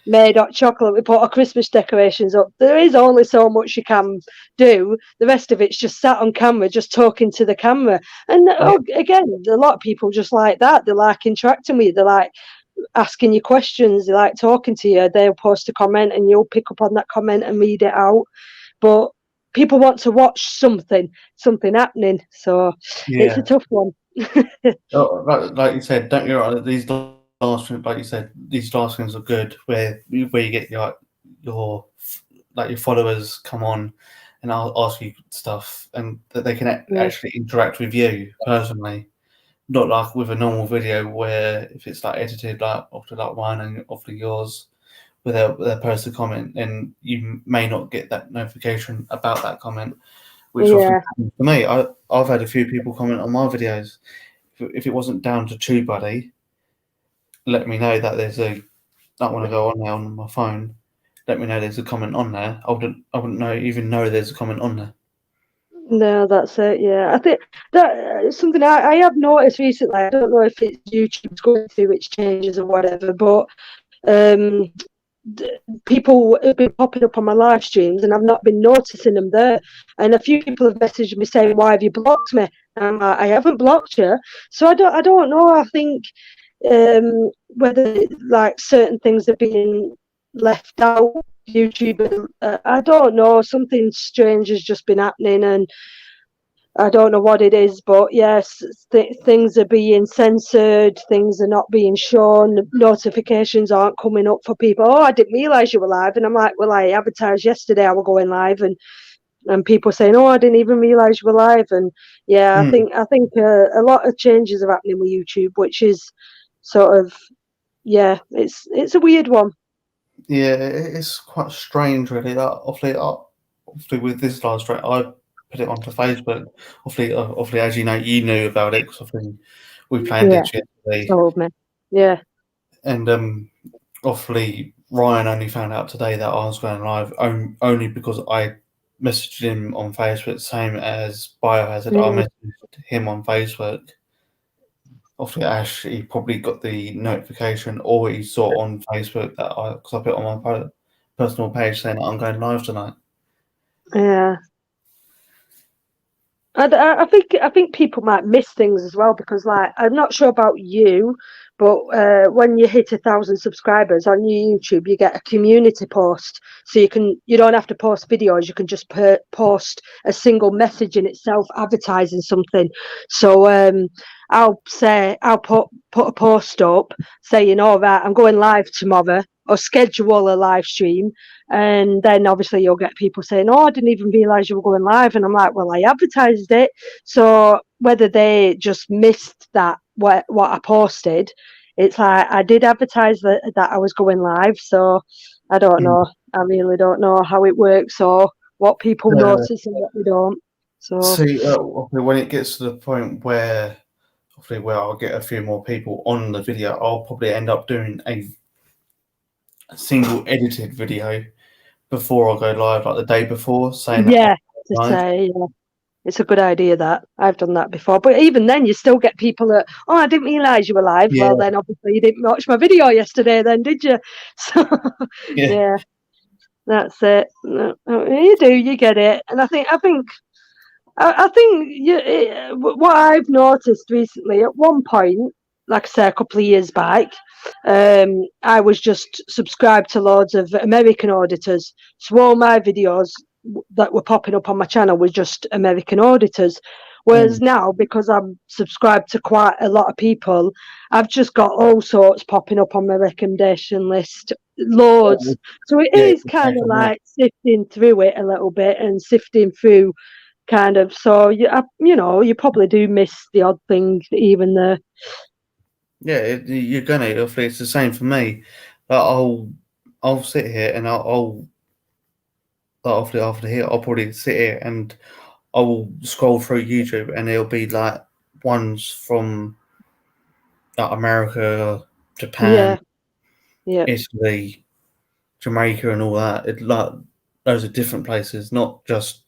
made hot chocolate. We put our Christmas decorations up. There is only so much you can do. The rest of it's just sat on camera, just talking to the camera. And again, a lot of people just like that. They like interacting with you. They like asking you questions. They like talking to you. They'll post a comment and you'll pick up on that comment and read it out. But people want to watch something happening. So it's a tough one. Like you said, don't get right. These last things, like you said, these last things are good. Where you get your followers come on and I'll ask you stuff, and that they can actually interact with you personally, not like with a normal video where if it's like edited like after like one and after yours, with their post a comment, and you may not get that notification about that comment. Which often happens to me. I've had a few people comment on my videos. If it wasn't down to TubeBuddy, let me know that there's I want to go on now on my phone. Let me know there's a comment on there. I wouldn't even know there's a comment on there. No, that's it. Yeah, I think that is something I have noticed recently. I don't know if it's YouTube's going through its changes or whatever, but people have been popping up on my live streams and I've not been noticing them there. And a few people have messaged me saying, "Why have you blocked me?" And I haven't blocked you. So I don't know. I think whether like certain things are being left out. YouTube, I don't know. Something strange has just been happening, and I don't know what it is, but yes, things are being censored, things are not being shown, notifications aren't coming up for people. Oh, I didn't realise you were live. And I'm like, well, I advertised yesterday I were going live, and people saying, oh, I didn't even realise you were live. And yeah, I think a lot of changes are happening with YouTube, which is sort of, it's a weird one. Yeah, it's quite strange, really. Obviously, with this last track, I put it onto Facebook. Obviously, as you know, you knew about it because we planned it yesterday. Told me. Yeah. And obviously, Ryan only found out today that I was going live only because I messaged him on Facebook, same as Biohazard. I messaged him on Facebook. Obviously, Ash, he probably got the notification or he saw on Facebook that because I put on my personal page saying that I'm going live tonight. Yeah. I think people might miss things as well because, like, I'm not sure about you, but when you hit 1,000 subscribers on your YouTube, you get a community post, so you don't have to post videos. You can just post a single message in itself, advertising something. So I'll put a post up saying, "All right, I'm going live tomorrow," or schedule a live stream. And then obviously you'll get people saying, "Oh, I didn't even realise you were going live." And I'm like, "Well, I advertised it." So whether they just missed that what I posted, it's like I did advertise that I was going live. So I don't know. I really don't know how it works or what people notice and what they don't. So see, when it gets to the point where I'll get a few more people on the video, I'll probably end up doing a single edited video before I go live, like the day before, saying it's a good idea that I've done that before. But even then, you still get people that, "Oh, I didn't realise you were live." Yeah. Well, then obviously you didn't watch my video yesterday, then did you? So yeah, that's it. You do, you get it, and I think what I've noticed recently, at one point, like I say, a couple of years back, I was just subscribed to loads of American auditors. So all my videos that were popping up on my channel was just American auditors. Whereas now, because I'm subscribed to quite a lot of people, I've just got all sorts popping up on my recommendation list, loads. So it is kind of like sifting through it a little bit and sifting through kind of. So you probably do miss the odd thing even there. Yeah, you're gonna. It's the same for me. I'll sit here and I'll after here I'll probably sit here and I will scroll through YouTube and it'll be like ones from like America, Japan, Italy, Jamaica, and all that. It like those are different places, not just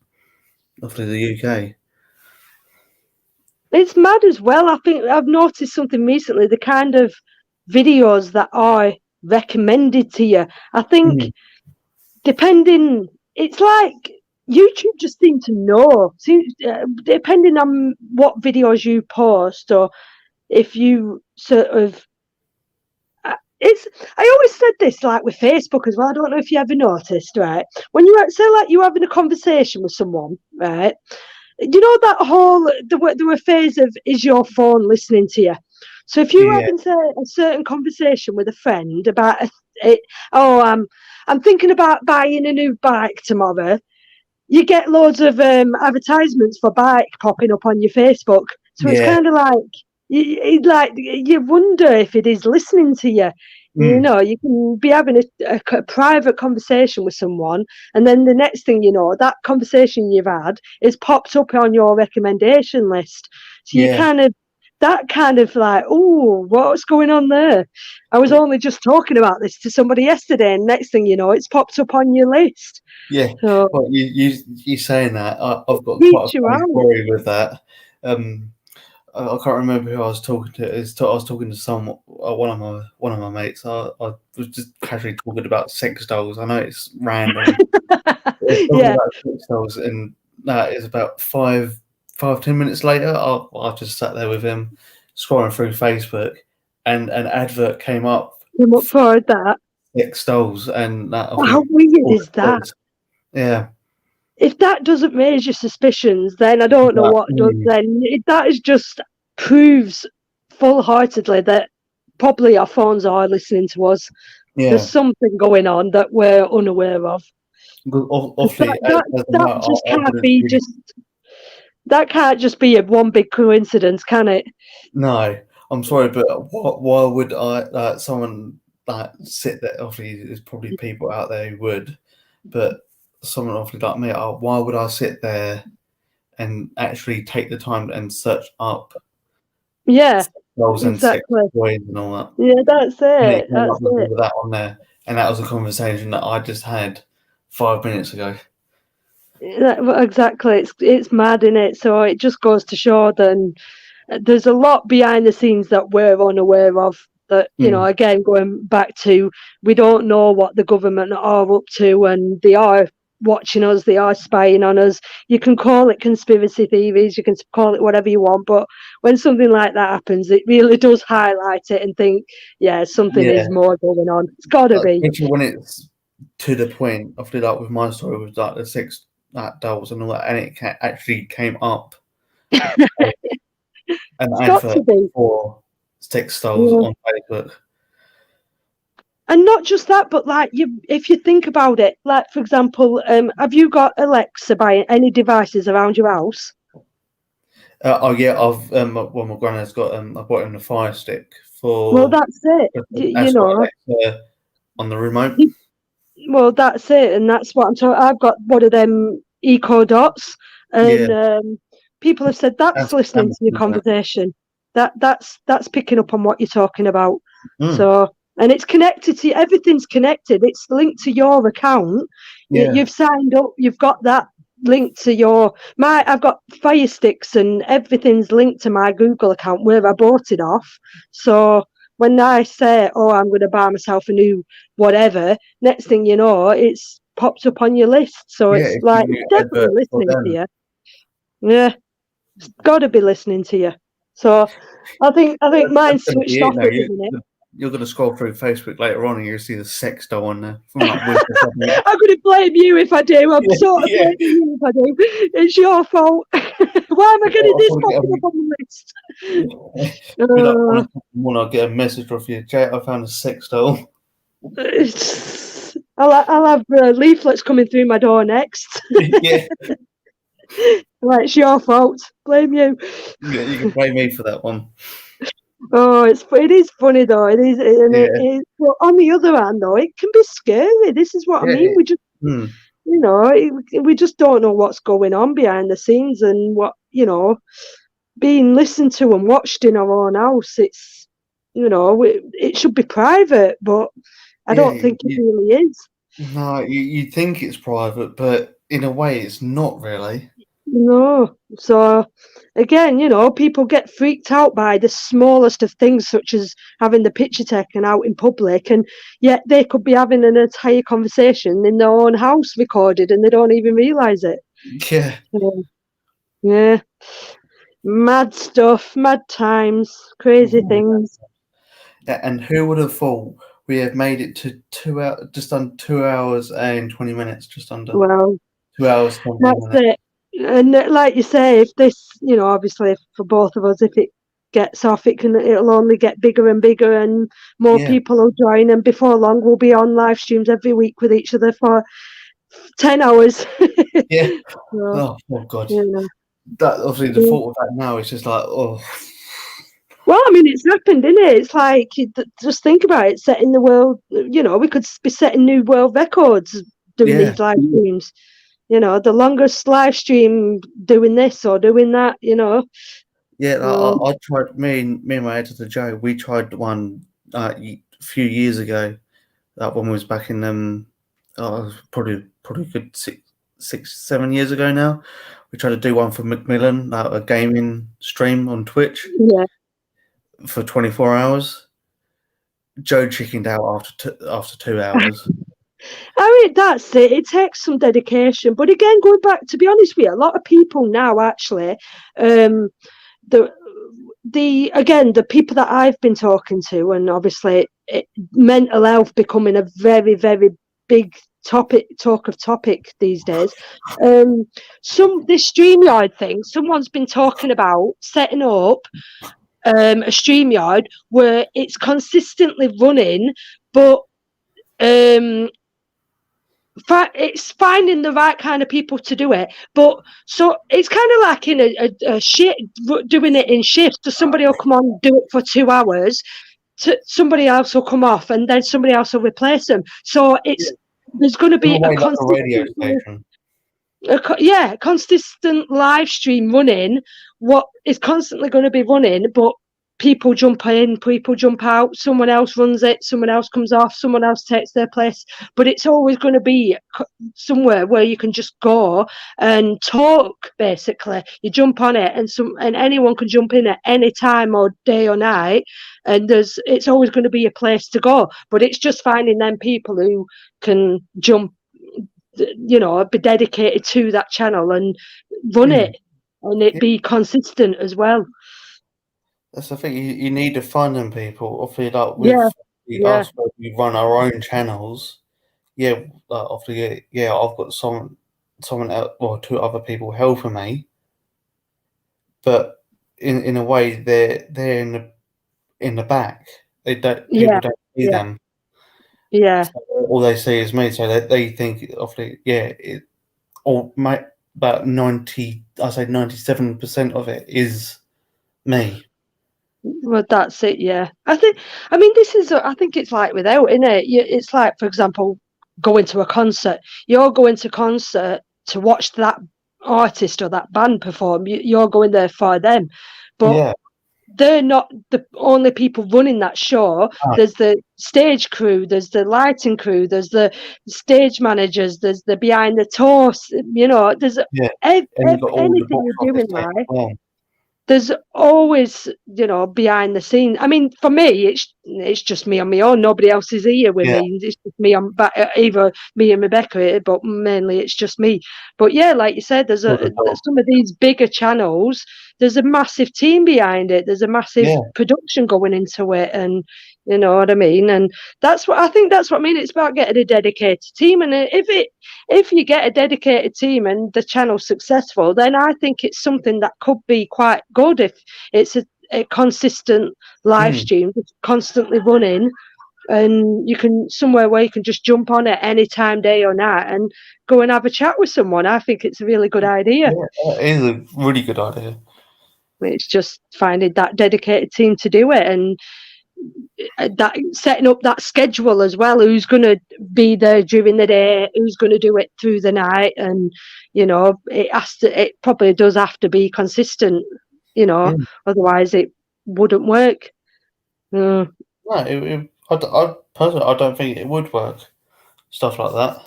obviously the UK. It's mad as well. I think I've noticed something recently, the kind of videos that are recommended to you. I think depending, it's like YouTube just seem to know. Depending on what videos you post or if you sort of, I always said this, like with Facebook as well. I don't know if you ever noticed, right? When you say like you're having a conversation with someone, right? You know that whole there were phase of, is your phone listening to you? So if you're having a certain conversation with a friend about I'm thinking about buying a new bike tomorrow, you get loads of advertisements for bike popping up on your Facebook. So it's kind of like you wonder if it is listening to you. You know, you can be having a private conversation with someone, and then the next thing you know, that conversation you've had is popped up on your recommendation list. So you kind of like, oh, what's going on there? I was only just talking about this to somebody yesterday, and next thing you know, it's popped up on your list. Yeah, so, well, you saying that, I've got quite a funny story with that. I can't remember who I was talking to. I was talking to one of my mates. I was just casually talking about sex dolls. I know it's random. About sex dolls, and that is about 10 minutes later. I just sat there with him, scrolling through Facebook, and an advert came up for that. Sex dolls, and that. How weird is that? Yeah. If that doesn't raise your suspicions, then I don't know what does. Then that is just proves full-heartedly that probably our phones are listening to us. Yeah. There's something going on that we're unaware of. That can't just be a one big coincidence, can it? No, I'm sorry, but why would someone like sit there. Obviously, there's probably people out there who would, but someone obviously like me, why would I sit there and actually take the time and search up dolls and sex toys and all that? Yeah, that's it. That's it. With that on there, and that was a conversation that I just had 5 minutes ago. Exactly, it's mad, isn't it? So it just goes to show that there's a lot behind the scenes that we're unaware of. That again, going back to, we don't know what the government are up to, and they are watching us, they are spying on us. You can call it conspiracy theories, you can call it whatever you want, but when something like that happens, it really does highlight it and think, something is more going on. It's got to be. When it's to the point, I feel like with my story with like the sex dolls and all that, and it actually came up an advert for sex dolls on Facebook. And not just that, but like if you think about it, like for example, have you got Alexa by any devices around your house? I've my granddad's got I bought him a Fire Stick for. Well, that's it. Alexa on the remote. Well, that's it, and that's what I'm talking. I've got one of them Eco Dots, and people have said that's listening to your conversation. That's picking up on what you're talking about. So. And it's connected to everything's connected. It's linked to your account. You've signed up. You've got that linked to I've got Fire Sticks and everything's linked to my Google account where I bought it off. So when I say, I'm going to buy myself a new whatever, next thing you know, it's popped up on your list. So it's like definitely listening to you. Yeah, it's got to be listening to you. So I think mine's switched off at the minute. You're going to scroll through Facebook later on and you'll see the sex doll on there. I'm going to blame you if I do. I'm sort of blaming you if I do. It's your fault. Why am I getting this popping up on the list? When I get a message off you, Jay, I found a sex doll. I'll have leaflets coming through my door next. Yeah. Right, it's your fault. Blame you. Yeah, you can blame me for that one. Oh, it is funny though. It is. But on the other hand, though, it can be scary. This is what I mean. We just, we just don't know what's going on behind the scenes and what being listened to and watched in our own house. It's, it should be private, but I don't think it really is. No, you think it's private, but in a way, it's not really. No. So again, people get freaked out by the smallest of things, such as having the picture taken out in public, and yet they could be having an entire conversation in their own house recorded and they don't even realise it. Yeah. Yeah. Mad stuff, mad times, crazy things. And who would have thought we have made it to 2 hours, just under 2 hours and 20 minutes, just under. Well, 2 hours. That's it. And like you say, if this, obviously for both of us, if it gets off, it'll only get bigger and bigger, and more people will join. And before long, we'll be on live streams every week with each other for 10 hours. Yeah. So, oh God. That obviously the thought of that now is just like, oh. Well, I mean, it's happened, isn't it? It's like, just think about it, setting the world. We could be setting new world records doing these live streams. The longest live stream doing this or doing that, Yeah, I tried, me and my editor Joe, we tried one a few years ago. That one was back in probably good 6-7 years ago now. We tried to do one for Macmillan, a gaming stream on Twitch. Yeah. For 24 hours. Joe chickened out after 2 hours. I mean, that's it. It takes some dedication. But again, going back, to be honest with you, a lot of people now actually, the people that I've been talking to, and obviously mental health becoming a very, very big talk of topic these days. This StreamYard thing, someone's been talking about setting up a StreamYard where it's consistently running, but it's finding the right kind of people to do it. But so it's kind of like in a shift, doing it in shifts. So somebody will come on, do it for 2 hours, somebody else will come off, and then somebody else will replace them. So there's going to be a radio station. Consistent live stream running. What is constantly going to be running, but people jump in, people jump out, someone else runs it, someone else comes off, someone else takes their place. But it's always going to be somewhere where you can just go and talk, basically. You jump on it, and anyone can jump in at any time or day or night, and it's always going to be a place to go. But it's just finding them people who can jump, be dedicated to that channel and run it, and it be consistent as well. That's the thing. You need to find them people. Obviously, like us, we run our own channels. Obviously, I've got someone else, or two other people helping me. But in a way, they're in the back. People don't see them. Yeah. So all they see is me. So they think, obviously, about 97% of it is me. Well, that's it. Yeah, I think it's like without, isn't it? It's like, for example, going to a concert. You're going to concert to watch that artist or that band perform. You're going there for them, but they're not the only people running that show. There's the stage crew, there's the lighting crew, there's the stage managers, there's the behind the tours. There's anything you're doing, right? There's always, behind the scenes. I mean, for me, it's just me on my own. Nobody else is here with me. It's just me on either me and Rebecca, but mainly it's just me. But yeah, like you said, there's some of these bigger channels. There's a massive team behind it. There's a massive production going into it, and you know what I mean. And that's what I mean. It's about getting a dedicated team, and if you get a dedicated team and the channel's successful, then I think it's something that could be quite good if it's a consistent live stream, constantly running, and you can somewhere where you can just jump on at any time, day or night, and go and have a chat with someone. I think it's a really good idea. Yeah, it is a really good idea. It's just finding that dedicated team to do it, and that setting up that schedule as well. Who's going to be there during the day? Who's going to do it through the night? And it probably does have to be consistent. Otherwise it wouldn't work. No, I personally, I don't think it would work. Stuff like that.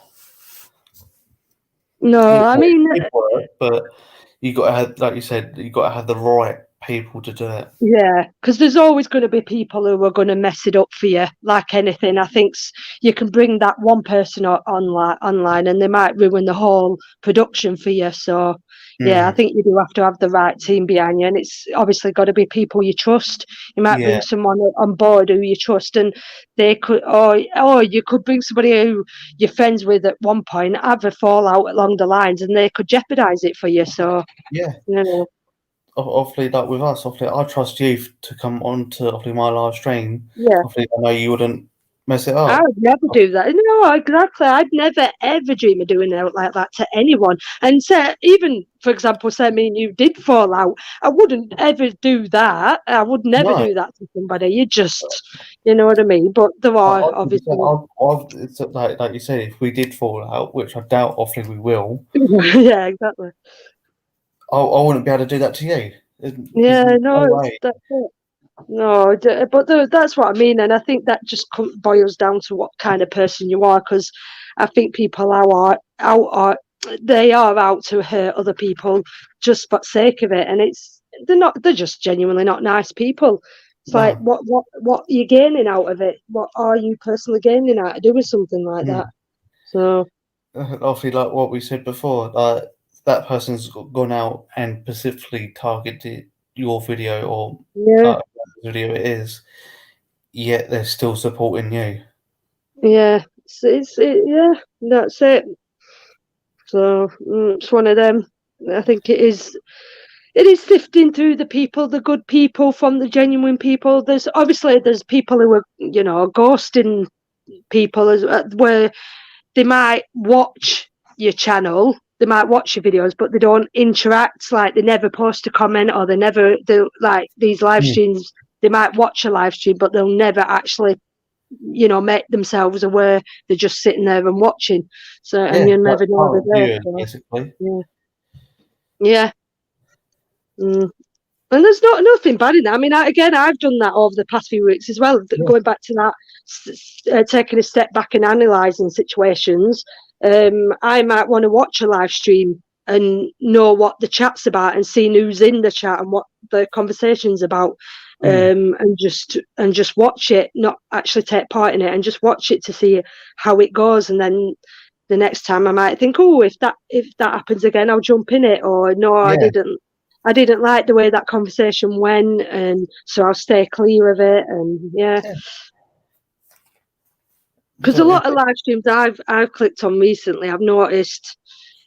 No, I mean, it would work, but you got to have, like you said, you got to have the right people to do it. Yeah, because there's always going to be people who are going to mess it up for you, like anything. I think you can bring that one person online and they might ruin the whole production for you. So yeah, I think you do have to have the right team behind you, and it's obviously got to be people you trust. You might bring someone on board who you trust, and they could, or you could bring somebody who you're friends with at one point, have a fallout along the lines, and they could jeopardize it for you. So obviously, like with us, obviously, I trust you to come on to my live stream. Yeah, obviously, I know you wouldn't mess it up. I would never do that. No, exactly. I'd never ever dream of doing it like that to anyone. And even, for example, say me and you did fall out, I wouldn't ever do that. I would never do that to somebody. You just, you know what I mean? But there are obviously. It's like you said, if we did fall out, which I doubt, obviously we will. Yeah, exactly. I wouldn't be able to do that to you. That's it. No, but that's what I mean, and I think that just boils down to what kind of person you are. Because I think people are out to hurt other people just for the sake of it, and they're just genuinely not nice people. It's like what are you gaining out of it? What are you personally gaining out of doing something like that? So obviously, like what we said before, that person's gone out and specifically targeted your video or video it is, yet they're still supporting you. Yeah, that's it. So it's one of them. I think it is sifting through the people, the good people from the genuine people. There's people who are ghosting people where they might watch your channel. They might watch your videos, but they don't interact. Like they never post a comment, or they like these live streams. they might watch a live stream, but they'll never actually, you know, make themselves aware. They're just sitting there and watching. So, and you never know they're there. Basically. Yeah. Mm. And there's nothing bad in that. I mean, I've done that over the past few weeks as well. Going back to that, taking a step back and analysing situations. I might want to watch a live stream and know what the chat's about and see who's in the chat and what the conversation's about, and just watch it, not actually take part in it, and just watch it to see how it goes. And then the next time I might think, oh, if that happens again, I'll jump in it, or no, I didn't like the way that conversation went, and so I'll stay clear of it. And because a lot of live streams I've clicked on recently, I've noticed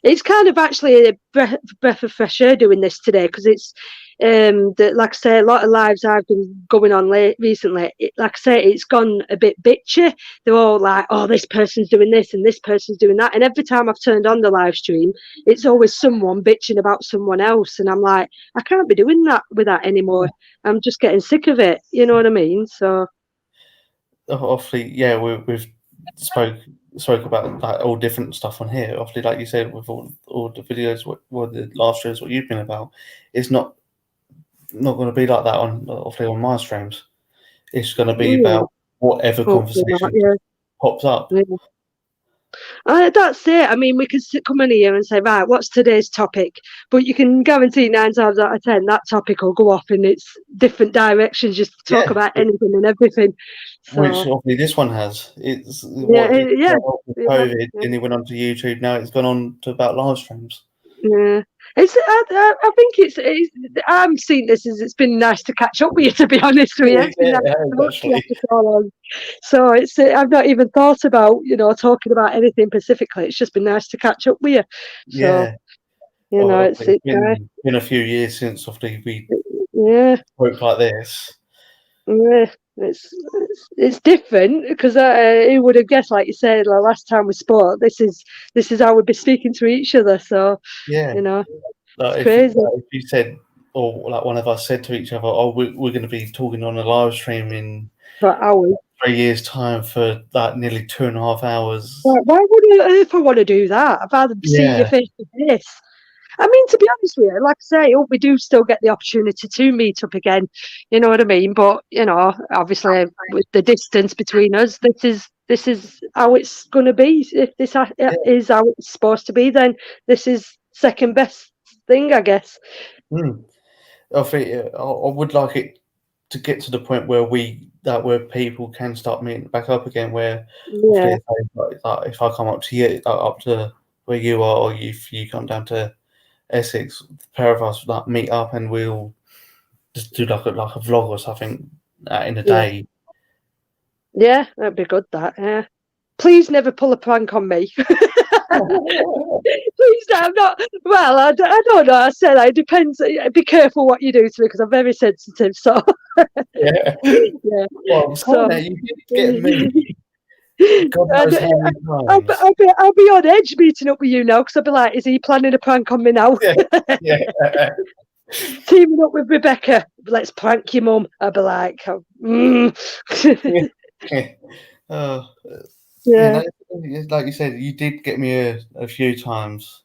it's kind of actually a breath of fresh air doing this today, because it's like I say, a lot of lives I've been going on recently, like I say, it's gone a bit bitchy. They're all like, oh, this person's doing this and this person's doing that, and every time I've turned on the live stream, it's always someone bitching about someone else, and I'm like, I can't be doing that with that anymore. I'm just getting sick of it, you know what I mean? So obviously, we've spoke about like all different stuff on here. Obviously, like you said, with all the videos, what the last streams, what you've been about, it's not going to be like that on my streams. It's going to be about whatever conversation pops up. That's it. I mean, we can come in here and say, right, what's today's topic? But you can guarantee 9 times out of 10 that topic will go off in its different directions, just to talk about anything and everything. So, which obviously this one has. It's COVID, and it went onto YouTube. Now it's gone on to about live streams. Yeah, I think I'm seeing this as it's been nice to catch up with you, to be honest with you. So I've not even thought about, you know, talking about anything specifically. It's just been nice to catch up with you. So, you know, it's been a few years since obviously we spoke like this. Yeah, it's different, because who would have guessed, like you said, the last time we spoke, this is how we'd be speaking to each other. So you know, it's crazy. If you said, or like one of us said to each other, oh, we're going to be talking on a live stream in for hours, 3 years' time for like nearly 2.5 hours. Why would I want to do that? I'd rather see you face to face. I mean, to be honest with you, like I say, we do still get the opportunity to meet up again. You know what I mean? But, you know, obviously with the distance between us, this is how it's going to be. If this is how it's supposed to be, then this is second best thing, I guess. I think I would like it to get to the point where where people can start meeting back up again. Where if I come up to you, up to where you are, or if you come down to Essex, the pair of us like meet up and we'll just do like a vlog or something in a day. Yeah, that'd be good. That please never pull a prank on me. Please, I'm not. Well, I don't know. I said it depends. Be careful what you do to me, because I'm very sensitive. So yeah. Well, so you did get me. I'll be on edge meeting up with you now, because I'll be like, is he planning a prank on me now? Teaming up with Rebecca, let's prank your mum. I'll be like, like you said, you did get me a few times.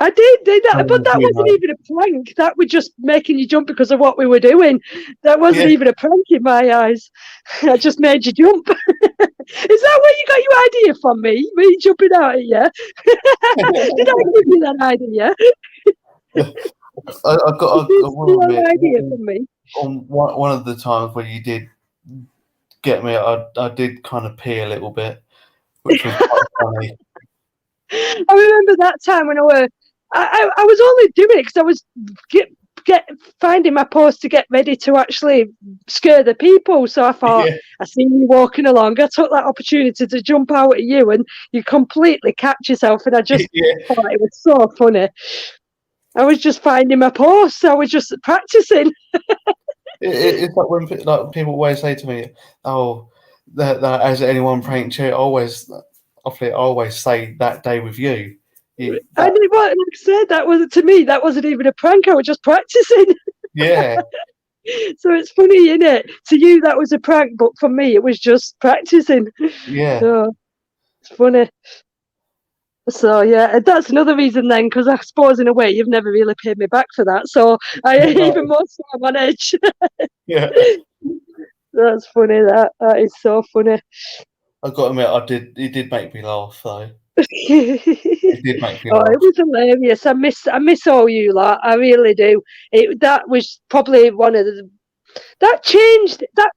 I did that, but that wasn't even a prank. That was just making you jump because of what we were doing. That wasn't even a prank in my eyes. I just made you jump. Is that where you got your idea from me? Me jumping out at you? Did I give you that idea? I got an idea from me. On one of the times when you did get me, I did kind of pee a little bit, which was quite funny. I remember that time when I was only doing it because I was finding my pose to get ready to actually scare the people. So I thought, I seen you walking along. I took that opportunity to jump out at you, and you completely catch yourself. And I just thought it was so funny. I was just finding my pose. I was just practicing. It's like when people always say to me, "Oh, that has anyone pranked you?" I always say that day with you. Like I said, that wasn't to me. That wasn't even a prank. I was just practicing. Yeah, So it's funny, isn't it? To you that was a prank, but for me it was just practicing. Yeah. So it's funny. So yeah, and that's another reason then, because I suppose in a way you've never really paid me back for that. So I even more so I'm on edge. Yeah. That's funny. That is so funny. I've got to admit, it did make me laugh though. Oh, It did make me laugh. it was hilarious. I miss all you lot. I really do. That was probably one of the that changed that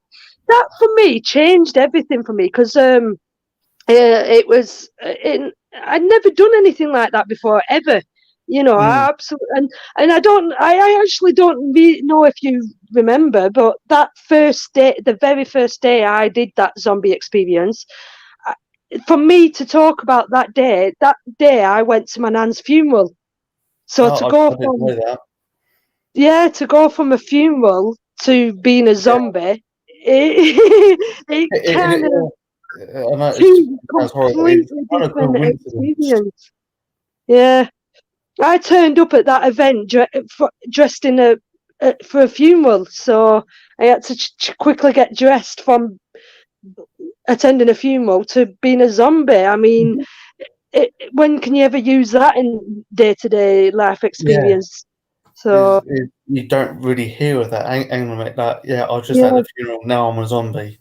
for me changed everything for me because it was I'd never done anything like that before ever. You know, I absolutely and I actually don't know if you remember, but that first day, the very first day I did that zombie experience, for me to talk about that day I went to my nan's funeral. So I didn't know that. Yeah, to go from a funeral to being a zombie, it kind of two completely different experience. Yeah, I turned up at that event dressed in for a funeral, so I had to quickly get dressed from attending a funeral to being a zombie. I mean, when can you ever use that in day-to-day life experience? So you don't really hear of that. Hang on a minute, I was just at the funeral. Now I'm a zombie.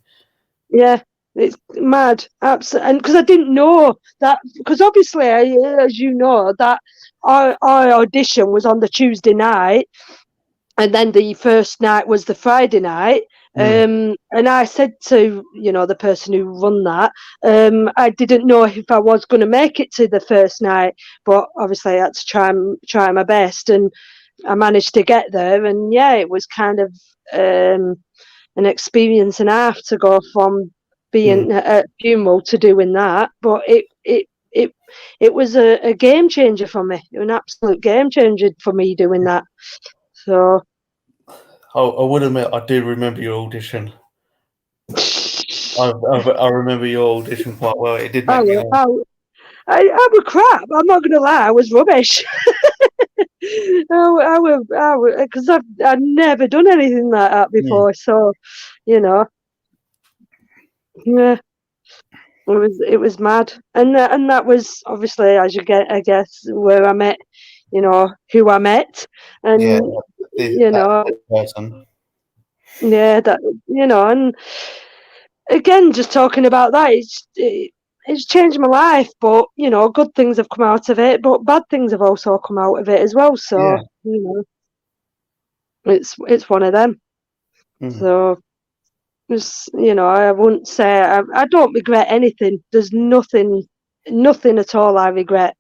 Yeah, it's mad, absolutely. And because I didn't know that, because obviously, as you know, that our audition was on the Tuesday night, and then the first night was the Friday night. And I said to the person who run that, I didn't know if I was going to make it to the first night, but obviously I had to try my best, and I managed to get there. And yeah, it was kind of an experience and a half to go from being at a funeral to doing that, but it was a game changer for me, an absolute game changer for me doing that. So I would admit I do remember your audition. I remember your audition quite well. It did make me laugh. I was crap. I'm not gonna lie, I was rubbish. Because I've never done anything like that before. So, yeah, it was mad, and that was obviously, as you get, I guess, where I met, who I met, and that person. Yeah, that and again, just talking about that, it's changed my life. But good things have come out of it, but bad things have also come out of it as well. So it's one of them. So I wouldn't say I don't regret anything. There's nothing at all I regret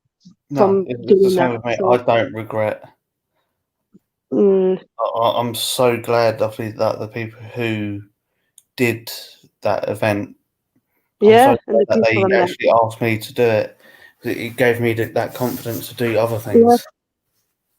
from doing that. I don't regret. I'm so glad that the people who did that event, that they actually asked me to do it. It gave me that confidence to do other things.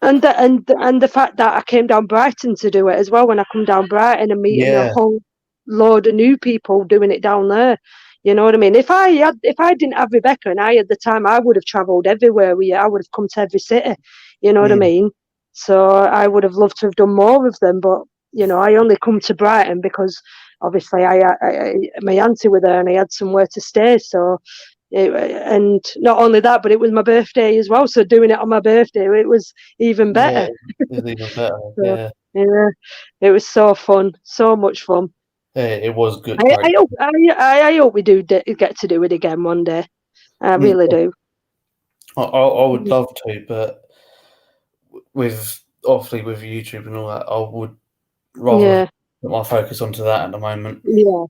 And the fact that I came down Brighton to do it as well. When I come down Brighton and meeting a whole load of new people doing it down there, you know what I mean? If I didn't have Rebecca and I had the time, I would have travelled everywhere. I would have come to every city. You know what I mean? So I would have loved to have done more of them, but I only come to Brighton because obviously my auntie was there and I had somewhere to stay. So. And not only that, but it was my birthday as well. So doing it on my birthday, it was even better. Yeah, it was even better. Yeah, it was so fun, so much fun. Yeah, it was good. I hope we do get to do it again one day. I really do. I would love to, but obviously with YouTube and all that, I would rather put my focus onto that at the moment. Yeah.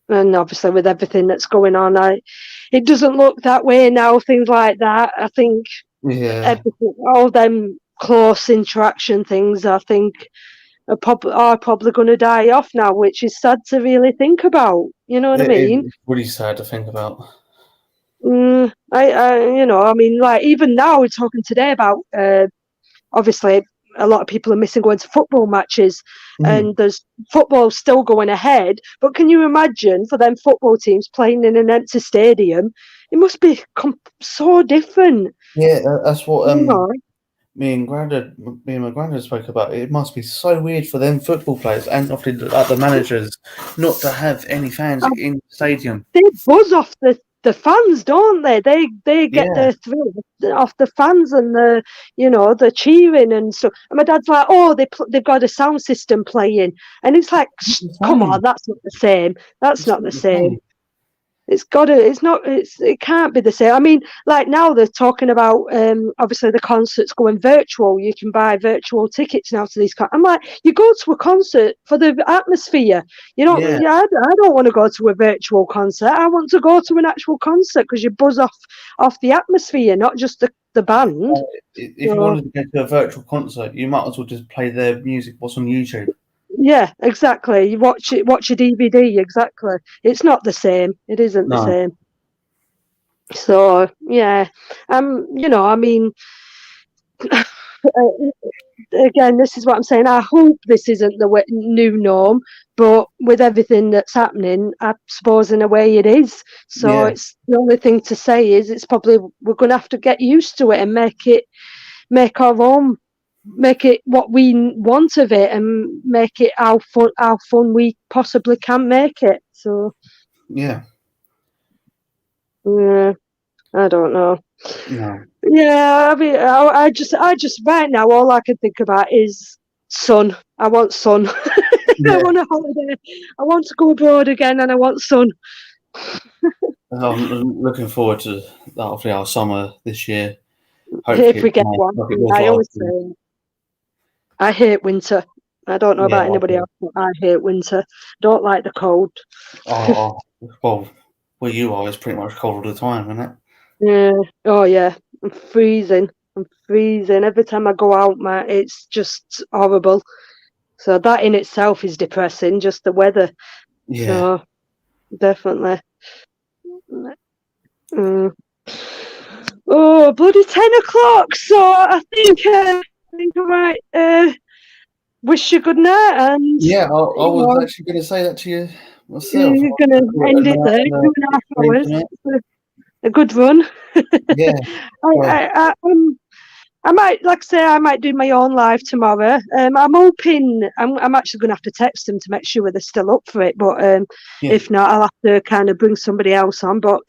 And obviously with everything that's going on, it doesn't look that way now, things like that. I think everything, all them close interaction things, I think are probably going to die off now, which is sad to really think about. You know what I mean? It's really sad to think about. I mean, like even now we're talking today about obviously a lot of people are missing going to football matches, and there's football still going ahead. But can you imagine for them football teams playing in an empty stadium? It must be so different. Yeah, that's what me and my granddad spoke about it. It must be so weird for them football players and often the managers not to have any fans in the stadium. They buzz off the fans, don't they? They get their thrill off the fans and the cheering and stuff. And my dad's like, oh, they've got a sound system playing, and it's like, come on, that's not the same. That's not the same. It can't be the same. I mean, like now they're talking about obviously the concerts going virtual. You can buy virtual tickets now to these I'm like, you go to a concert for the atmosphere. You don't I don't want to go to a virtual concert. I want to go to an actual concert because you buzz off the atmosphere, not just the band. If you wanted to go to a virtual concert, you might as well just play their music what's on YouTube. Yeah, exactly. You watch a DVD, exactly. It's not the same. It isn't the same. So yeah, I mean, again, this is what I'm saying. I hope this isn't the new norm, but with everything that's happening, I suppose in a way it is. So it's the only thing to say is it's probably we're going to have to get used to it and make our own. Make it what we want of it and make it how fun we possibly can make it. So yeah, I don't know. No. Yeah, I mean, I just right now all I can think about is sun. I want sun. I want a holiday. I want to go abroad again, and I want sun. I'm looking forward to hopefully our summer this year. Hopefully if we get one, I always say I hate winter. I don't know about anybody else, but I hate winter. Don't like the cold. Well, where you are is pretty much cold all the time, isn't it? Yeah. Oh, yeah. I'm freezing. Every time I go out, it's just horrible. So that in itself is depressing, just the weather. Yeah. So, definitely. Oh, bloody 10 o'clock. So I think I might wish you good night. And yeah, I was actually going to say that to you myself. You're going to end it there. 2.5 hours. A good run. Yeah. I might, like I say, I might do my own live tomorrow. I'm hoping I'm actually going to have to text them to make sure they're still up for it. But if not, I'll have to kind of bring somebody else on. But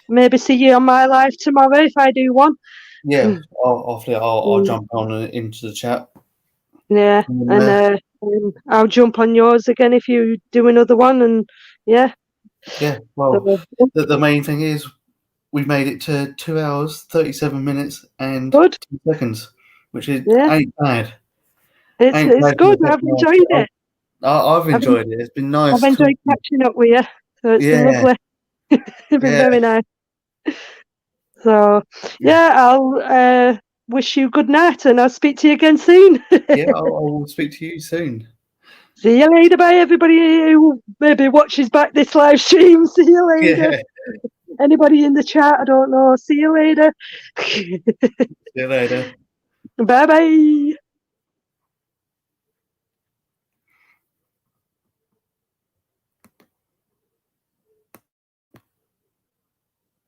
maybe see you on my live tomorrow if I do one. Yeah, I'll jump on into the chat. Yeah, and I'll jump on yours again if you do another one. And yeah. Yeah, well, the main thing is we made it to 2 hours, 37 minutes, and 2 seconds, which is ain't bad. It's good. I've enjoyed it. I've enjoyed it. It's been nice. I've enjoyed catching up with you. So it's been lovely. It's been very nice. So I'll wish you good night, and I'll speak to you again soon. Yeah, I will speak to you soon. See you later. Bye, everybody who maybe watches back this live stream. See you later. Yeah. Anybody in the chat? I don't know. See you later. See you later. Bye-bye.